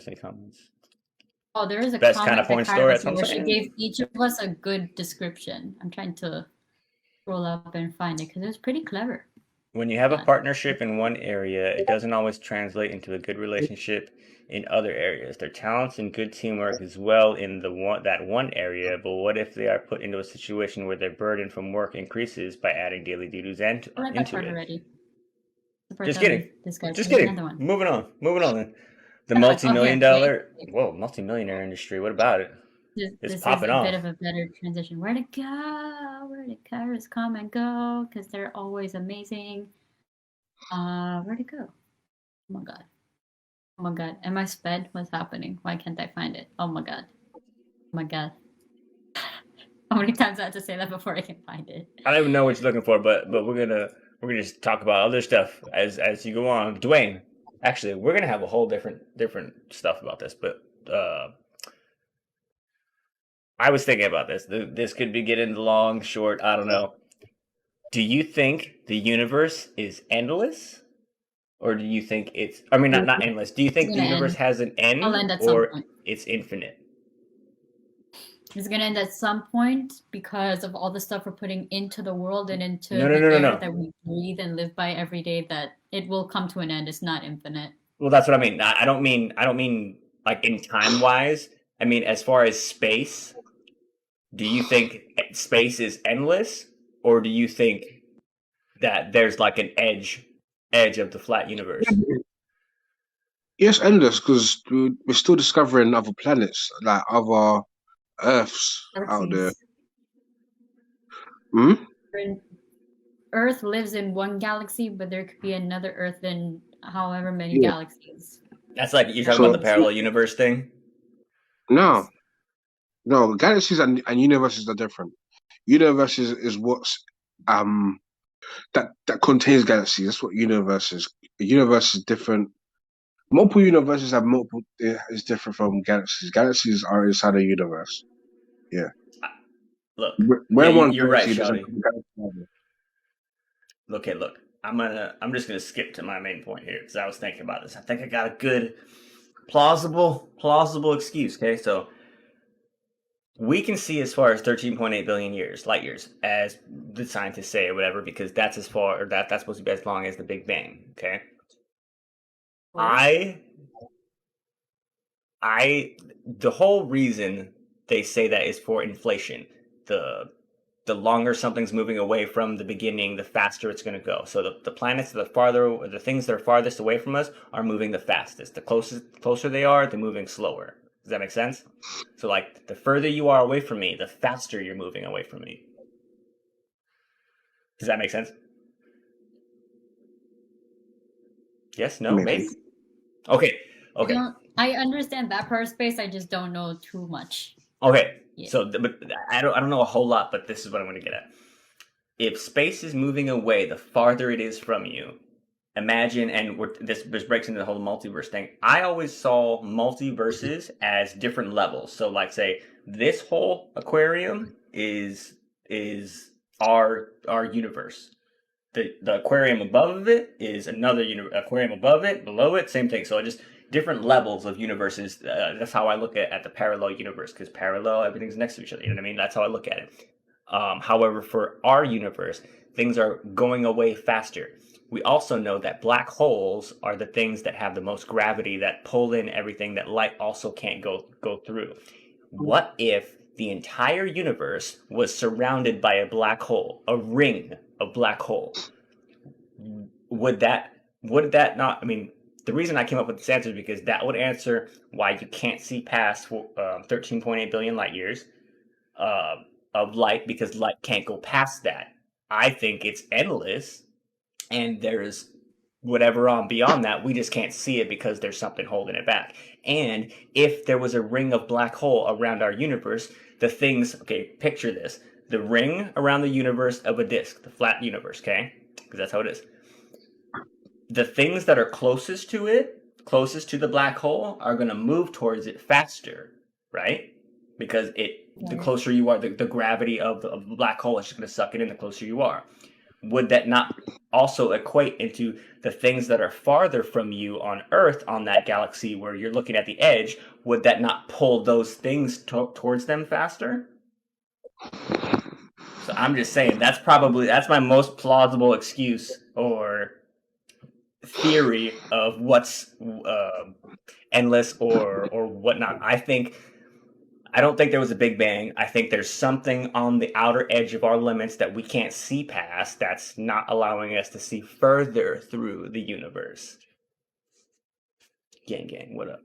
any comments? Oh, there is a Best kind of comment porn that kind story. of That's what I'm where she saying. gave each of us a good description. I'm trying to scroll up and find it because it was pretty clever. When you have a partnership in one area, it doesn't always translate into a good relationship in other areas. Their talents and good teamwork is well in that one area, but what if they are put into a situation where their burden from work increases by adding daily duties I read that into part it? already. The part Just that kidding. this guy Just put kidding. another one. Moving on. Then. The Another one. Oh, multi-million here, wait. dollar, whoa, multi-millionaire industry. What about it? It's This is popping a off. bit of a better transition. Where to go? Where the cars come and go? Because they're always amazing. Where to go? Oh my god. Oh my god. Am I sped? What's happening? Why can't I find it? Oh my god. Oh my god. How many times I have to say that before I can find it? I don't even know what you're looking for, but we're gonna just talk about other stuff as you go on. Dwayne, actually, we're gonna have a whole different stuff about this, but I was thinking about this. This could be getting long, short. I don't know. Do you think the universe is endless, or do you think it's? I mean, not endless. Do you think It's the gonna universe end. has an end, I'll end at some or point. it's infinite? It's gonna end at some point because of all the stuff we're putting into the world and into No, the air no. that we breathe and live by every day. That it will come to an end. It's not infinite. Well, that's what I mean. I don't mean like in time wise. I mean as far as space. Do you think space is endless, or do you think that there's like an edge of the flat universe? Yes, endless because we're still discovering other planets, like other Earths out there. Galaxies. Hmm? Earth lives in one galaxy, but there could be another Earth in however many Yeah. galaxies. That's like you're talking So about the parallel universe thing. no, galaxies and universes are different. Universes is what's that contains galaxies. That's what universe is. A universe is different. Multiple universes have multiple is different from galaxies. Galaxies are inside a universe. Yeah. Look, yeah, Where one you're right, galaxy doesn't Shouty. have a galaxy. Look. I'm just gonna skip to my main point here because I was thinking about this. I think I got a good, plausible excuse. Okay, so we can see as far as 13.8 billion light years, as the scientists say or whatever, because that's as far, or that's supposed to be as long as the Big Bang. Okay, I the whole reason they say that is for inflation. The longer something's moving away from the beginning, the faster it's going to go. So the planets that are farther, or the things that are farthest away from us, are moving the fastest. The closer they are, they're moving slower. Does that make sense? So like the further you are away from me, the faster you're moving away from me. Does that make sense? Yes? No? Maybe. Maybe? Okay. I understand that part of space. I just don't know too much. Okay. Yeah. So, but I don't know a whole lot, but this is what I'm going to get at. If space is moving away, the farther it is from you, imagine, and this breaks into the whole multiverse thing. I always saw multiverses as different levels. So, like, say this whole aquarium is our universe. The aquarium above it is another aquarium above it, below it, same thing. So just different levels of universes. That's how I look at the parallel universe, because parallel, everything's next to each other. You know what I mean? That's how I look at it. However, for our universe, things are going away faster. We also know that black holes are the things that have the most gravity, that pull in everything that light also can't go through. What if the entire universe was surrounded by a black hole, a ring of black hole? Would that not? I mean, the reason I came up with this answer is because that would answer why you can't see past 13.8 billion light years of light, because light can't go past that. I think it's endless, and there's whatever on beyond that, we just can't see it because there's something holding it back. And if there was a ring of black hole around our universe, the things, okay, picture this, the ring around the universe of a disk, the flat universe, okay, because that's how it is. The things that are closest to it, closest to the black hole, are going to move towards it faster, right? Because the closer you are, the gravity of the black hole is just going to suck it in the closer you are. Would that not also equate into the things that are farther from you on Earth, on that galaxy where you're looking at the edge? Would that not pull those things towards them faster? So I'm just saying that's my most plausible excuse or theory of what's endless or whatnot. I don't think there was a Big Bang. I think there's something on the outer edge of our limits that we can't see past that's not allowing us to see further through the universe. Gang, what up?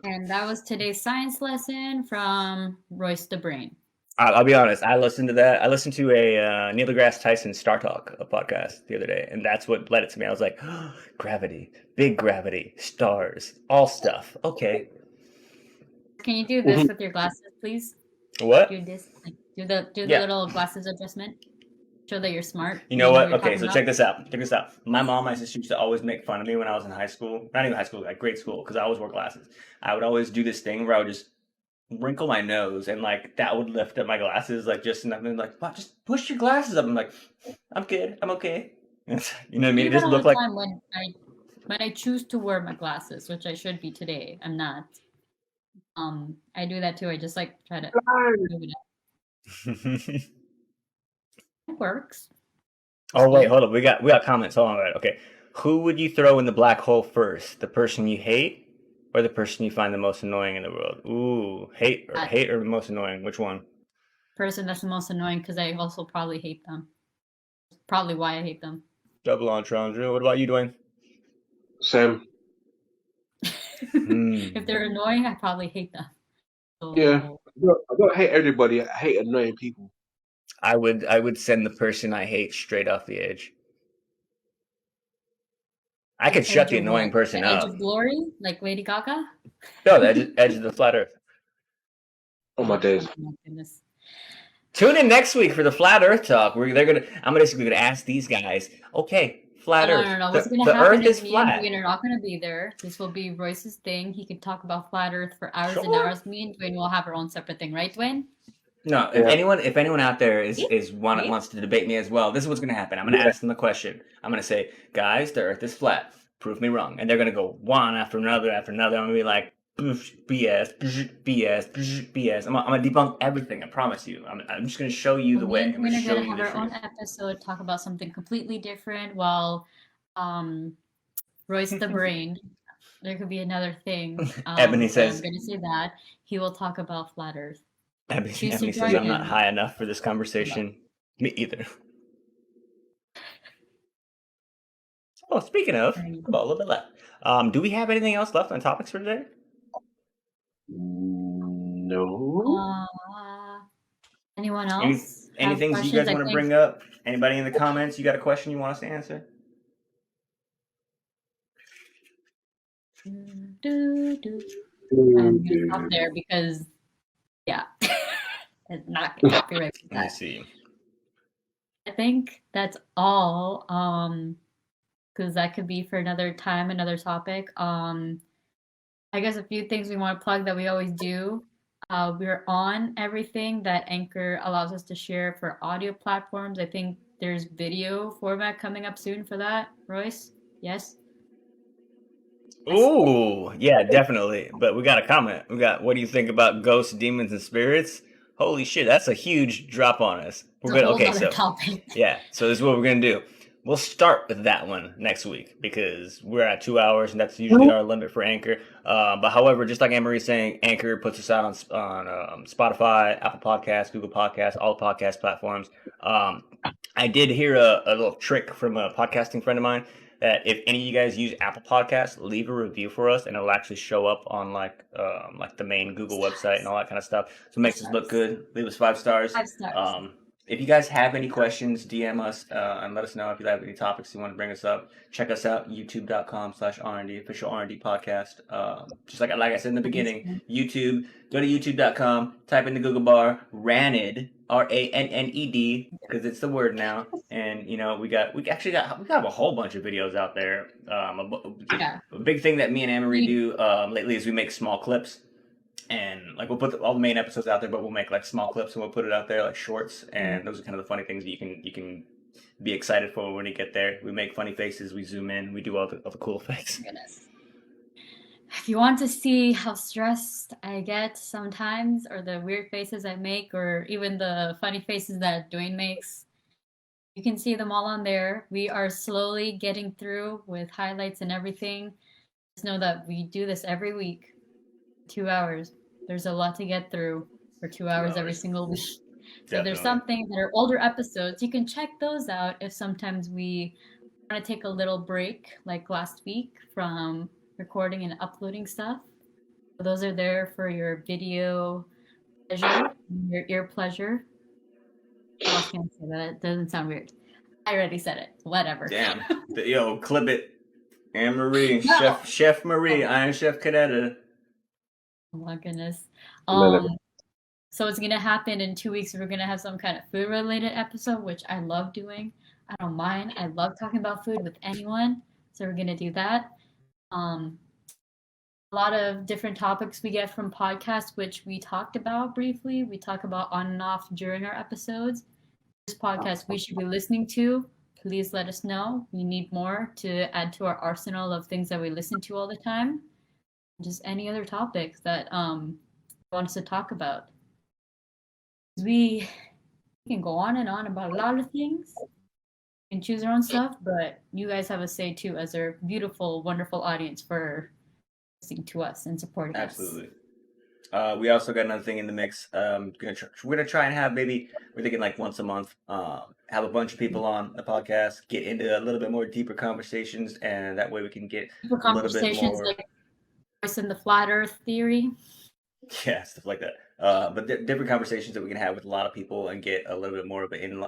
And that was today's science lesson from Royce the Brain. I'll be honest. I listened to that. I listened to a Neil deGrasse Tyson Star Talk podcast the other day, and that's what led it to me. I was like, oh, gravity, big gravity, stars, all stuff. Okay. Can you do this with your glasses, please? What? Do this, like, do the Yeah. little glasses adjustment. Show that you're smart. You know what what? you're Okay, talking so about. check this out. Check this out. My mom, my sister used to always make fun of me when I was in high school. Not even high school, like grade school, because I always wore glasses. I would always do this thing where I would just wrinkle my nose, and like that would lift up my glasses, like just enough. And like, wow, just push your glasses up. I'm like, I'm good. I'm okay. You know what I mean? It Even just all the looked like. time when I choose to wear my glasses, which I should be today, I'm not. I do that too. I just like try to move it up. It works. Oh wait, hold up. We got comments. Hold on. Right. Okay. Who would you throw in the black hole first? The person you hate, or the person you find the most annoying in the world? Ooh, That hate or most annoying? Which one? person that's the most annoying because I also probably hate them. Probably why I hate them. Double entendre. What about you, Dwayne? Same. If they're annoying, I probably hate them. So, Yeah. I don't hate everybody. I hate annoying people. I would send the person I hate straight off the edge. I could shut edge the of annoying what? person The edge up. of glory, like Lady Gaga. No, the edge of the flat earth. Oh my days. Oh my goodness. Tune in next week for the flat earth talk. I'm basically gonna ask these guys, okay, flat earth. No. What's going to The happen earth is is me flat. and Dwayne are not going to be there. This will be Royce's thing. He can talk about flat Earth for hours and Sure. hours. Me and Dwayne will have our own separate thing, right, Dwayne? No, Yeah. if anyone out there wants to debate me as well, this is what's gonna happen. I'm gonna ask them a question. I'm gonna say, guys, the earth is flat. Prove me wrong. And they're gonna go one after another after another. I'm gonna be like, BS, BS, BS. I'm gonna debunk everything. I promise you. I'm just gonna show you the way. Me I'm and gonna Dwayne are show going to you have the our own truth. episode, talk about something completely different, while Royce the brain, there could be another thing. Ebony But I'm says, going to say that he will talk about flat Earth. Ebony Choose to says, join I'm not in. high enough for this conversation. Me either. Oh, speaking of, about a little bit left. Do we have anything else left on topics for today? No. Anyone else? Anything you guys want to bring up? Anybody in the comments? You got a question you want us to answer? I'm going to stop there because, yeah, it's not going to copyright that. Let me see. I think that's all. Because that could be for another time, another topic. I guess a few things we want to plug that we always do. We're on everything that Anchor allows us to share for audio platforms. I think there's video format coming up soon for that. Royce? Yes? Ooh, yeah, definitely. But we got a comment. What do you think about ghosts, demons, and spirits? Holy shit, that's a huge drop on us. We're good. Okay, so topic. yeah, so this is what we're gonna do. We'll start with that one next week because we're at 2 hours and that's usually our limit for Anchor. But however, just like Anne-Marie's saying, Anchor puts us out on Spotify, Apple Podcasts, Google Podcasts, all podcast platforms. I did hear a little trick from a podcasting friend of mine that if any of you guys use Apple Podcasts, leave a review for us and it'll actually show up on like the main Google website and all that kind of stuff. So it makes us look good. Leave us 5 stars. 5 stars. If you guys have any questions, DM us and let us know if you have any topics you want to bring us up. Check us out, youtube.com/RND, official R&D podcast. Just like I said in the beginning, YouTube, go to youtube.com, type in the Google bar, RANED, RANNED, because it's the word now. And, you know, we have a whole bunch of videos out there. A big thing that me and Anne-Marie do lately is we make small clips. And like we'll put all the main episodes out there, but we'll make like small clips and we'll put it out there like shorts. And those are kind of the funny things that you can be excited for when you get there. We make funny faces, we zoom in, we do all the cool effects. Goodness. If you want to see how stressed I get sometimes, or the weird faces I make, or even the funny faces that Dwayne makes, you can see them all on there. We are slowly getting through with highlights and everything. Just know that we do this every week, 2 hours. There's a lot to get through for 2 hours every single week. So there's some things that are older episodes. You can check those out if sometimes we want to take a little break, like last week, from recording and uploading stuff. So those are there for your video pleasure, your ear pleasure. I can't say that. It doesn't sound weird. I already said it. Whatever. Damn. Yo, clip it. Anne-Marie, no. Chef Marie, Iron Chef Cadetta. Oh my goodness. So it's gonna happen in 2 weeks. We're gonna have some kind of food related episode, which I love doing. I don't mind. I love talking about food with anyone. So we're gonna do that. Um, a lot of different topics we get from podcasts, which we talked about briefly. We talk about on and off during our episodes. This podcast we should be listening to. Please let us know. We need more to add to our arsenal of things that we listen to all the time. Just any other topics that you want us to talk about. We can go on and on about a lot of things and choose our own stuff, but you guys have a say too as our beautiful, wonderful audience for listening to us and supporting us. Absolutely. We also got another thing in the mix. We're gonna try and have we're thinking like once a month. Have a bunch of people on the podcast, get into a little bit more deeper conversations, and that way we can get Deeper a little bit conversations more. like in the flat Earth theory. Yeah, stuff like that. But different conversations that we can have with a lot of people and get a little bit more of an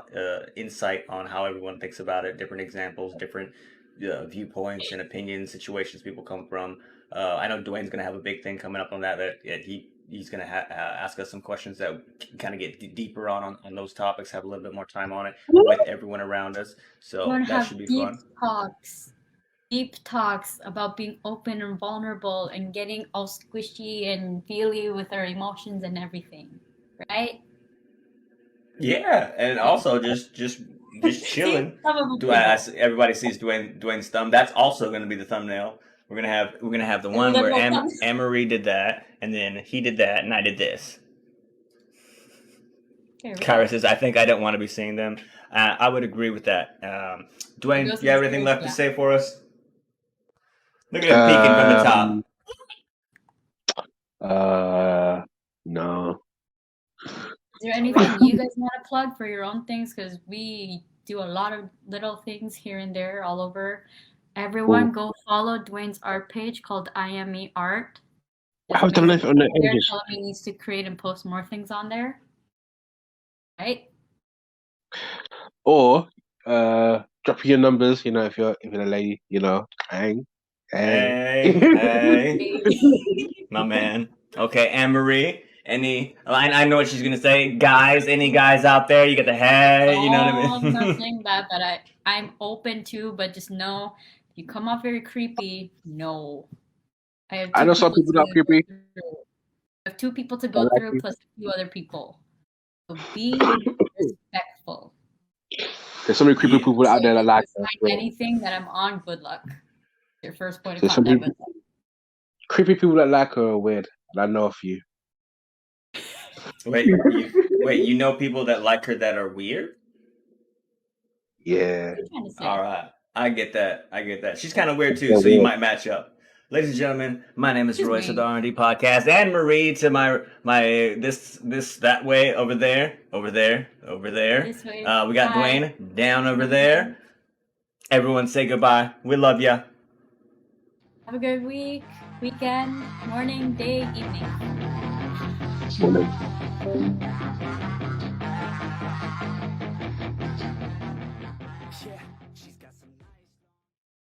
insight on how everyone thinks about it, different examples, different viewpoints and opinions, situations people come from. I know Dwayne's going to have a big thing coming up on that he's going to ask us some questions that can kind of get deeper on those topics, have a little bit more time on it with everyone around us. So that should be fun. Deep talks about being open and vulnerable and getting all squishy and feely with our emotions and everything, right? Yeah, and also just chilling. Everybody sees Dwayne's thumb. That's also going to be the thumbnail. We're gonna have the one where Anne-Marie did that, and then he did that, and I did this. Kyra says, "I think I don't want to be seeing them." I would agree with that. Dwayne, do you have anything left to say for us? Look at him peeking from the top. No. Is there anything you guys want to plug for your own things? Because we do a lot of little things here and there all over. Everyone go follow Dwayne's art page called IME Art. I've done it on the ages. He needs to create and post more things on there. Right? Or drop your numbers, if you're a lady, hang. Hey. My man. Okay, Anne-Marie. I know what she's gonna say. Guys, any guys out there? You got the hey, you know what I mean? I'm not saying that, but I'm open to, but just know if you come off very creepy, no. I know some people are creepy. I have 2 people to go through plus a few other people. So be respectful. There's so many creepy people out there that like anything that I'm on, good luck. Your first point of contact. Creepy people that like her are weird, and I know a few. Wait, you know people that like her that are weird? Yeah. All right, I get that. She's kind of weird too, so you might match up. Ladies and gentlemen, my name is Royce of the R&D Podcast, and Marie to my this that way over there. We got Dwayne down over there. Everyone say goodbye. We love ya. Have a good week, weekend, morning, day, evening. Morning.